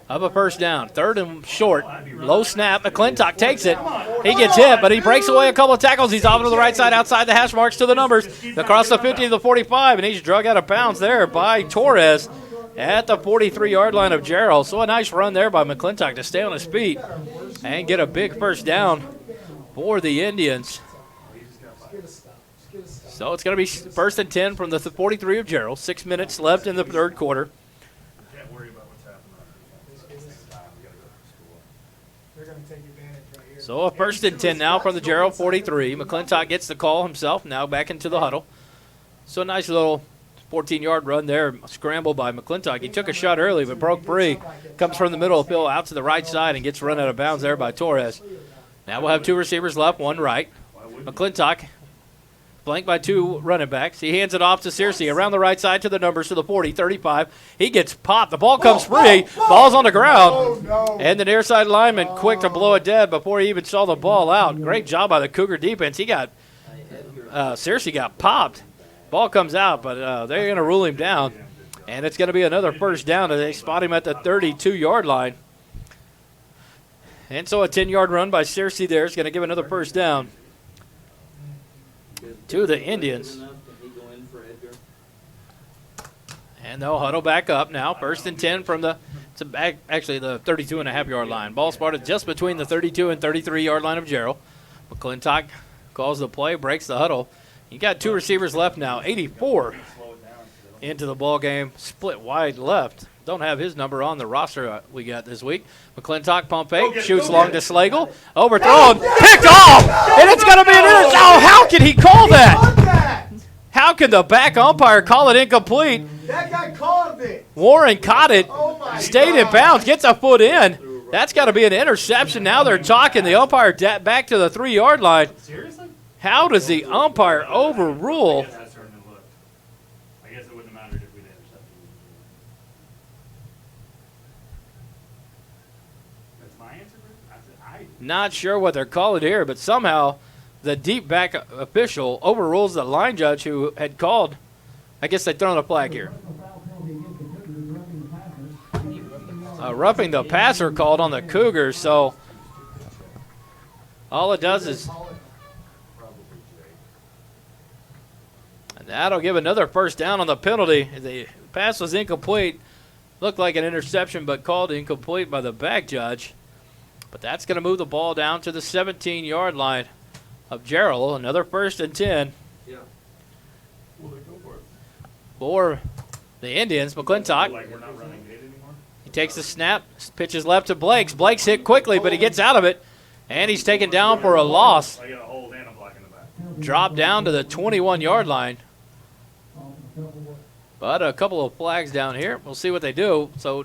of a first down. 3rd and short, low snap. McClintock takes it. He gets hit, but he breaks away a couple of tackles. He's off to the right side outside the hash marks to the numbers. Across the 50 to the 45, and he's drug out of bounds there by Torres at the 43-yard line of Jarrell. So a nice run there by McClintock to stay on his feet and get a big first down for the Indians. So it's going to be 1st and 10 from the 43 of Jarrell. 6 minutes left in the third quarter. So a 1st and 10 now from the Jarrell 43. McClintock gets the call himself, now back into the huddle. So a nice little 14-yard run there, scramble by McClintock. He took a shot early, but broke free. Comes from the middle of the field out to the right side and gets run out of bounds there by Torres. Now we'll have 2 receivers left, 1 right. McClintock flanked by 2 running backs. He hands it off to Searcy around the right side to the numbers to the 40, 35. He gets popped. The ball comes free. Ball's on the ground. And the near side lineman quick to blow it dead before he even saw the ball out. Great job by the Cougar defense. Searcy got popped. Ball comes out, but they're going to rule him down. And it's going to be another first down. They spot him at the 32-yard line. And so a 10-yard run by Searcy there is going to give another first down to the Indians. And they'll huddle back up now. 1st and 10 from the 32.5-yard line. Ball spotted just between the 32 and 33-yard line of Jarrell. McClintock calls the play, breaks the huddle. You got 2 receivers left now. 84 into the ball game. Split wide left. Don't have his number on the roster we got this week. McClintock pump fake, shoots long to Slagle. Overthrown, picked off, and it's going to be an interception. Oh, how can he call that? How can the back umpire call it incomplete? That guy called it. Warren caught it, Oh stayed in bounds, gets a foot in. That's got to be an interception. Now they're talking the umpire back to the 3-yard line. Seriously? How does the umpire overrule? I guess it wouldn't have mattered if we'd intercepted. That's my answer. Not sure what they're calling here, but somehow the deep back official overrules the line judge who had called. I guess they've thrown a flag here. Roughing the passer called on the Cougars, so all it does is, and that'll give another first down on the penalty. The pass was incomplete. Looked like an interception, but called incomplete by the back judge. But that's going to move the ball down to the 17-yard line of Jarrell. Another 1st and 10. Yeah. Will they go for it? For the Indians. McClintock. Like we're not running gate anymore? He takes the snap, pitches left to Blakes. Blake's hit quickly, but he gets out of it. And he's taken down for a loss. I got a hold and a block in the back. Dropped down to the 21-yard line. But a couple of flags down here. We'll see what they do. So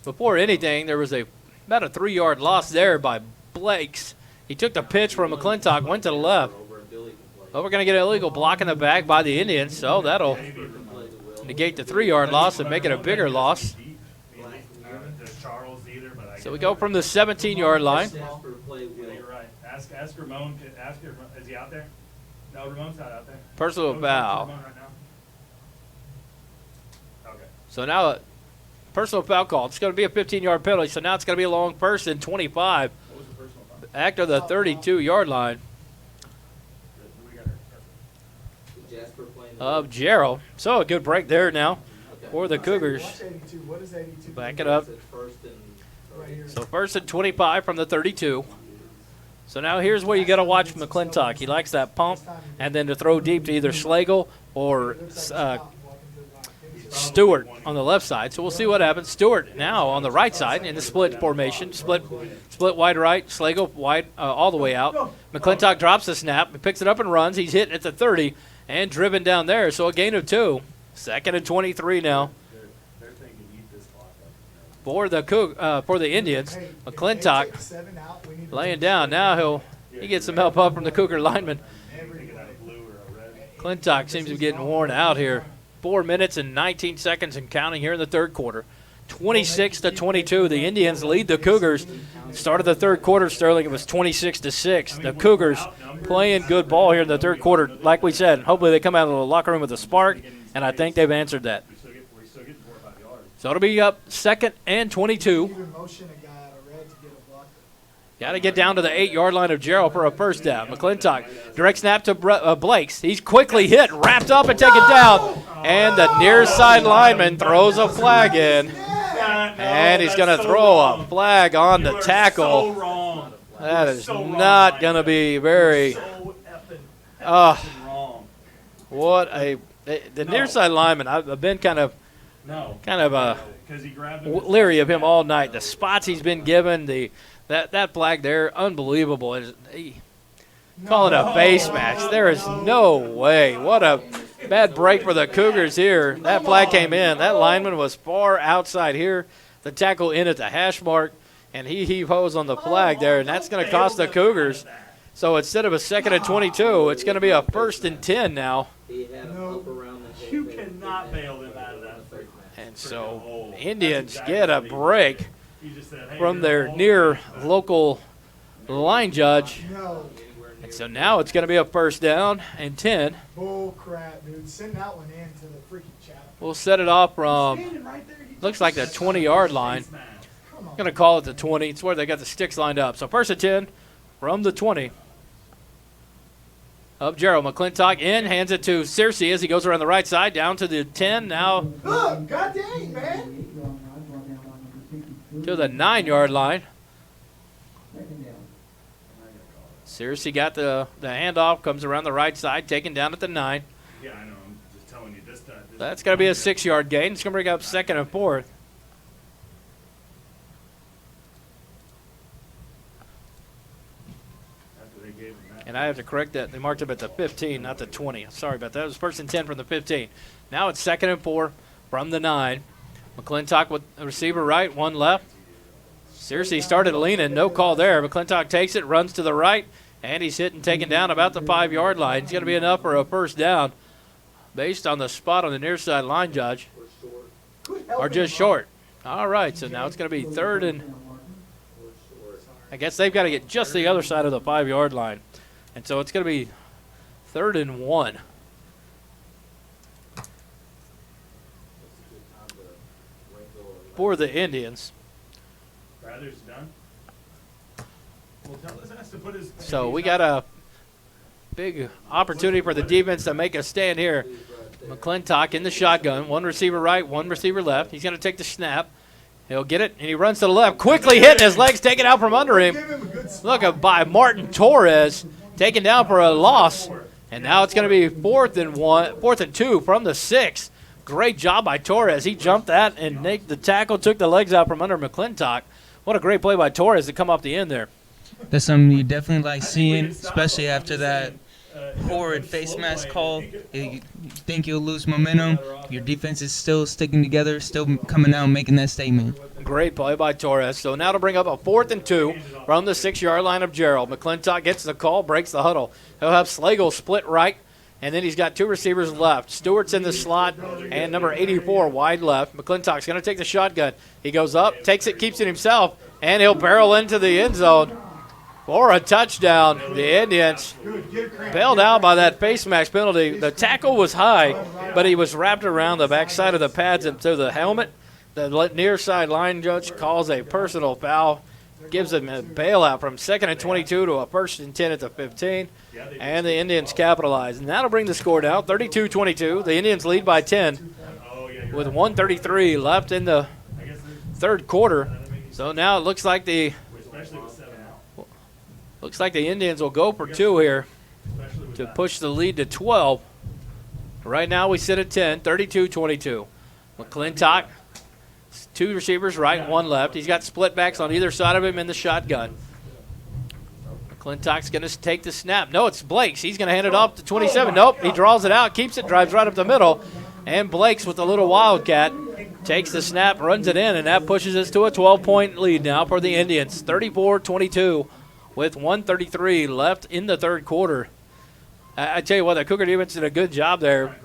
before anything, there was about a 3-yard loss there by Blakes. He took the pitch from McClintock, went to the left. But we're going to get an illegal block in the back by the Indians, so that'll negate the 3-yard loss and make it a bigger loss. So we go from the 17-yard line. Yeah, you're right. Ask Ramon. Is he out there? No, Ramon's not out there. Personal foul. Ramon right now? Okay. So now personal foul call. It's going to be a 15-yard penalty, so now it's going to be a long 1st and 25. What was the personal foul? After the 32-yard line of Jarrell. So a good break there now for the Cougars. Watch 82. What is 82? Back it up. Right here. So 1st and 25 from the 32. So now here's where you got to watch McClintock. He likes that pump and then to throw deep to either Slagle or Stewart on the left side. So we'll see what happens. Stewart now on the right side in the split formation. Split wide right. Slagle wide all the way out. McClintock drops the snap. He picks it up and runs. He's hit at the 30 and driven down there. So a gain of 2. 2nd and 23 now They're thinking eat this clock up. for the Indians. Hey, McClintock if they take 7 out, we need to laying take down. Now he gets some help up from the Cougar lineman. Thinking out of blue or a red. McClintock seems to be getting worn out here. 4 minutes and 19 seconds and counting here in the 3rd quarter. 26-22. The Indians lead the Cougars. Started the 3rd quarter, Sterling. It was 26-6. The Cougars playing good ball here in the 3rd quarter. Like we said, hopefully they come out of the locker room with a spark, and I think they've answered that. We're still getting 4 or 5 yards. So it'll be up 2nd and 22. even motion a guy out of red to get a block. Got to get down to the 8-yard line of Jarrell for a first down. McClintock, direct snap to Blakes. He's quickly hit, wrapped up, and taken down. And the near side lineman throws a flag in. And he's going to throw a flag on the tackle. So wrong. That is So wrong, not Mike. going to be very. So effing wrong. The near side lineman. I've been kind of No. Because he grabbed him. leery of him all night. The spots he's been given, that flag there, unbelievable. Calling a face match. There is no way. What a bad break for the Cougars here. That flag came in. That lineman was far outside here. The tackle in at the hash mark, and he heave-hoes on the flag there, and that's going to cost the Cougars. So instead of a 2nd and 22, it's going to be a 1st and 10 now. He had him up around the You cannot bail them out of that. And so Indians get a break You just said, hey, from you're their the near local line judge. No. And so now it's going to be a 1st down and 10. Bull crap, dude. Send that one in to the freaking chat. We'll set it off from, Standing right there, he looks like the 20-yard line. face mask. Come on. Going to call it the 20. It's where they got the sticks lined up. So 1st and 10 from the 20 of Jarrell. McClintock in, hands it to Searcy as he goes around the right side, down to the 10, now Look, god dang, man. to the 9-yard line. Searcy got the handoff, comes around the right side, taken down at the 9. Yeah, I know. I'm just telling you this time. That's going to be a 6-yard gain. It's going to bring up 2nd and 4. After they gave him that. And I have to correct that. They marked him at the 15, not the 20. Sorry about that. It was 1st and 10 from the 15. Now it's 2nd and 4 from the 9. McClintock with a receiver right, one left. Searcy started leaning. No call there. McClintock takes it, runs to the right, and he's hit and taken down about the 5-yard line. It's going to be enough for a first down based on the spot on the near side line, Judge. Or just short. All right, so now it's going to be 3rd and I guess they've got to get just the other side of the 5-yard line. And so it's going to be 3rd and 1. For the Indians. Bradler's done. Well, tell us has to put his. So we got a big opportunity for the defense to make a stand here. McClintock in the shotgun. One receiver right, one receiver left. He's going to take the snap. He'll get it, and he runs to the left. Quickly hitting his legs, taken out from under him. Look at by Martin Torres, taken down for a loss. And now it's going to be 4th and 2 from the 6. Great job by Torres. He jumped that, and the tackle took the legs out from under McClintock. What a great play by Torres to come off the end there. That's something you definitely like seeing, especially after that horrid face mask call. You think you'll lose momentum. Your defense is still sticking together, still coming out and making that statement. Great play by Torres. So now to bring up a 4th and 2 from the 6-yard line of Jarrell. McClintock gets the call, breaks the huddle. He'll have Slagle split right, and then he's got 2 receivers left. Stewart's in the slot, and number 84 wide left. McClintock's going to take the shotgun. He goes up, takes it, keeps it himself, and he'll barrel into the end zone for a touchdown. The Indians bailed out by that face mask penalty. The tackle was high, but he was wrapped around the backside of the pads and to the helmet. The near side line judge calls a personal foul, gives him a bailout from 2nd and 22 to a 1st and 10 at the 15, and the Indians capitalize. And that'll bring the score down, 32-22. The Indians lead by 10 with 1:33 left in the 3rd quarter. So now it looks like the Indians will go for 2 here to push the lead to 12. Right now we sit at 10, 32-22. McClintock, 2 receivers right, 1 left. He's got split backs on either side of him in the shotgun. McClintock's going to take the snap. No, it's Blake's. He's going to hand it off to 27. Nope, he draws it out, keeps it, drives right up the middle. And Blake's with a little wildcat takes the snap, runs it in, and that pushes us to a 12-point lead now for the Indians. 34-22 with 1:33 left in the 3rd quarter. I tell you what, the Cougar defense did a good job there.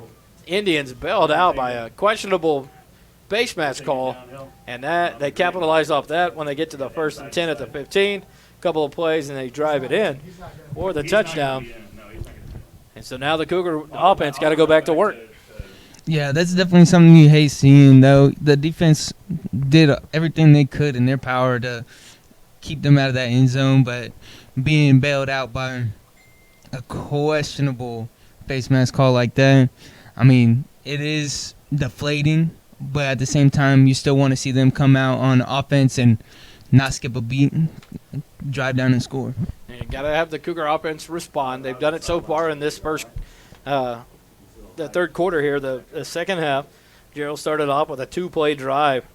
Indians bailed out by a questionable face mask call, and that they capitalize off that when they get to the 1st and 10 at the 15. Couple of plays, and they drive it in for the touchdown. And so now the Cougar offense got to go back to work. Yeah, that's definitely something you hate seeing, though. The defense did everything they could in their power to keep them out of that end zone, but being bailed out by a questionable face mask call like that, I mean, it is deflating, but at the same time, you still want to see them come out on offense and not skip a beat, drive down and score. And you got to have the Cougar offense respond. They've done it so far in this the 3rd quarter here, the 2nd half. Jarrell started off with a 2-play drive.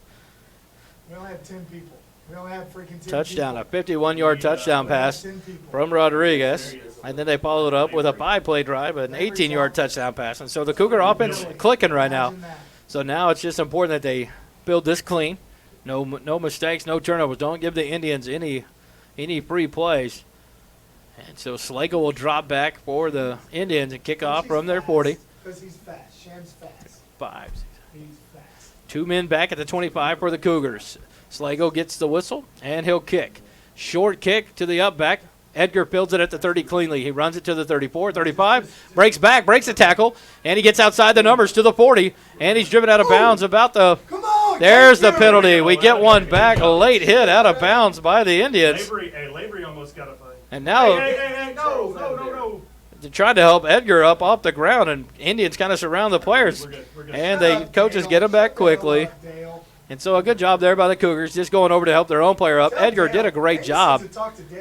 We only have 10 people. We only have freaking 10 Touchdown, people. a 51-yard touchdown pass from Rodriguez. And then they followed up with a 5-play drive, an 18-yard touchdown pass. And so the Cougar offense clicking right now. So now it's just important that they build this clean. No mistakes, no turnovers. Don't give the Indians any free plays. And so Slagle will drop back for the Indians and kick off from their 40. Because he's fast. Sham's fast. 5. He's fast. 2 men back at the 25 for the Cougars. Slagle gets the whistle, and he'll kick. Short kick to the up back. Edgar fields it at the 30 cleanly. He runs it to the 34, 35, breaks back, breaks a tackle, and he gets outside the numbers to the 40, and he's driven out of bounds about the Come on, there's the penalty. We get one back, a late hit out of bounds by the Indians. Lavery almost got a fight. And now Hey, no. they're trying to help Edgar up off the ground, and Indians kind of surround the players. We're good. And the coaches get him back quickly. And so a good job there by the Cougars, just going over to help their own player up. Edgar did a great job.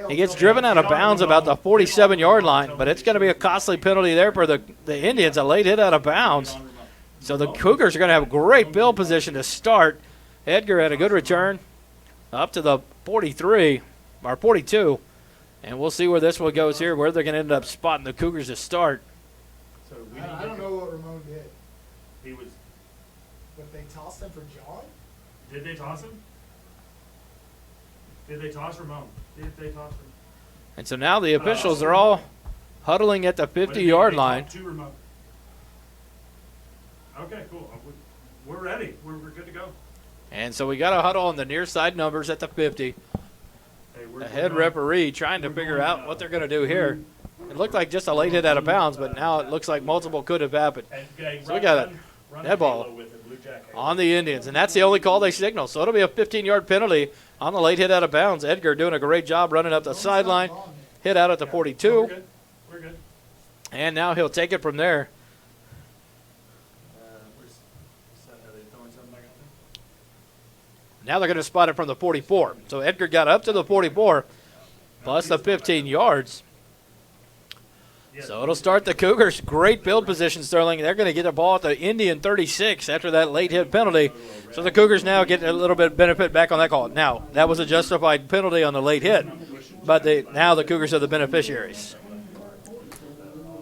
He gets driven out of bounds about the 47-yard line, but it's going to be a costly penalty there for the Indians, a late hit out of bounds. So the Cougars are going to have great field position to start. Edgar had a good return up to the 43, or 42. And we'll see where this one goes here, where they're going to end up spotting the Cougars to start. So I don't know what Ramon did. He was. But they tossed him for John? Did they toss him? Did they toss Ramon? Did they toss him? And so now the officials are all huddling at the 50-yard line. To Ramon. Okay, cool. We're ready. We're good to go. And so we got a huddle on the near side numbers at the 50. Hey, The head referee trying to figure out what they're going to do here. It looked like just a late hit out of bounds, but now it looks like multiple could have happened. So we got a dead ball on the Indians, and that's the only call they signal. So it'll be a 15-yard penalty on the late hit out of bounds. Edgar doing a great job running up the sideline, hit out at the 42. We're good. And now he'll take it from there. Now they're going to spot it from the 44. So Edgar got up to the 44, plus the 15 yards. So it'll start the Cougars. Great field position, Sterling. They're going to get the ball at the Indian 36 after that late hit penalty. So the Cougars now get a little bit of benefit back on that call. Now, that was a justified penalty on the late hit, but now the Cougars are the beneficiaries.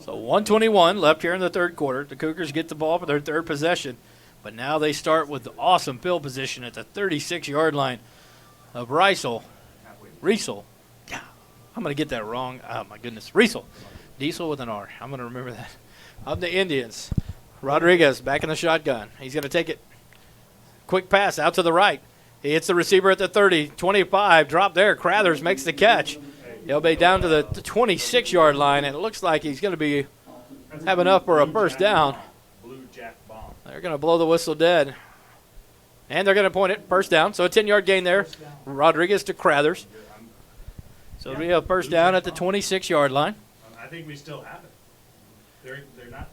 So 1:21 left here in the third quarter. The Cougars get the ball for their third possession, but now they start with the awesome field position at the 36-yard line of Riesel. Yeah, I'm going to get that wrong. Oh, my goodness. Riesel. Diesel with an R. I'm going to remember that. Of the Indians. Rodriguez back in the shotgun. He's going to take it. Quick pass out to the right. He hits the receiver at the 30. 25. Drop there. Crathers makes the catch. He'll be down to the 26-yard line, and it looks like he's going to have enough for a first down. They're going to blow the whistle dead. And they're going to point it first down. So a 10-yard gain there. Rodriguez to Crathers. So it'll be a first down at the 26-yard line. I think we still have it. They're not.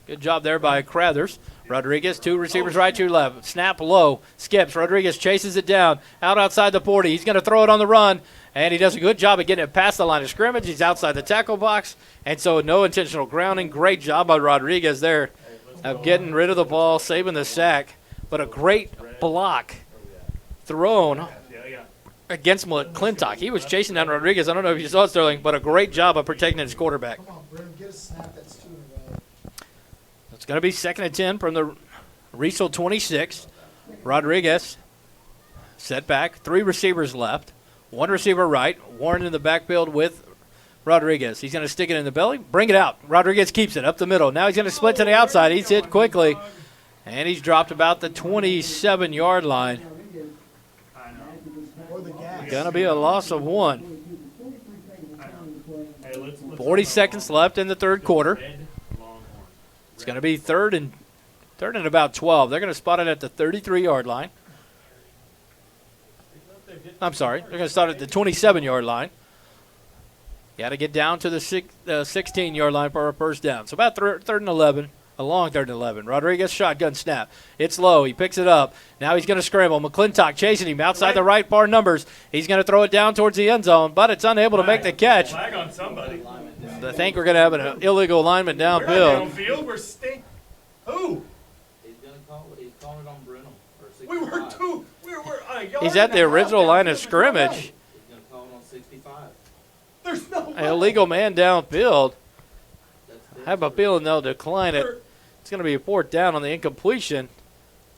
Good job there by Crathers. Rodriguez, two receivers right, two left. Snap low. Skips. Rodriguez chases it down. Outside the 40. He's going to throw it on the run. And he does a good job of getting it past the line of scrimmage. He's outside the tackle box. And so no intentional grounding. Great job by Rodriguez there of getting rid of the ball, saving the sack. But a great block thrown against McClintock. He was chasing down Rodriguez. I don't know if you saw it, Sterling, but a great job of protecting his quarterback. Come on, Brim, get a snap that's 2 in a row. It's going to be 2nd and 10 from the Riesel 26. Rodriguez set back. 3 receivers left. 1 receiver right. Warren in the backfield with Rodriguez. He's going to stick it in the belly. Bring it out. Rodriguez keeps it up the middle. Now he's going to split to the outside. He's hit quickly. And he's dropped about the 27-yard line. Going to be a loss of 1. 40 seconds left in the third quarter. It's going to be third and about 12. They're going to spot it at the 33-yard line. I'm sorry. They're going to start at the 27-yard line. Got to get down to the 16-yard line for a first down. So about third and 11. A long 3rd and 11. Rodriguez shotgun snap. It's low. He picks it up. Now he's going to scramble. McClintock chasing him outside the right bar numbers. He's going to throw it down towards the end zone, but it's unable to make the catch. Flag on somebody. I think we're going to have an illegal alignment downfield. Downfield, we're stink. Who? He's calling it on Bruno. We were two. He's at the original line of scrimmage. He's going to call it on 65. There's no way. An illegal man downfield. I have a feeling they'll decline it. It's going to be a 4th down on the incompletion.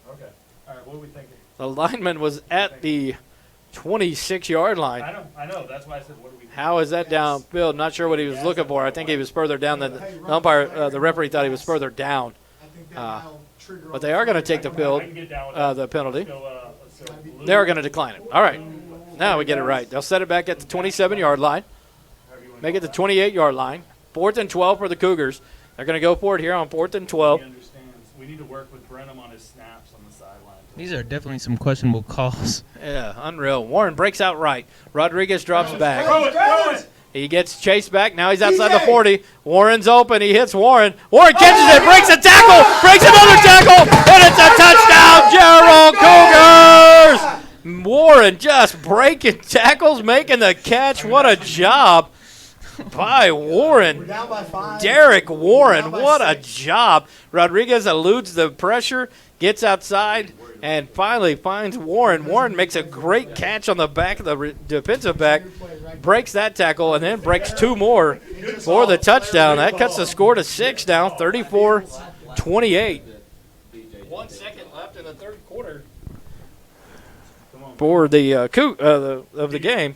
Okay. All right, what are we thinking? The lineman was at the 26-yard line. I know. That's why I said, what do we think? How is that downfield? Not sure what he was looking for. I think he was further down than the umpire. The referee thought he was further down. But they are going to take the the penalty. They are going to decline it. All right. Now we get it right. They'll set it back at the 27-yard line. Make it the 28-yard line. 4th and 12 for the Cougars. They're going to go for it here on 4th and 12. He understands. We need to work with Brenham on his snaps on the sideline. These are definitely some questionable calls. Yeah, unreal. Warren breaks out right. Rodriguez drops back. Throw it! He gets chased back. Now he's outside the 40. Warren's open. He hits Warren. Warren catches it, breaks a tackle, breaks another tackle, and it's a touchdown, Jarrell Cougars! Warren just breaking tackles, making the catch. What a job by Warren. We're down by 5. Derek Warren, Down by what a 6. job. Rodriguez eludes the pressure, gets outside, and finally finds Warren. Warren makes a great catch on the back of the defensive back, breaks that tackle, and then breaks 2 more for the touchdown. That cuts the score to 6 now, 34-28. 1 second left in the third quarter for the of the game.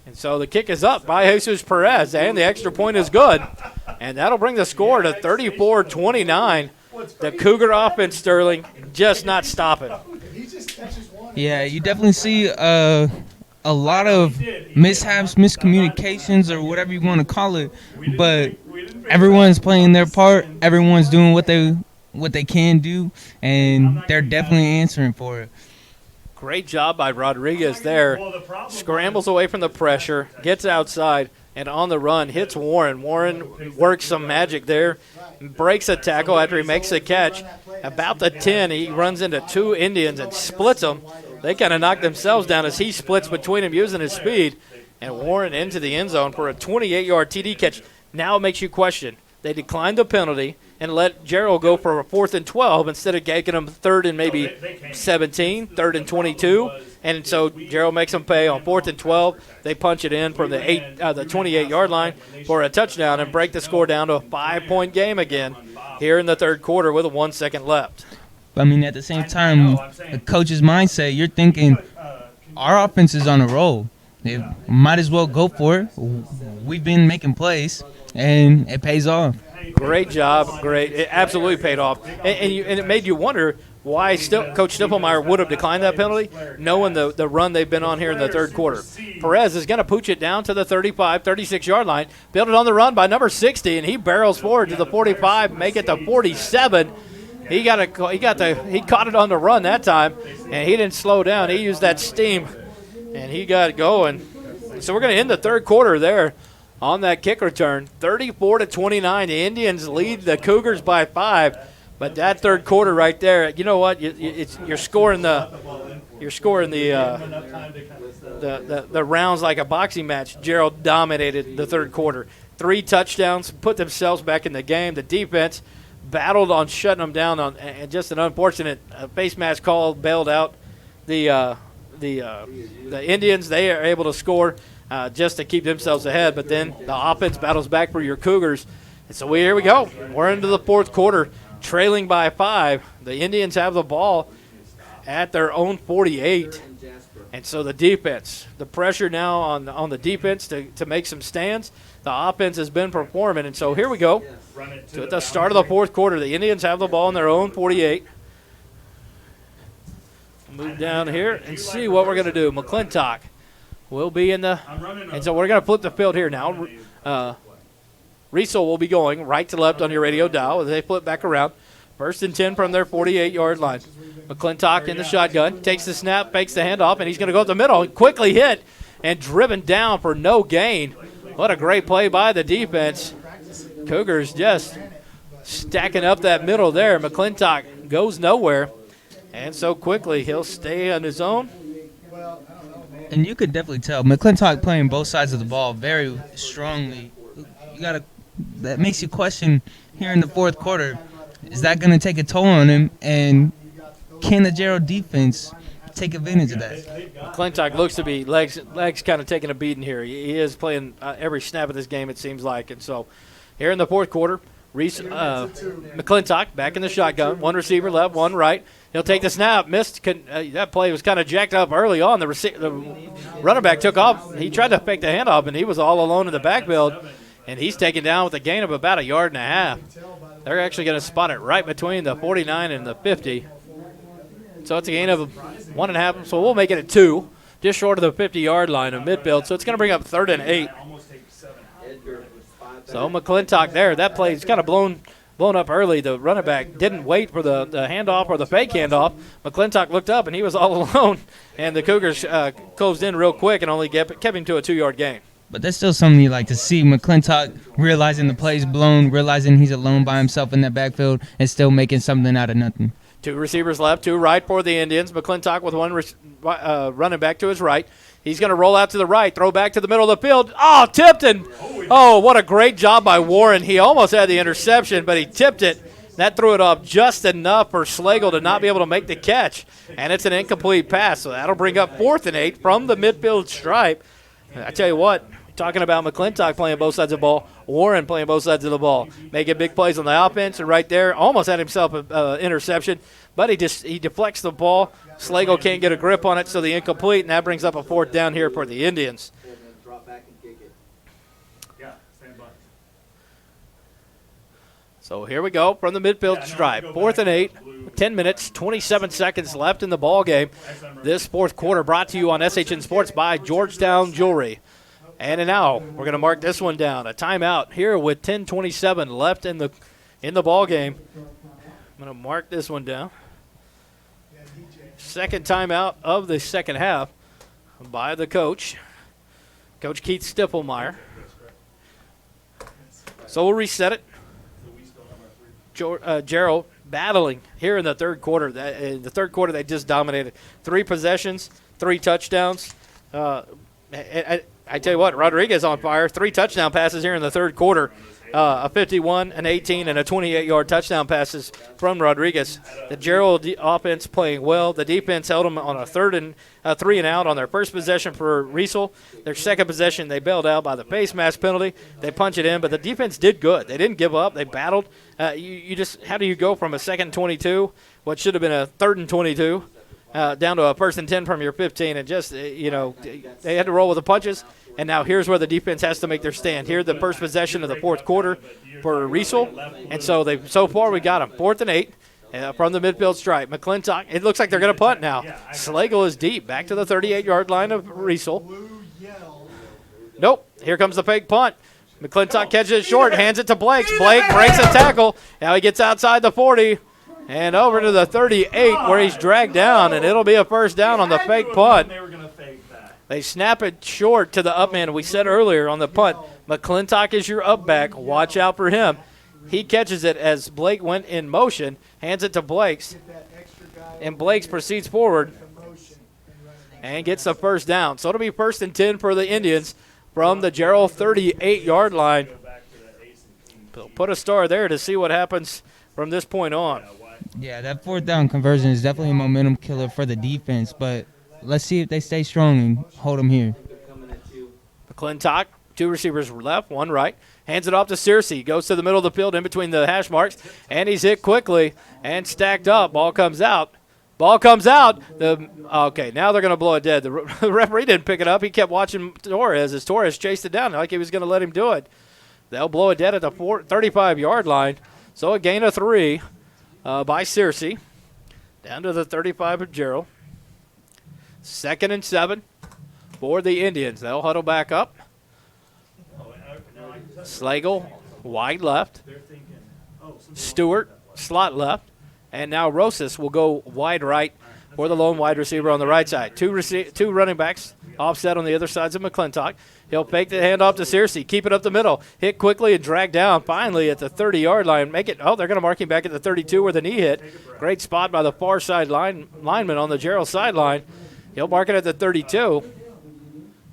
And so the kick is up by Jesus Perez, and the extra point is good. And that'll bring the score to 34-29. The Cougar offense, Sterling, just not stopping. He just catches one. Yeah, you definitely see a lot of mishaps, miscommunications, or whatever you want to call it. But everyone's playing their part. Everyone's doing what they can do, and they're definitely answering for it. Great job by Rodriguez there. Scrambles away from the pressure, gets outside, and on the run hits Warren. Warren works some magic there, breaks a tackle after he makes the catch. About the 10, he runs into 2 Indians and splits them. They kind of knock themselves down as he splits between them using his speed. And Warren into the end zone for a 28-yard TD catch. Now it makes you question. They declined the penalty and let Jarrell go for a 4th and 12 instead of taking him 3rd and maybe 17, 3rd and 22. And so Jarrell makes them pay on 4th and 12. They punch it in from the 28-yard line for a touchdown and break the score down to a 5-point game again here in the third quarter with 1 second left. But, I mean, at the same time, the coach's mindset, you're thinking our offense is on a roll. They might as well go for it. We've been making plays, and it pays off. Great job, great. It absolutely paid off. And it made you wonder why Coach Stippelmeyer would have declined that penalty, knowing the run they've been on here in the third quarter. Perez is going to pooch it down to the 35, 36-yard line, build it on the run by number 60, and he barrels forward to the 45, make it to 47. He caught it on the run that time, and he didn't slow down. He used that steam, and he got going. So we're going to end the third quarter there on that kick return. 34-29. The Indians lead the Cougars by 5. But that third quarter right there, you know what? You're scoring the rounds like a boxing match. Jarrell dominated the third quarter. 3 touchdowns, put themselves back in the game. The defense battled on shutting them down and just an unfortunate face mask call bailed out the Indians. They are able to score just to keep themselves ahead, but then the offense battles back for your Cougars. And so here we go. We're into the fourth quarter, trailing by 5. The Indians have the ball at their own 48. And so the defense, the pressure now on the defense to make some stands. The offense has been performing, and so here we go. So at the start of the fourth quarter, the Indians have the ball in their own 48. Move down here and see what we're going to do. McClintock will be in the – and so we're going to flip the field here now. Riesel will be going right to left on your radio dial as they flip back around. 1st and 10 from their 48-yard line. McClintock in the shotgun, takes the snap, fakes the handoff, and he's going to go up the middle. Quickly hit and driven down for no gain. What a great play by the defense. Cougars just stacking up that middle there. McClintock goes nowhere. And so quickly he'll stay on his own. And you could definitely tell McClintock playing both sides of the ball very strongly. That makes you question here in the fourth quarter, is that going to take a toll on him? And can the Jarrell defense take advantage of that? McClintock looks to be legs kind of taking a beating here. He is playing every snap of this game, it seems like. And so here in the fourth quarter, McClintock back in the shotgun. 1 receiver left, 1 right. He'll take the snap. Missed. That play was kind of jacked up early on. The running back took off. He tried to fake the handoff, and he was all alone in the backfield. And he's taken down with a gain of about 1.5 yards. They're actually going to spot it right between the 49 and the 50. So it's a gain of 1.5. So we'll make it a 2, just short of the 50-yard line of midfield. So it's going to bring up 3rd and 8. So McClintock there. That play is kind of blown up early. The running back didn't wait for the handoff or the fake handoff. McClintock looked up, and he was all alone. And the Cougars closed in real quick and only kept him to a 2-yard gain. But that's still something you like to see. McClintock realizing the play's blown, realizing he's alone by himself in that backfield, and still making something out of nothing. 2 receivers left, 2 right for the Indians. McClintock with 1 running back to his right. He's going to roll out to the right, throw back to the middle of the field. Oh, tipped and what a great job by Warren. He almost had the interception, but he tipped it. That threw it off just enough for Slagle to not be able to make the catch, and it's an incomplete pass. So that'll bring up 4th and 8 from the midfield stripe. I tell you what, talking about McClintock playing both sides of the ball, Warren playing both sides of the ball, making big plays on the offense, and right there almost had himself an interception, but he deflects the ball. Slagle can't get a grip on it, so the incomplete, and that brings up a 4th down here for the Indians. And then drop back and kick it. Yeah, stand by. So here we go from the midfield stripe. 4th and 8, 10 minutes, 27 seconds left in the ball game. This 4th quarter brought to you on SHN Sports by Georgetown Jewelry. And now we're going to mark this one down. A timeout here with 10:27 left in the ball game. I'm going to mark this one down. Second timeout of the second half by the coach, Coach Keith Stippelmeyer. So we'll reset it. Jarrell battling here in the third quarter. In the third quarter, they just dominated. 3 possessions, 3 touchdowns. I tell you what, Rodriguez on fire. 3 touchdown passes here in the third quarter. A 51, an 18, and a 28-yard touchdown passes from Rodriguez. The Jarrell offense playing well. The defense held them on a 3rd and 3 and out on their first possession for Riesel. Their second possession, they bailed out by the face mask penalty. They punch it in, but the defense did good. They didn't give up. They battled. You just, how do you go from a 2nd and 22, what should have been a 3rd and 22, down to a 1st and 10 from your 15, and just, they had to roll with the punches. And now here's where the defense has to make their stand. Here, the first possession of the 4th quarter for Riesel. And so far we got them. 4th and 8 from the midfield stripe. McClintock, it looks like they're going to punt now. Slagle is deep, back to the 38-yard line of Riesel. Nope, here comes the fake punt. McClintock catches it short, hands it to Blakes. Blake breaks a tackle. Now he gets outside the 40 and over to the 38 where he's dragged down, and it'll be a 1st down on the fake punt. They snap it short to the up man. We said earlier on the punt, McClintock is your up back. Watch out for him. He catches it as Blake went in motion, hands it to Blakes, and Blakes proceeds forward and gets the 1st down. So it'll be 1st and 10 for the Indians from the Jarrell 38-yard line. Put a star there to see what happens from this point on. Yeah, that 4th down conversion is definitely a momentum killer for the defense, but let's see if they stay strong and hold them here. McClintock, 2 receivers left, 1 right. Hands it off to Searcy. Goes to the middle of the field in between the hash marks, and he's hit quickly and stacked up. Ball comes out. Okay, now they're going to blow it dead. The referee didn't pick it up. He kept watching Torres as Torres chased it down like he was going to let him do it. They'll blow it dead at the 35-yard line. So a gain of 3 by Searcy. Down to the 35 of Jarrell. 2nd and 7 for the Indians. They'll huddle back up. Slagle, wide left. Stewart, slot left. And now Rosas will go wide right for the lone wide receiver on the right side. 2 running backs offset on the other sides of McClintock. He'll fake the handoff to Searcy, keep it up the middle, hit quickly and drag down finally at the 30-yard line. They're going to mark him back at the 32 where the knee hit. Great spot by the far side lineman on the Jarrell sideline. He'll mark it at the 32.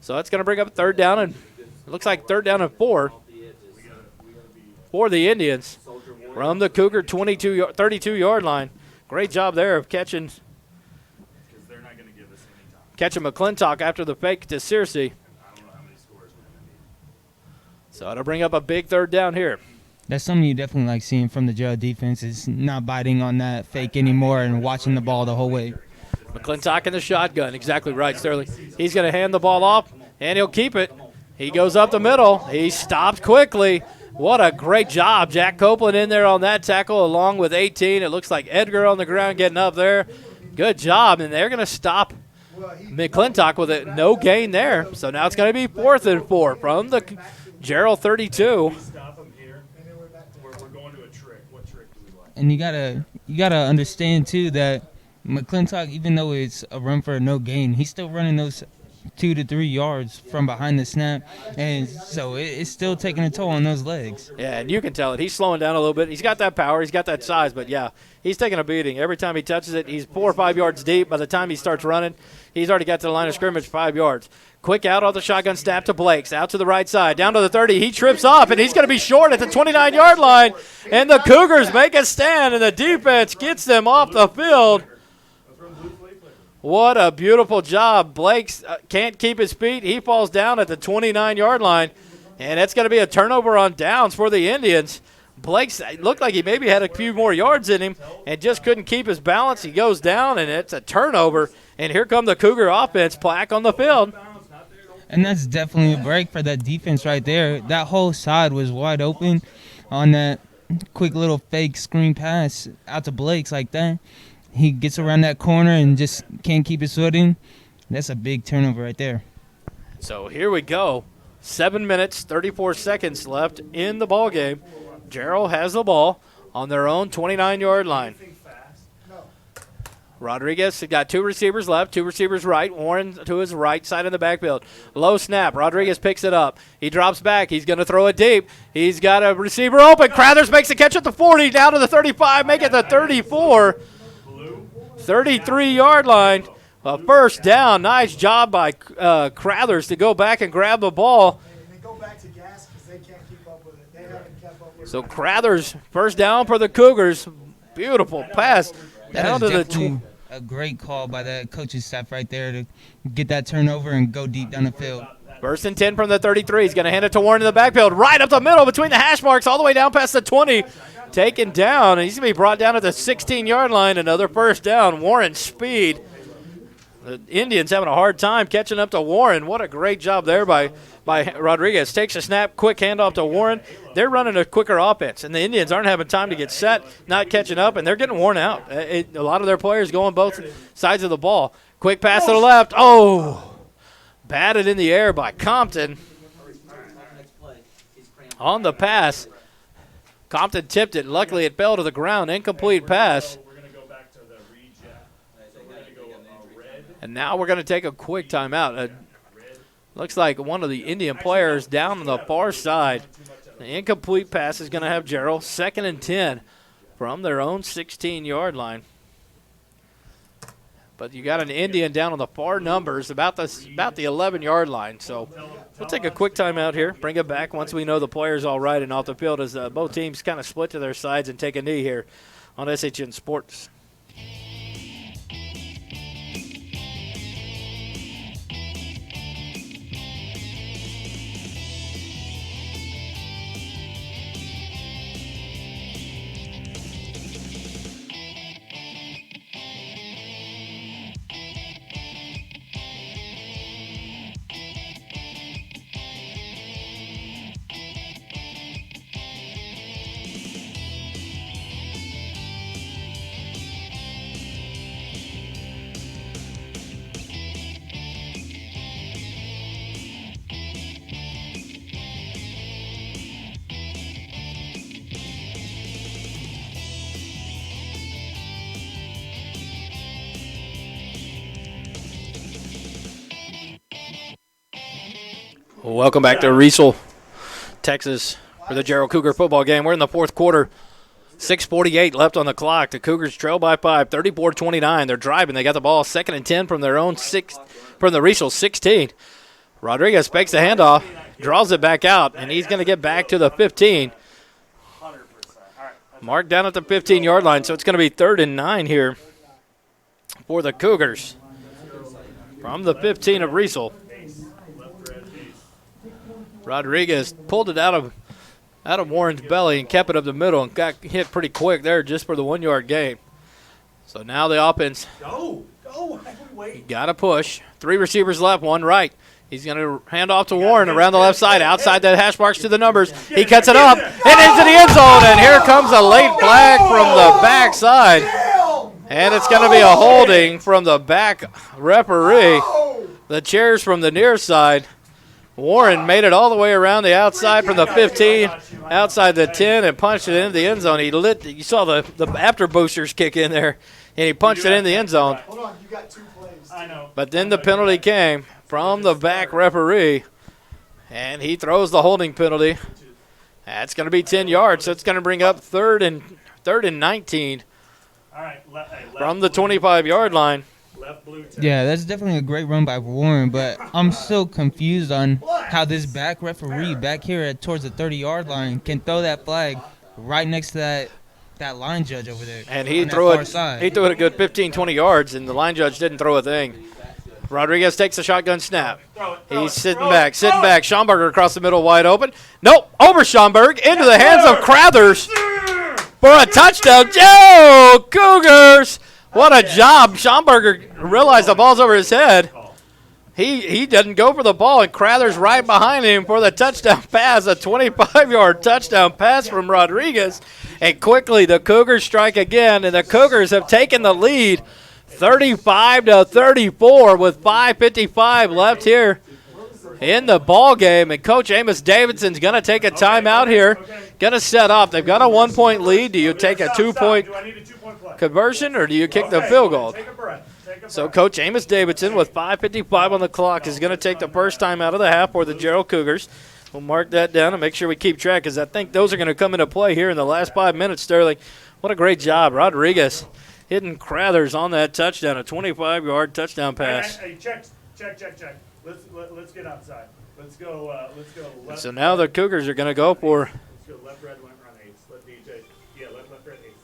So that's going to bring up 3rd down, and it looks like 3rd down and 4 for the Indians from the Cougar 32-yard line. Great job there of catching McClintock after the fake to Searcy. So it'll bring up a big 3rd down here. That's something you definitely like seeing from the Jarrell defense, is not biting on that fake anymore and watching the ball the whole way. McClintock in the shotgun. Exactly right, Sterling. He's going to hand the ball off, and he'll keep it. He goes up the middle. He stopped quickly. What a great job. Jack Copeland in there on that tackle along with 18. It looks like Edgar on the ground getting up there. Good job, and they're going to stop McClintock with it. No gain there. So now it's going to be 4th and 4 from the Jarrell 32. And you gotta understand too that McClintock, even though it's a run for a no gain, he's still running those 2 to 3 yards from behind the snap, and so it's still taking a toll on those legs. Yeah, and you can tell it. He's slowing down a little bit. He's got that power. He's got that size, but, yeah, he's taking a beating. Every time he touches it, he's 4 or 5 yards deep. By the time he starts running, he's already got to the line of scrimmage 5 yards. Quick out on the shotgun snap to Blakes. Out to the right side. Down to the 30. He trips off, and he's going to be short at the 29-yard line. And the Cougars make a stand, and the defense gets them off the field. What a beautiful job. Blakes can't keep his feet. He falls down at the 29-yard line, and it's going to be a turnover on downs for the Indians. Blakes looked like he maybe had a few more yards in him and just couldn't keep his balance. He goes down, and it's a turnover. And here come the Cougar offense back on the field. And that's definitely a break for that defense right there. That whole side was wide open on that quick little fake screen pass out to Blakes like that. He gets around that corner and just can't keep his footing. That's a big turnover right there. So here we go. 7 minutes, 34 seconds left in the ball game. Jarrell has the ball on their own 29-yard line. Rodriguez has got 2 receivers left, 2 receivers right. Warren to his right side in the backfield. Low snap. Rodriguez picks it up. He drops back. He's going to throw it deep. He's got a receiver open. Crothers makes a catch at the 40, down to the 35, make it the 34. 33-yard line. A first down. Nice job by Crothers to go back and grab the ball. They go back to gas because they can't keep up with it. They haven't kept up with it. So Crothers, first down for the Cougars. Beautiful pass. Down to the definitely a great call by the coaching staff right there to get that turnover and go deep down the field. First and 10 from the 33. He's going to hand it to Warren in the backfield. Right up the middle between the hash marks all the way down past the 20. Taken down. He's going to be brought down at the 16-yard line. Another first down. Warren's speed. The Indians having a hard time catching up to Warren. What a great job there by Rodriguez. Takes a snap, quick handoff to Warren. They're running a quicker offense, and the Indians aren't having time to get set, not catching up, and they're getting worn out. A lot of their players going both sides of the ball. Quick pass to the left. Oh, batted in the air by Compton. On the pass, Compton tipped it. Luckily, it fell to the ground. Incomplete pass. And now we're going to take a quick timeout. Looks like one of the Indian players down on the far side. The incomplete pass is going to have Jarrell 2nd and 10 from their own 16-yard line. But you got an Indian down on the far numbers, about the 11-yard line. So we'll take a quick timeout here, bring it back once we know the player's all right and off the field as both teams kind of split to their sides and take a knee here on SHN Sports. Welcome back to Riesel, Texas, for the Jarrell Cougar football game. We're in the fourth quarter. 6:48 left on the clock. The Cougars trail by 5, 34-29. They're driving. They got the ball 2nd and 10 from their own from the Riesel 16. Rodriguez fakes the handoff, draws it back out, and he's going to get back to the 15. Marked down at the 15-yard line, so it's going to be 3rd and 9 here for the Cougars from the 15 of Riesel. Rodriguez pulled it out of Warren's belly and kept it up the middle and got hit pretty quick there just for the 1-yard gain. So now the offense got to push. 3 receivers left, 1 right. He's going to hand off to Warren around the left side, outside the hash marks to the numbers. He cuts it up and into the end zone, and here comes a late flag from the backside. And it's going to be a holding from the back referee. The cheers from the near side. Warren made it all the way around the outside from the 15, outside the 10, and punched it into the end zone. You saw the after boosters kick in there, and he punched it in the end zone. Hold on, you got 2 plays. I know. But then the penalty came from the back referee. And he throws the holding penalty. That's going to be 10 yards, so it's going to bring up third and 19 All right, left from the blue, 25-yard line. left blue tip. Yeah, that's definitely a great run by Warren, but I'm still confused on how this back referee back here towards the 30-yard line can throw that flag right next to that line judge over there. And he on that threw far it. side. He threw it a good 15, 20 yards, and the line judge didn't throw a thing. Rodriguez takes a shotgun snap. He's sitting back. Schomburger across the middle, wide open. Nope, over Schomburg into the hands of Crathers for a touchdown. Joe Cougars! What a job! Schomburger realized the ball's over his head. He doesn't go for the ball, and Crathers right behind him for the touchdown pass, a 25-yard touchdown pass from Rodriguez. And quickly the Cougars strike again, and the Cougars have taken the lead 35-34 with 5:55 left here in the ball game. And Coach Amos Davidson's going to take a timeout here, going to set up. They've got a 1-point lead. Do you take a 2-point Do I need a 2-point play? conversion, or do you kick the field goal? Take a breath. So Coach Amos Davidson with 5:55 on the clock is going to take the first time out of the half for the Jarrell Cougars. We'll mark that down and make sure we keep track, because I think those are going to come into play here in the last 5 minutes, Sterling. What a great job. Rodriguez hitting Crathers on that touchdown, a 25-yard touchdown pass. Hey, check. Let's get outside. Let's go left. So now the Cougars are going to go for Let's go left, red, run eights. Let DJ. Yeah, left, red, eights.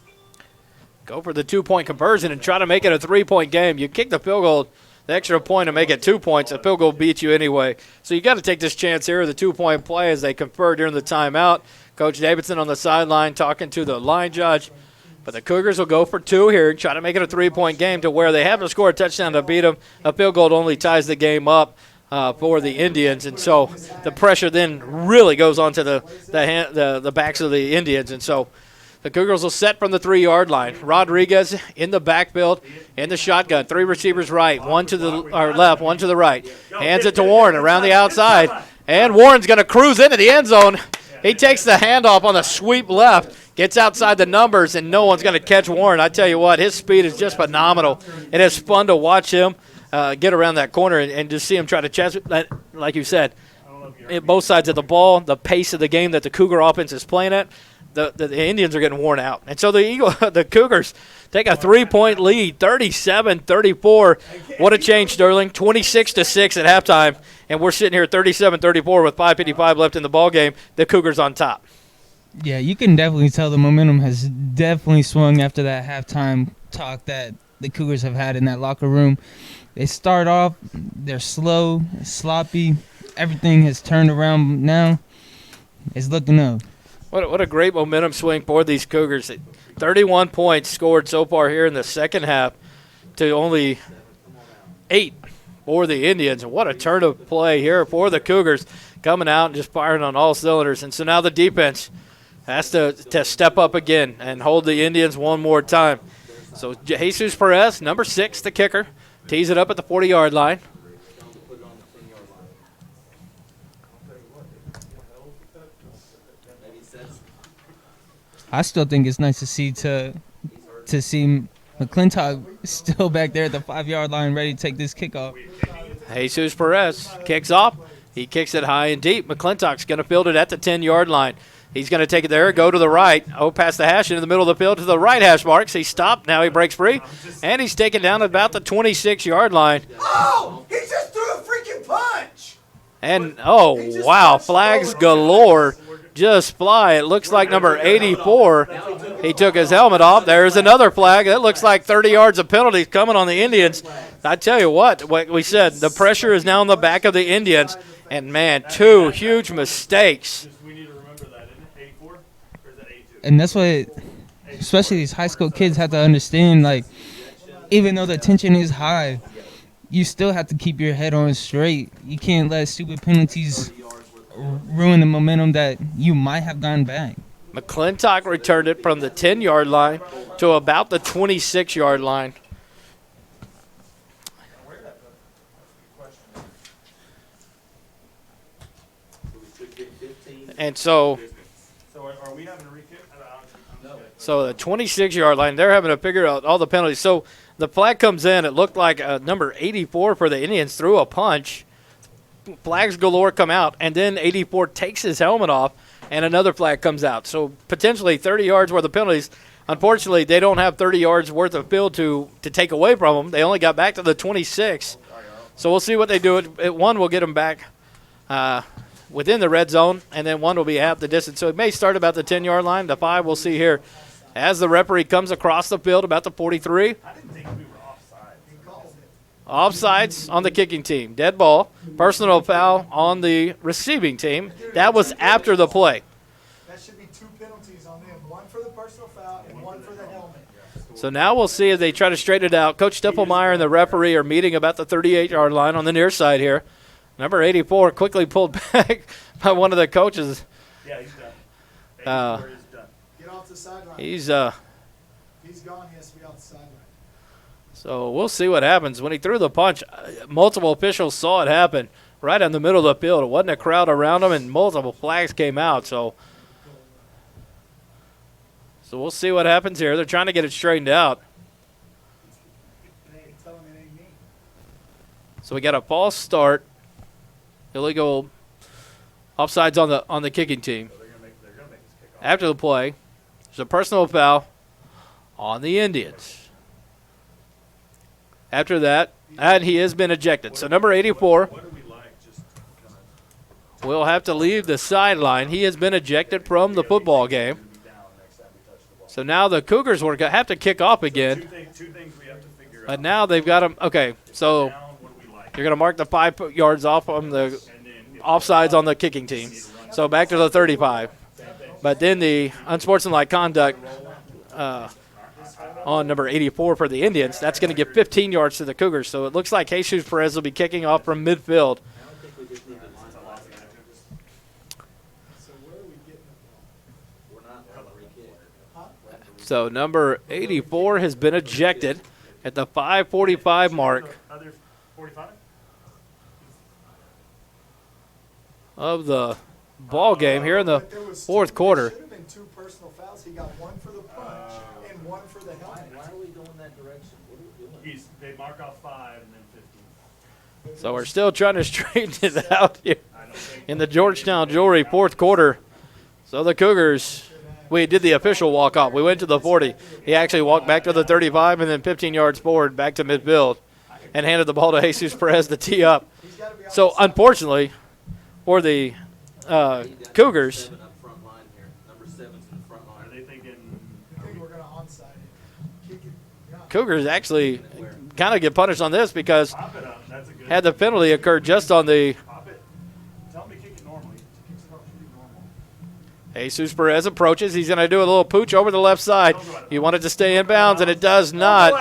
go for the 2-point conversion and try to make it a 3-point game. You kick the field goal, the extra point, and make it 2 points. The field goal beats you anyway. So you got to take this chance here, the 2-point play, as they confer during the timeout. Coach Davidson on the sideline talking to the line judge. But the Cougars will go for 2 here and try to make it a 3-point game, to where they have to score a touchdown to beat them. A field goal only ties the game up for the Indians. And so the pressure then really goes onto the backs of the Indians. And so the Cougars will set from the 3-yard line. Rodriguez in the backfield in the shotgun. 3 receivers right, one to the left, one to the right. Hands it to Warren around the outside. And Warren's going to cruise into the end zone. He takes the handoff on the sweep left, gets outside the numbers, and no one's going to catch Warren. I tell you what, his speed is just phenomenal. It is fun to watch him get around that corner and just see him try to chase it. Like you said, both sides of the ball, the pace of the game that the Cougar offense is playing at, the Indians are getting worn out. And so the Cougars take a 3-point lead, 37-34. What a change, Sterling. 26-6 at halftime, and we're sitting here 37-34 with 5:55 left in the ball game. The Cougars on top. Yeah, you can definitely tell the momentum has definitely swung after that halftime talk that the Cougars have had in that locker room. They start off, they're slow, sloppy. Everything has turned around now. It's looking up. What a great momentum swing for these Cougars. 31 points scored so far here in the second half to only 8 for the Indians. And what a turn of play here for the Cougars, coming out and just firing on all cylinders. And so now the defense has to step up again and hold the Indians one more time. So Jesus Perez, number 6, the kicker, tees it up at the 40-yard line. I still think it's nice to see McClintock still back there at the 5-yard line, ready to take this kickoff. Jesus Perez kicks off. He kicks it high and deep. McClintock's going to field it at the 10-yard line. He's going to take it there, go to the right, past the hash into the middle of the field to the right hash marks. He stopped. Now he breaks free, and he's taken down about the 26-yard line. Oh, he just threw a freaking punch. And, oh, wow, flags galore just fly. It looks like number 84. He took his helmet off. There's another flag. That looks like 30 yards of penalties coming on the Indians. I tell you what we said, the pressure is now on the back of the Indians. And, man, 2 huge mistakes. We need to remember that, isn't it? 84? Or is that 82? And that's what, especially these high school kids have to understand, like, even though the tension is high, you still have to keep your head on straight. You can't let stupid penalties ruin the momentum that you might have gotten back. McClintock returned it from the 10-yard line to about the 26-yard line. And so are we having a re-kick? So the 26-yard line, they're having to figure out all the penalties. So the flag comes in. It looked like number 84 for the Indians threw a punch. flags galore come out, and then 84 takes his helmet off, and another flag comes out. So potentially 30 yards worth of penalties. Unfortunately, they don't have 30 yards worth of field to take away from them. They only got back to the 26. So we'll see what they do. One will get them back within the red zone, and then one will be half the distance. So it may start about the 10-yard line. The 5 we'll see here as the referee comes across the field about the 43. I didn't think we were offside. He called it. Offsides on the kicking team. Dead ball. Personal foul on the receiving team. That was after the play. That should be 2 penalties on them. 1 for the personal foul and 1 for the helmet. So now we'll see if they try to straighten it out. Coach Stippelmeyer and the referee are meeting about the 38-yard line on the near side here. Number 84 quickly pulled back by one of the coaches. Yeah, he's done. 84 is done. Get off the sideline. He's gone. He has to be off the sideline. So we'll see what happens. When he threw the punch, multiple officials saw it happen right in the middle of the field. It wasn't a crowd around him, and multiple flags came out. So we'll see what happens here. They're trying to get it straightened out. Tell him it ain't me. So we got a false start. Illegal offsides on the kicking team. So they're gonna make this kick off. After the play, there's a personal foul on the Indians. After that, and he has been ejected. So number 84 What do we like? Just kind of will have to leave the sideline. He has been ejected from the football game. be down next time we touch the ball. So now the Cougars will have to kick off again. Two things we have to figure out. But now they've got him. Okay, so Down, what do we like? you're going to mark the 5 yards off on the And then if offsides on the kicking team. So back to the 35. But then the unsportsmanlike conduct on number 84 for the Indians, that's going to give 15 yards to the Cougars. So it looks like Jesus Perez will be kicking off from midfield. I don't think we just need to line the line. So where are we getting the ball? We're not referee kick. So number 84 has been ejected at the 5:45 mark Other 45? of the ball game here in the But there was fourth two- quarter. There should have been 2 personal fouls. He got 1 for the punch and 1 for the helmet. Why are we going that direction? What are we doing? They mark off 5 and then 15. So we're still trying to straighten it out here I don't think in the Georgetown Jewelry fourth quarter. So the Cougars, we did the official walk-off. We went to the 40. He actually walked back to the 35 and then 15 yards forward back to midfield and handed the ball to Jesus Perez to tee up. He's got to be off So the sideline. unfortunately for the Cougars, 7 up front line here. Number 7's in the front Are line. they thinking? I think we're going to onside it. Kick it. Yeah. Cougars actually kind of get punished on this because Pop it up. That's a good. had the penalty occurred just on the Pop it. Tell me to kick it normally. Kicks it off should be normal. Jesus Perez approaches. He's going to do a little pooch over the left side. He wanted to stay in bounds, and it does not.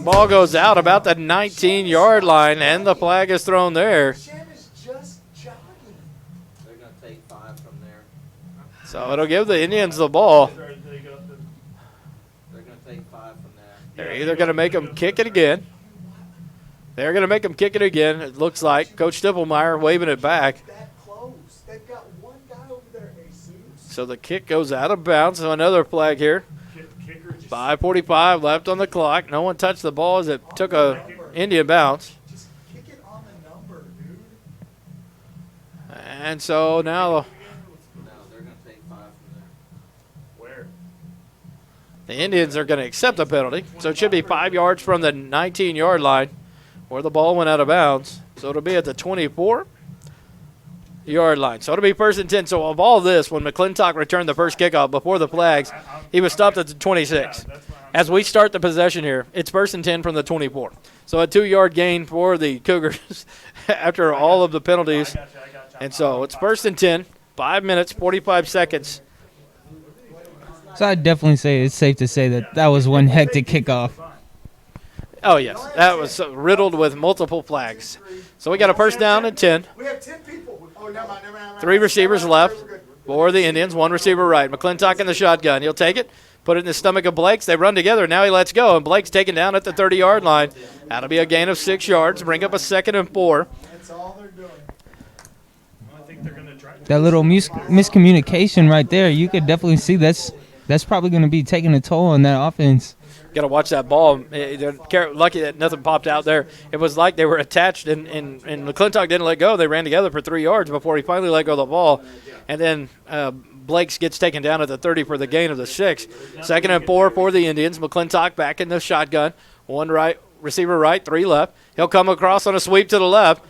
Ball goes out about the 19-yard line, and the flag is thrown there. Shem is just jogging. They're going to take 5 from there. So it'll give the Indians the ball. Or they go up the- They're going to take 5 from there. They're either going to make them kick it again. They're going to make them kick it again. It looks like Coach Stippelmeyer waving it back. That close. They've got 1 guy over there, Jesus. So the kick goes out of bounds. So another flag here. kicker just 5:45 left on the clock. No one touched the ball as it took a Indian bounce. Just kick it on the number, dude. And so now No, they're going to take 5 from there. where? the Indians are going to accept the penalty. So it should be 5 yards from the 19-yard line where the ball went out of bounds. So it'll be at the 24-yard line. So it'll be 1st and 10. So of all this, when McClintock returned the first kickoff before the flags, he was stopped at the 26. As we start the possession here, it's 1st and 10 from the 24. So a 2-yard gain for the Cougars after all of the penalties. And so it's 1st and 10, 5 minutes, 45 seconds. So I'd definitely say it's safe to say that was one hectic kickoff. Oh, yes. That was riddled with multiple flags. So we got a 1st down and 10. We have 10 people. Oh, never mind. 3 receivers left for the Indians. 1 receiver right. McClintock in the shotgun. He'll take it, put it in the stomach of Blake's. They run together. Now he lets go, and Blake's taken down at the 30-yard line. That'll be a gain of 6 yards. Bring up a 2nd and 4. That's all they're doing. I think they're going to try. That little miscommunication right there, you could definitely see that's that's probably going to be taking a toll on that offense. Got to watch that ball. They're lucky that nothing popped out there. It was like they were attached, and McClintock didn't let go. They ran together for 3 yards before he finally let go of the ball. And then Blakes gets taken down at the 30 for the gain of the 6. 2nd and 4 for the Indians. McClintock back in the shotgun. 1 right, receiver right, 3 left. He'll come across on a sweep to the left.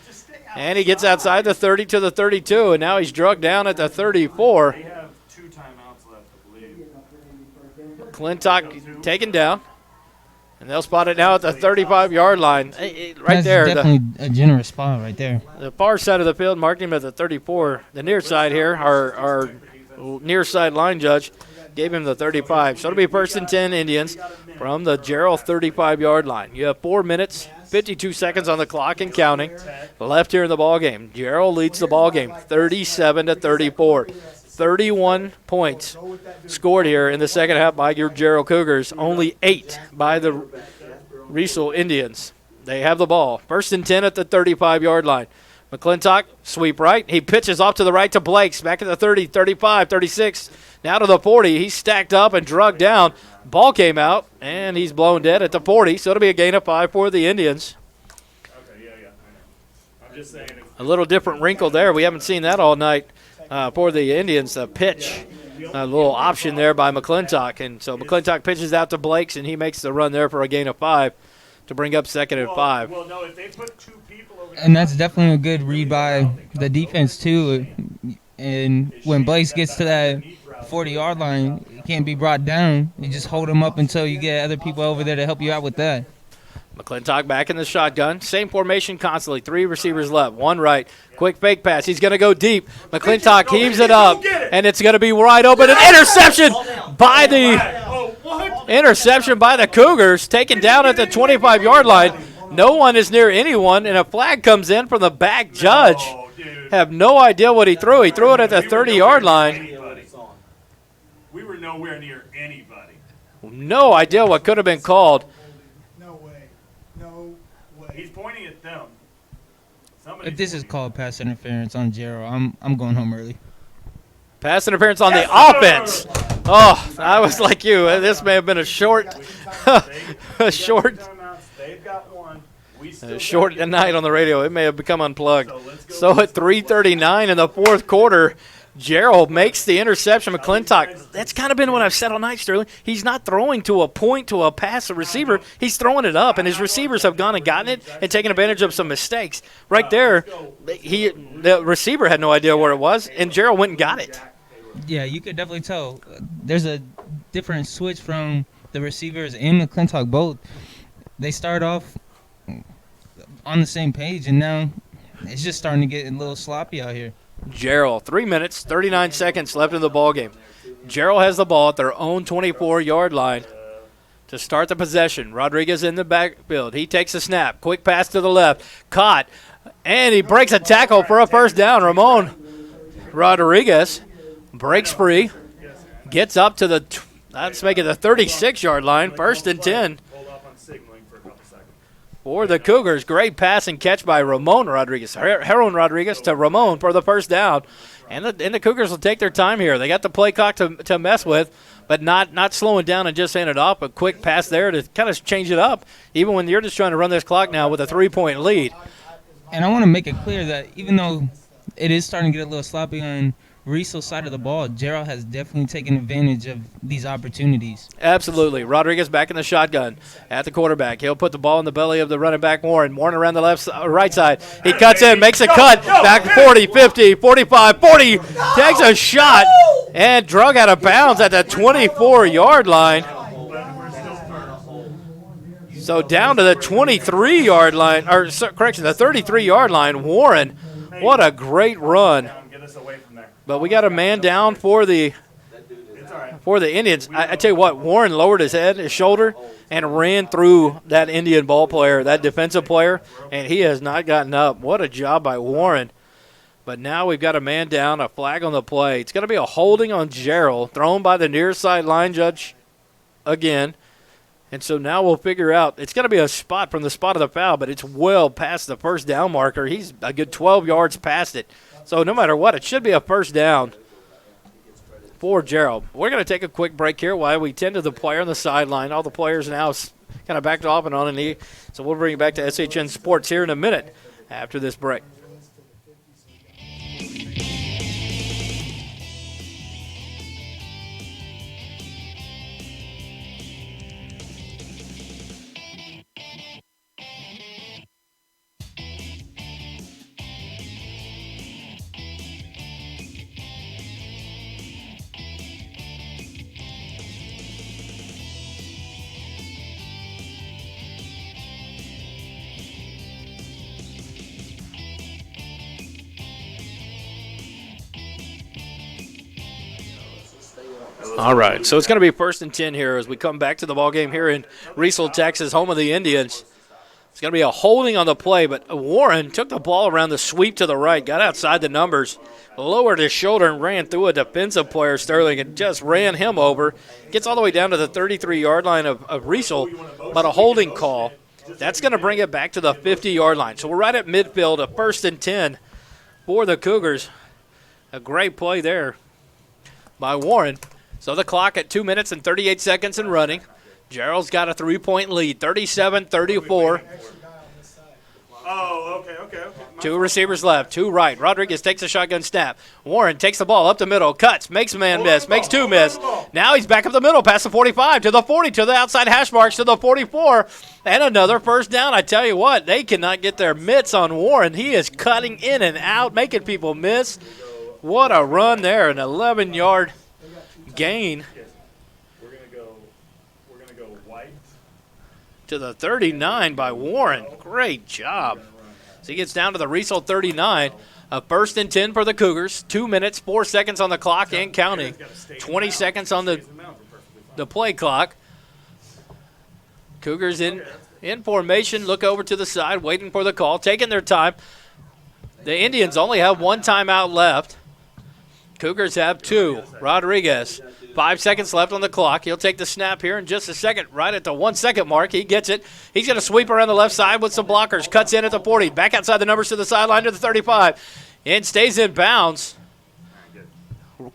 And he gets outside the 30 to the 32, and now he's drugged down at the 34. They have 2 timeouts left, I believe. McClintock taken down. And they'll spot it now at the 35-yard line. Right That's there. definitely a generous spot right there. The far side of the field marked him at the 34. The near side here, our near side line judge, gave him the 35. So it'll be 1st and 10 Indians from the Jarrell 35-yard line. You have 4 minutes, 52 seconds on the clock and counting left here in the ball game. Jarrell leads the ball game 37 to 34. 31 points scored here in the second half by your Jarrell Cougars. Only 8 by the Riesel Indians. They have the ball. 1st and 10 at the 35-yard line. McClintock, sweep right. He pitches off to the right to Blakes. Back at the 30, 35, 36. Now to the 40. He's stacked up and drugged down. Ball came out, and he's blown dead at the 40. So it'll be a gain of 5 for the Indians. Okay, yeah, I know. I'm just saying. A little different wrinkle there. We haven't seen that all night for the Indians. The pitch, a little option there by McClintock. And so McClintock pitches out to Blakes, and he makes the run there for a gain of 5 to bring up 2nd and 5. Well, no, if they put 2 people over And that's definitely a good read by the defense, too. And when Blakes gets to that 40-yard line, it can't be brought down. You just hold him up until you get other people over there to help you out with that. McClintock back in the shotgun. Same formation constantly. 3 receivers left. 1 right. Quick fake pass. He's going to go deep. McClintock heaves it up, and it's going to be wide open. An interception by the Cougars, taken down at the 25-yard line. No one is near anyone, and a flag comes in from the back judge. Have no idea what he threw. He threw it at the 30-yard line. We were nowhere near anybody. No idea what could have been called. No way. No way. He's pointing at them. If this is called pass interference on Jarrell, I'm going home early. Pass interference on the offense. Oh, I was like you. This may have been a short They've got 1. short night on the radio. It may have become unplugged. So at 3:39 in the 4th quarter, Jarrell makes the interception. McClintock, that's kind of been what I've said all night, Sterling. He's not throwing to a point, to a pass, a receiver. He's throwing it up, and his receivers have gone and gotten it and taken advantage of some mistakes. Right there, the receiver had no idea where it was, and Jarrell went and got it. Yeah, you could definitely tell. There's a different switch from the receivers and McClintock both. They start off on the same page, and now it's just starting to get a little sloppy out here. Jarrell, 3 minutes, 39 seconds left in the ballgame. Jarrell has the ball at their own 24-yard line to start the possession. Rodriguez in the backfield. He takes a snap. Quick pass to the left. Caught. And he breaks a tackle for a first down. Ramon Rodriguez breaks free. Gets up to the, let's make it the 36-yard line. 1st and 10. Hold off on signaling for a couple seconds. For the Cougars, great pass and catch by Ramon Rodriguez. Heron Rodriguez to Ramon for the first down. And the Cougars will take their time here. They got the play clock to mess with, but not slowing down and just handing it off. A quick pass there to kind of change it up, even when you're just trying to run this clock now with a 3-point lead. And I want to make it clear that even though it is starting to get a little sloppy on Riesel's side of the ball, Jarrell has definitely taken advantage of these opportunities. Absolutely. Rodriguez back in the shotgun at the quarterback. He'll put the ball in the belly of the running back, Warren. Warren around the right side. He cuts in, makes a cut. Back 40, 50, 45, 40. Takes a shot and drug out of bounds at the 24-yard line. So down to the 23-yard line, or correction, the 33-yard line. Warren, what a great run. But we got a man down for the Indians. I tell you what, Warren lowered his head, his shoulder, and ran through that Indian ball player, that defensive player, and he has not gotten up. What a job by Warren. But now we've got a man down, a flag on the play. It's going to be a holding on Jarrell, thrown by the near side line judge again. And so now we'll figure out, it's going to be a spot from the spot of the foul, but it's well past the first down marker. He's a good 12 yards past it. So no matter what, it should be a first down for Jarrell. We're going to take a quick break here while we tend to the player on the sideline. All the players now kind of backed off and on a knee. So we'll bring you back to SHN Sports here in a minute after this break. All right, so it's going to be 1st and 10 here as we come back to the ballgame here in Riesel, Texas, home of the Indians. It's going to be a holding on the play, but Warren took the ball around the sweep to the right, got outside the numbers, lowered his shoulder and ran through a defensive player, Sterling, and just ran him over. Gets all the way down to the 33-yard line of Riesel, but a holding call. That's going to bring it back to the 50-yard line. So we're right at midfield, a 1st and 10 for the Cougars. A great play there by Warren. So the clock at 2 minutes and 38 seconds and running. Jarrell's got a 3-point lead, 37-34. Oh, okay. 2 receivers left, 2 right. Rodriguez takes a shotgun snap. Warren takes the ball up the middle, cuts, makes a man miss, makes 2 miss. Now he's back up the middle, past the 45, to the 40, to the outside hash marks, to the 44, and another first down. I tell you what, they cannot get their mitts on Warren. He is cutting in and out, making people miss. What a run there, an 11-yard gain. We're gonna go white To the 39 by Warren. Great job. So he gets down to the Riesel 39. A 1st and 10 for the Cougars. 2 minutes, 4 seconds on the clock and counting. 20 seconds on the play clock. Cougars in formation. Look over to the side, waiting for the call, taking their time. The Indians only have 1 timeout left. Cougars have 2. Rodriguez, 5 seconds left on the clock. He'll take the snap here in just a second, right at the 1 second mark. He gets it. He's going to sweep around the left side with some blockers. Cuts in at the 40. Back outside the numbers to the sideline to the 35. And stays in bounds.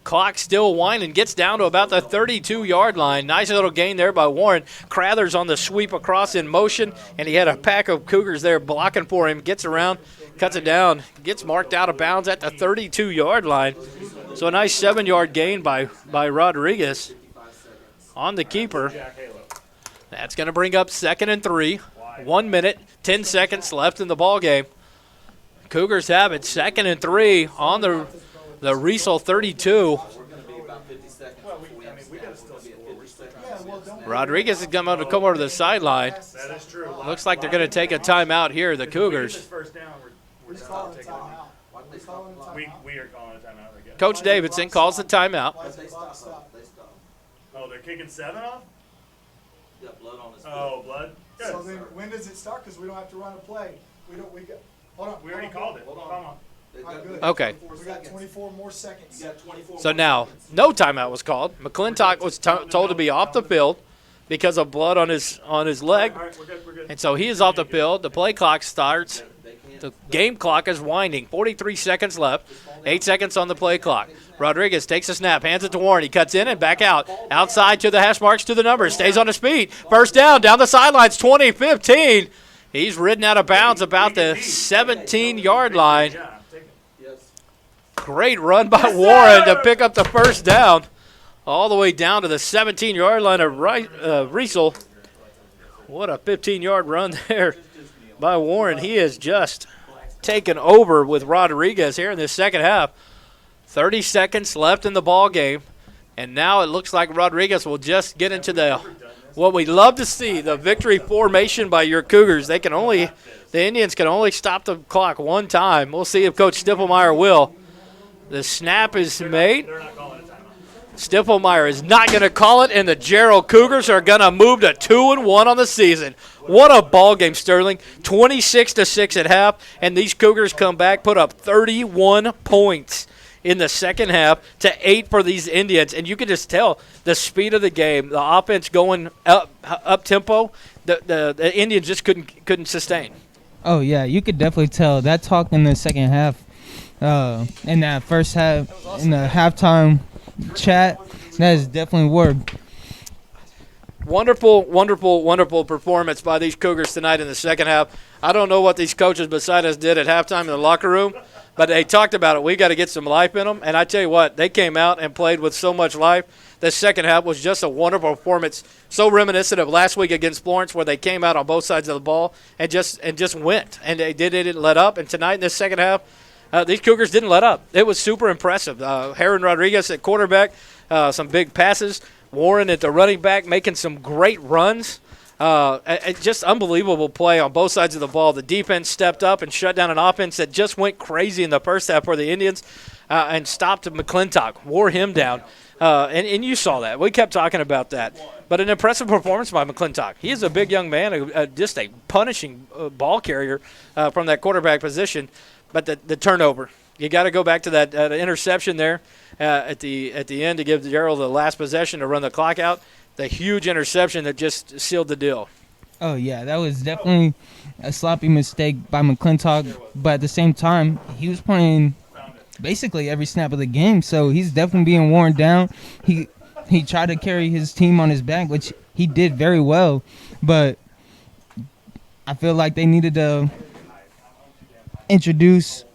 Clock still winding. Gets down to about the 32-yard line. Nice little gain there by Warren. Crathers on the sweep across in motion. And he had a pack of Cougars there blocking for him. Gets around, cuts it down. Gets marked out of bounds at the 32-yard line. So a nice 7-yard gain by Rodriguez on the keeper. That's going to bring up 2nd and 3. 1 minute, 10 seconds left in the ball game. Cougars have it 2nd and 3 on the Riesel 32. Rodriguez is going to come over to the sideline. That is true. Looks like they're going to take a timeout here, the Cougars. First down, we're not taking it. We are calling a timeout, I guess. Coach Davidson calls the timeout. Oh, they're kicking 7 off? Got blood on his foot. Oh, blood? Good. So then, when does it start? Because we don't have to run a play. Hold on. We already called it. Come on. All right, good. Okay. We got 24 more seconds. So now, no timeout was called. McClintock was told to be off the field because of blood on his leg. All right, we're good. And so he is off the field. The play clock starts. The game clock is winding. 43 seconds left. 8 seconds on the play clock. Rodriguez takes a snap, hands it to Warren. He cuts in and back out. Outside to the hash marks to the numbers. Stays on his feet. First down the sidelines, 20-15. He's ridden out of bounds about the 17-yard line. Great run by Warren to pick up the first down. All the way down to the 17-yard line of Riesel. What a 15-yard run there by Warren. He has just taken over with Rodriguez here in this second half. 30 seconds left in the ball game, and now it looks like Rodriguez will just get into what we love to see, the victory formation by your Cougars. The Indians can only stop the clock 1 time. We'll see if Coach Stippelmeyer will. The snap is made. Stippelmeyer is not going to call it, and the Jarrell Cougars are going to move to 2-1 on the season. What a ball game, Sterling. 26-6 at half, and these Cougars come back, put up 31 points in the second half to 8 for these Indians. And you can just tell the speed of the game, the offense going up tempo, the Indians just couldn't sustain. Oh, yeah, you could definitely tell. That talk in the second half, in that first half, in the halftime chat, that has definitely worked. Wonderful, wonderful, wonderful performance by these Cougars tonight in the second half. I don't know what these coaches beside us did at halftime in the locker room, but they talked about it. We got to get some life in them. And I tell you what, they came out and played with so much life. The second half was just a wonderful performance, so reminiscent of last week against Florence, where they came out on both sides of the ball and just went. And they didn't let up. And tonight in the second half, these Cougars didn't let up. It was super impressive. Heron Rodriguez at quarterback, some big passes. Warren at the running back making some great runs. Just unbelievable play on both sides of the ball. The defense stepped up and shut down an offense that just went crazy in the first half for the Indians and stopped McClintock, wore him down. And you saw that. We kept talking about that. But an impressive performance by McClintock. He is a big young man, just a punishing ball carrier from that quarterback position. But the turnover, you got to go back to that interception there at the end to give Jarrell the last possession to run the clock out. The huge interception that just sealed the deal. Oh, yeah, that was definitely a sloppy mistake by McClintock. But at the same time, he was playing basically every snap of the game, so he's definitely being worn down. He tried to carry his team on his back, which he did very well. But I feel like they needed to introduce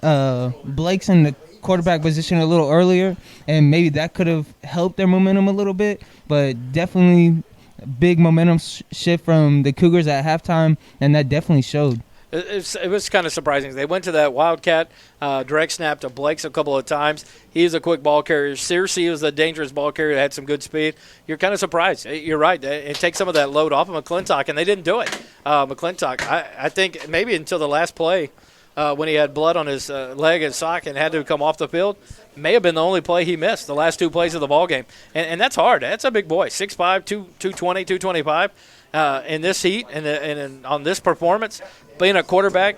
Blake's in the quarterback position a little earlier, and maybe that could have helped their momentum a little bit. But definitely a big momentum shift from the Cougars at halftime, and that definitely showed. It was kind of surprising. They went to that Wildcat direct snap to Blake's a couple of times. He's a quick ball carrier. Searcy was a dangerous ball carrier that had some good speed. You're kind of surprised. You're right. It takes some of that load off of McClintock, and they didn't do it. McClintock, I think maybe until the last play when he had blood on his leg and sock and had to come off the field, may have been the only play he missed, the last two plays of the ball game. And that's hard. That's a big boy, 6'5", 220, 225. In this heat and on this performance, being a quarterback,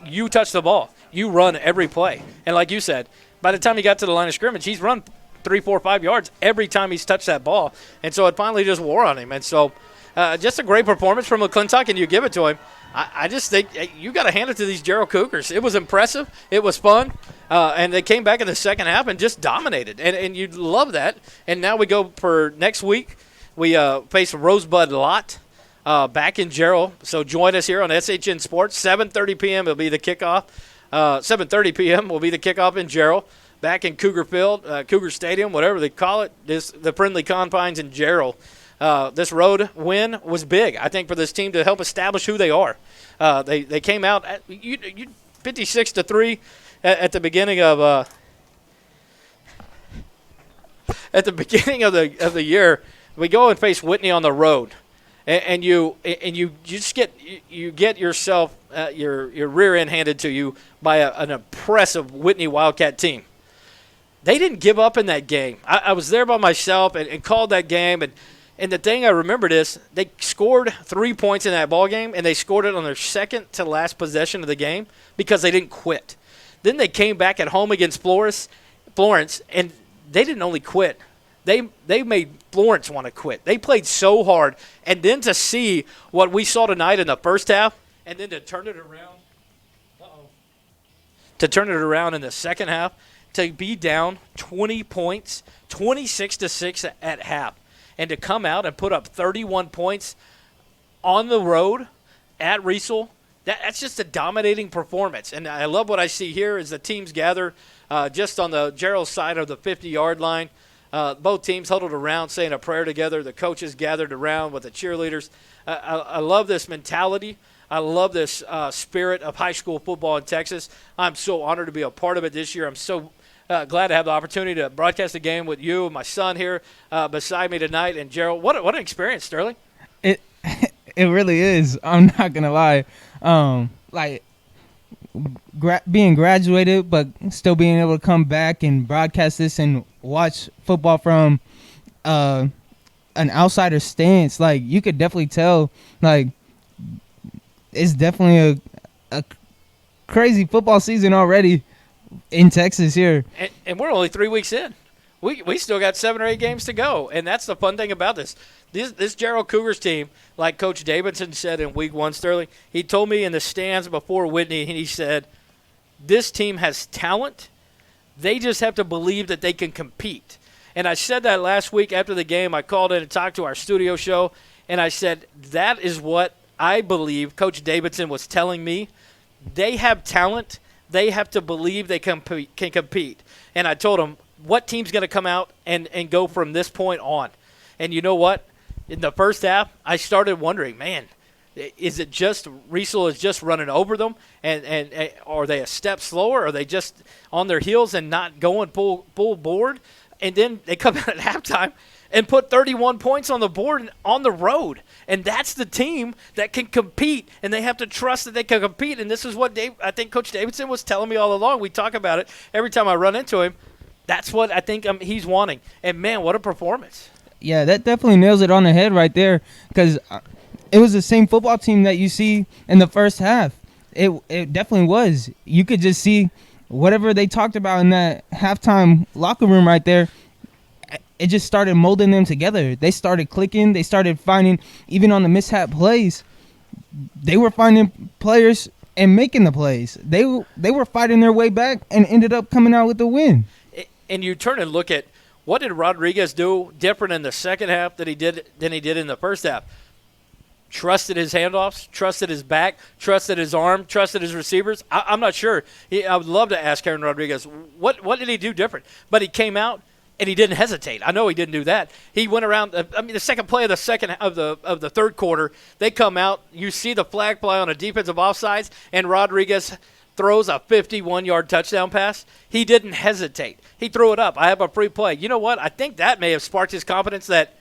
you touch the ball. You run every play. And like you said, by the time he got to the line of scrimmage, he's run 3, 4, 5 yards every time he's touched that ball. And so it finally just wore on him. And so just a great performance from McClintock, and you give it to him. I just think you got to hand it to these Jarrell Cougars. It was impressive. It was fun. And they came back in the second half and just dominated. And you'd love that. And now we go for next week. We face Rosebud Lott. Back in Jarrell. So join us here on SHN Sports. 7:30 p.m. will be the kickoff. 7:30 p.m. will be the kickoff in Jarrell. Back in Cougar Field, Cougar Stadium, whatever they call it, the friendly confines in Jarrell. This road win was big, I think, for this team to help establish who they are. They came out 56-3 at the beginning of the year. We go and face Whitney on the road. And you just get yourself your rear end handed to you by an impressive Whitney Wildcat team. They didn't give up in that game. I was there by myself and called that game. And the thing I remembered is they scored 3 points in that ball game, and they scored it on their second to last possession of the game because they didn't quit. Then they came back at home against Florence, and they didn't only quit. They made Florence want to quit. They played so hard. And then to see what we saw tonight in the first half and then to turn it around. To turn it around in the second half, to be down 20 points, 26-6 at half, and to come out and put up 31 points on the road at Riesel, that's just a dominating performance. And I love what I see here as the teams gather just on the Jarrell side of the 50-yard line. Both teams huddled around saying a prayer together. The coaches gathered around with the cheerleaders. I love this mentality. I love this spirit of high school football in Texas. I'm so honored to be a part of it this year. I'm so glad to have the opportunity to broadcast the game with you and my son here beside me tonight. And Jarrell, what an experience, Sterling. It really is. I'm not going to lie. Being graduated, but still being able to come back and broadcast this and watch football from an outsider stance, like you could definitely tell, like it's definitely a crazy football season already in Texas here. And we're only 3 weeks in. We still got 7 or 8 games to go, and that's the fun thing about this. This Jarrell Cougars team, like Coach Davidson said in week 1, Sterling, he told me in the stands before Whitney, and he said, this team has talent. They just have to believe that they can compete. And I said that last week after the game. I called in and talked to our studio show, and I said that is what I believe Coach Davidson was telling me. They have talent. They have to believe they can compete. And I told them, what team's going to come out and go from this point on? And you know what? In the first half, I started wondering, man, is it just Riesel is just running over them, and are they a step slower? Are they just on their heels and not going full board? And then they come out at halftime and put 31 points on the board on the road. And that's the team that can compete, and they have to trust that they can compete. And this is what I think Coach Davidson was telling me all along. We talk about it every time I run into him. That's what I think he's wanting. And, man, what a performance. Yeah, that definitely nails it on the head right there, because it was the same football team that you see in the first half. It definitely was. You could just see whatever they talked about in that halftime locker room right there. It just started molding them together. They started clicking. They started finding, even on the mishap plays, they were finding players and making the plays. They were fighting their way back and ended up coming out with the win. And you turn and look at, what did Rodriguez do different in the second half than he did in the first half? Trusted his handoffs, trusted his back, trusted his arm, trusted his receivers. I'm not sure. I would love to ask Aaron Rodriguez, what did he do different? But he came out and he didn't hesitate. I know he didn't do that. He went around. The second play of the third quarter, they come out. You see the flag fly on a defensive offsides, and Rodriguez throws a 51-yard touchdown pass. He didn't hesitate. He threw it up. I have a free play. You know what? I think that may have sparked his confidence that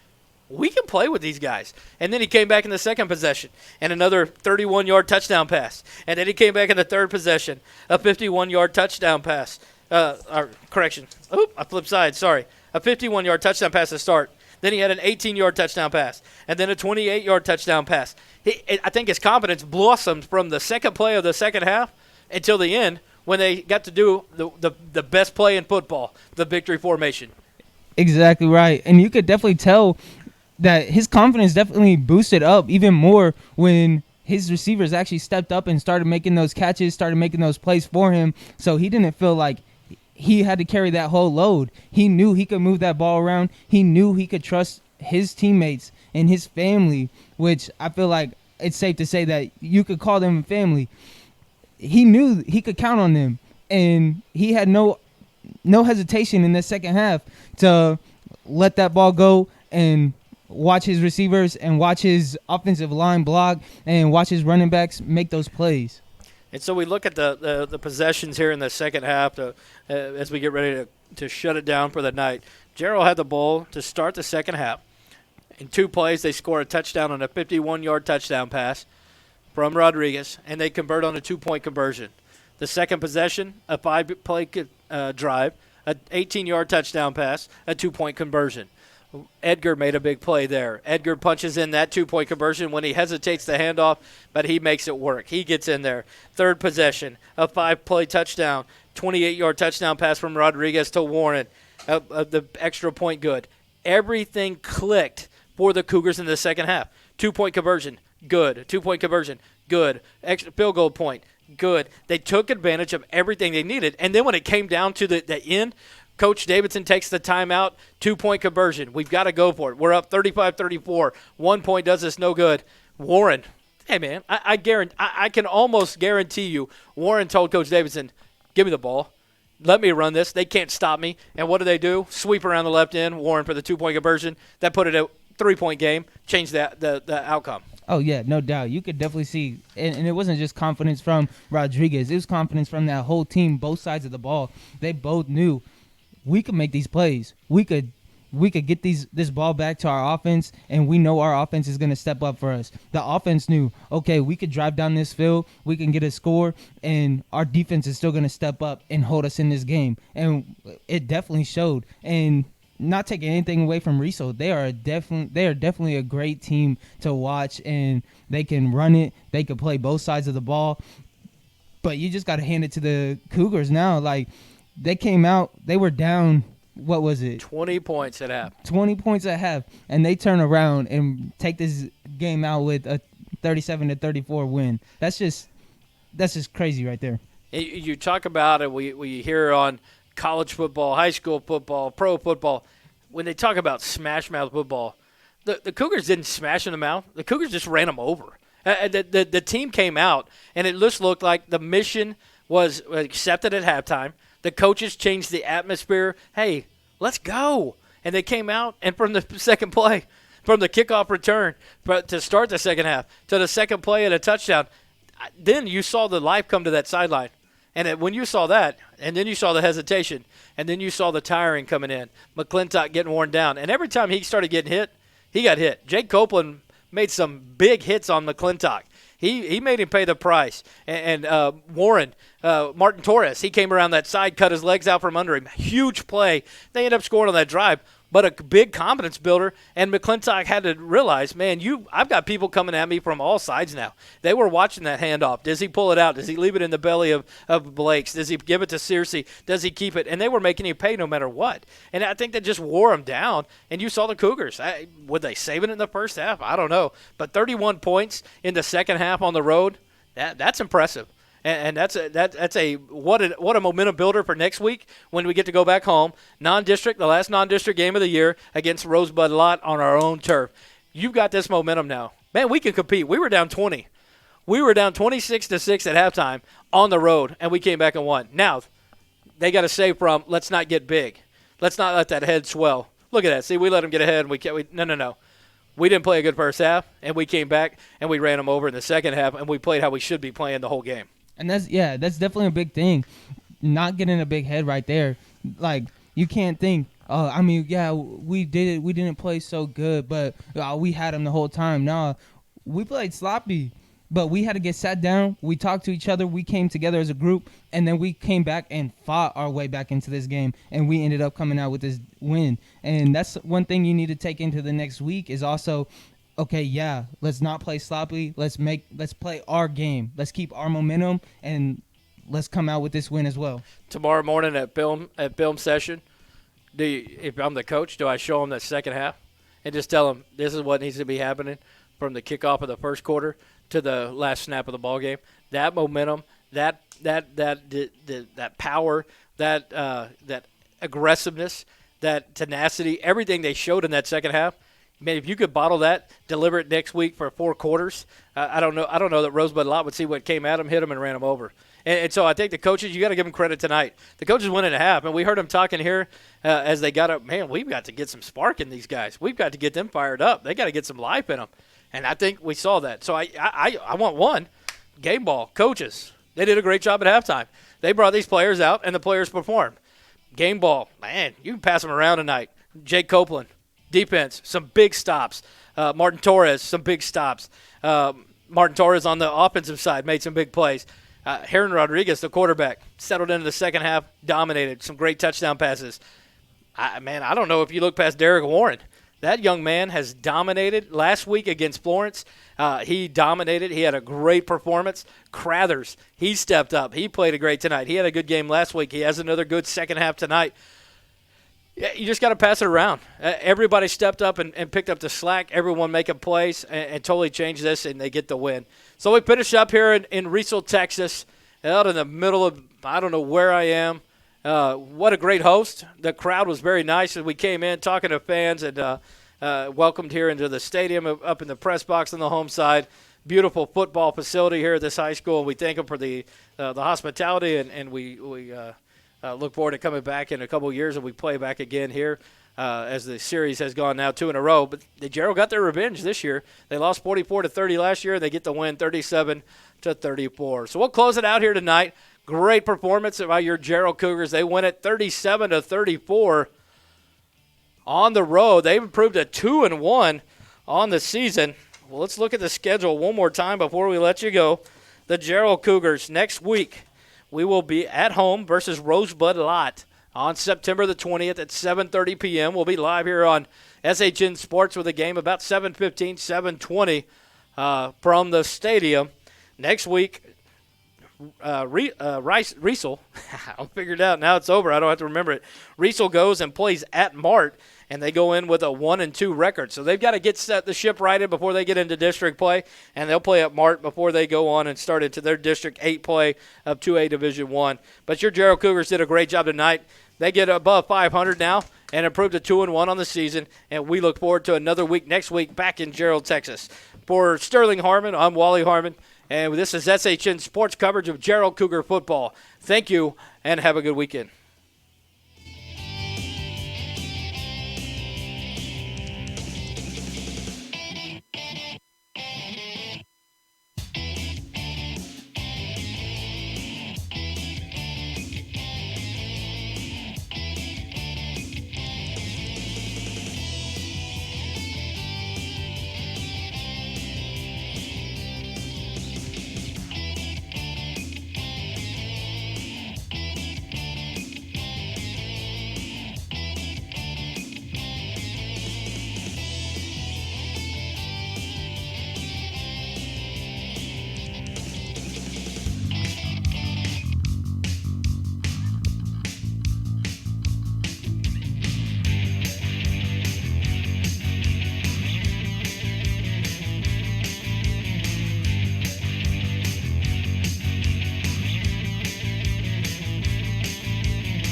we can play with these guys. And then he came back in the second possession and another 31-yard touchdown pass. And then he came back in the third possession, a 51-yard touchdown pass. I flipped sides, sorry. A 51-yard touchdown pass to start. Then he had an 18-yard touchdown pass, and then a 28-yard touchdown pass. I think his confidence blossomed from the second play of the second half until the end when they got to do the best play in football, the victory formation. Exactly right. And you could definitely tell that his confidence definitely boosted up even more when his receivers actually stepped up and started making those catches, started making those plays for him. So he didn't feel like he had to carry that whole load. He knew he could move that ball around. He knew he could trust his teammates and his family, which I feel like it's safe to say that you could call them family. He knew he could count on them, and he had no hesitation in the second half to let that ball go and watch his receivers and watch his offensive line block and watch his running backs make those plays. And so we look at the possessions here in the second half as we get ready to shut it down for the night. Jarrell had the ball to start the second half. In 2 plays, they score a touchdown on a 51-yard touchdown pass from Rodriguez, and they convert on a 2-point conversion. The second possession, a 5-play drive, an 18-yard touchdown pass, a 2-point conversion. Edgar made a big play there. Edgar punches in that 2-point conversion when he hesitates the handoff, but he makes it work. He gets in there. Third possession, a 5-play touchdown, 28-yard touchdown pass from Rodriguez to Warren. The extra point good. Everything clicked for the Cougars in the second half. 2-point conversion, good. 2-point conversion, good. Extra field goal point, good. They took advantage of everything they needed. And then when it came down to the end, Coach Davidson takes the timeout, 2-point conversion. We've got to go for it. We're up 35-34. 1 point does us no good. Warren, hey, man, I can almost guarantee you Warren told Coach Davidson, give me the ball. Let me run this. They can't stop me. And what do? Sweep around the left end. Warren for the 2-point conversion. That put it a 3-point game, changed the outcome. Oh, yeah, no doubt. You could definitely see, and it wasn't just confidence from Rodriguez. It was confidence from that whole team, both sides of the ball. They both knew we could make these plays. We could get this ball back to our offense, and we know our offense is going to step up for us. The offense knew, okay, we could drive down this field, we can get a score, and our defense is still going to step up and hold us in this game. And it definitely showed. And not taking anything away from Riesel, they are definitely a great team to watch, and they can run it. They can play both sides of the ball. But you just got to hand it to the Cougars now. Like, they came out, they were down, what was it? 20 points at half. 20 points at half, and they turn around and take this game out with a 37-34 win. That's just crazy right there. You talk about it, we hear on college football, high school football, pro football, when they talk about smash mouth football, the Cougars didn't smash in the mouth. The Cougars just ran them over. The team came out, and it just looked like the mission was accepted at halftime. The coaches changed the atmosphere. Hey, let's go. And they came out, and from the second play, from the kickoff return to start the second half, to the second play at a touchdown, then you saw the life come to that sideline. And when you saw that, and then you saw the hesitation, and then you saw the tiring coming in, McClintock getting worn down. And every time he started getting hit, he got hit. Jake Copeland made some big hits on McClintock. He made him pay the price. And Warren, Martin Torres, he came around that side, cut his legs out from under him. Huge play. They ended up scoring on that drive. But a big confidence builder, and McClintock had to realize, man, I've got people coming at me from all sides now. They were watching that handoff. Does he pull it out? Does he leave it in the belly of Blake's? Does he give it to Searcy? Does he keep it? And they were making him pay no matter what. And I think that just wore him down. And you saw the Cougars. Would they save it in the first half? I don't know. But 31 points in the second half on the road, that's impressive. And that's a what a momentum builder for next week when we get to go back home. Non-district, the last non-district game of the year against Rosebud Lot on our own turf. You've got this momentum now. Man, we can compete. We were down 20. We were down 26-6 at halftime on the road, and we came back and won. Now, they got to say from let's not get big. Let's not let that head swell. Look at that. See, we let them get ahead, and no. We didn't play a good first half, and we came back, and we ran them over in the second half, and we played how we should be playing the whole game. And that's definitely a big thing. Not getting a big head right there. Like, you can't think, we did it. We didn't play so good, but we had them the whole time. No, we played sloppy, but we had to get sat down. We talked to each other. We came together as a group, and then we came back and fought our way back into this game, and we ended up coming out with this win. And that's one thing you need to take into the next week is also – okay, yeah, let's not play sloppy. Let's play our game. Let's keep our momentum, and let's come out with this win as well. Tomorrow morning at film session, if I'm the coach, do I show them that second half and just tell them this is what needs to be happening from the kickoff of the first quarter to the last snap of the ball game? That momentum, that power, that aggressiveness, that tenacity, everything they showed in that second half. Man, if you could bottle that, deliver it next week for 4 quarters, I don't know that Rosebud Lot would see what came at them, hit them, and ran them over. And so I think the coaches, you got to give them credit tonight. The coaches went in a half, and we heard them talking here as they got up. Man, we've got to get some spark in these guys. We've got to get them fired up. They got to get some life in them. And I think we saw that. So I want one. Game ball, coaches. They did a great job at halftime. They brought these players out, and the players performed. Game ball, man, you can pass them around tonight. Jake Copeland. Defense, some big stops. Martin Torres, some big stops. Martin Torres on the offensive side made some big plays. Heron Rodriguez, the quarterback, settled into the second half, dominated. Some great touchdown passes. I don't know if you look past Derek Warren. That young man has dominated. Last week against Florence, he dominated. He had a great performance. Crathers, he stepped up. He played a great tonight. He had a good game last week. He has another good second half tonight. Yeah, you just got to pass it around. Everybody stepped up and picked up the slack. Everyone making plays and totally changed this, and they get the win. So we finish up here in Riesel, Texas, out in the middle of, I don't know where I am. What a great host. The crowd was very nice as we came in, talking to fans, and welcomed here into the stadium, up in the press box on the home side. Beautiful football facility here at this high school. We thank them for the hospitality, and we look forward to coming back in a couple of years and we play back again here as the series has gone now 2 in a row. But the Jarrell got their revenge this year. They lost 44-30 last year. They get the win 37-34. So we'll close it out here tonight. Great performance by your Jarrell Cougars. They win it 37-34 on the road. They've improved to 2-1 on the season. Well, let's look at the schedule one more time before we let you go. The Jarrell Cougars next week. We will be at home versus Rosebud Lot on September the 20th at 7:30 p.m. We'll be live here on SHN Sports with a game about 7:15, 7:20 from the stadium. Next week, Riesel, I'll figure it out. Now it's over. I don't have to remember it. Riesel goes and plays at Mart, and they go in with a 1-2 record. So they've got to get the ship righted before they get into district play, and they'll play at Mart before they go on and start into their District 8 play of 2A Division I. But your Jarrell Cougars did a great job tonight. They get above 500 now, and improved to 2-1 on the season. And we look forward to another week next week back in Jarrell, Texas. For Sterling Harmon, I'm Wally Harmon, and this is SHN Sports coverage of Jarrell Cougar football. Thank you, and have a good weekend.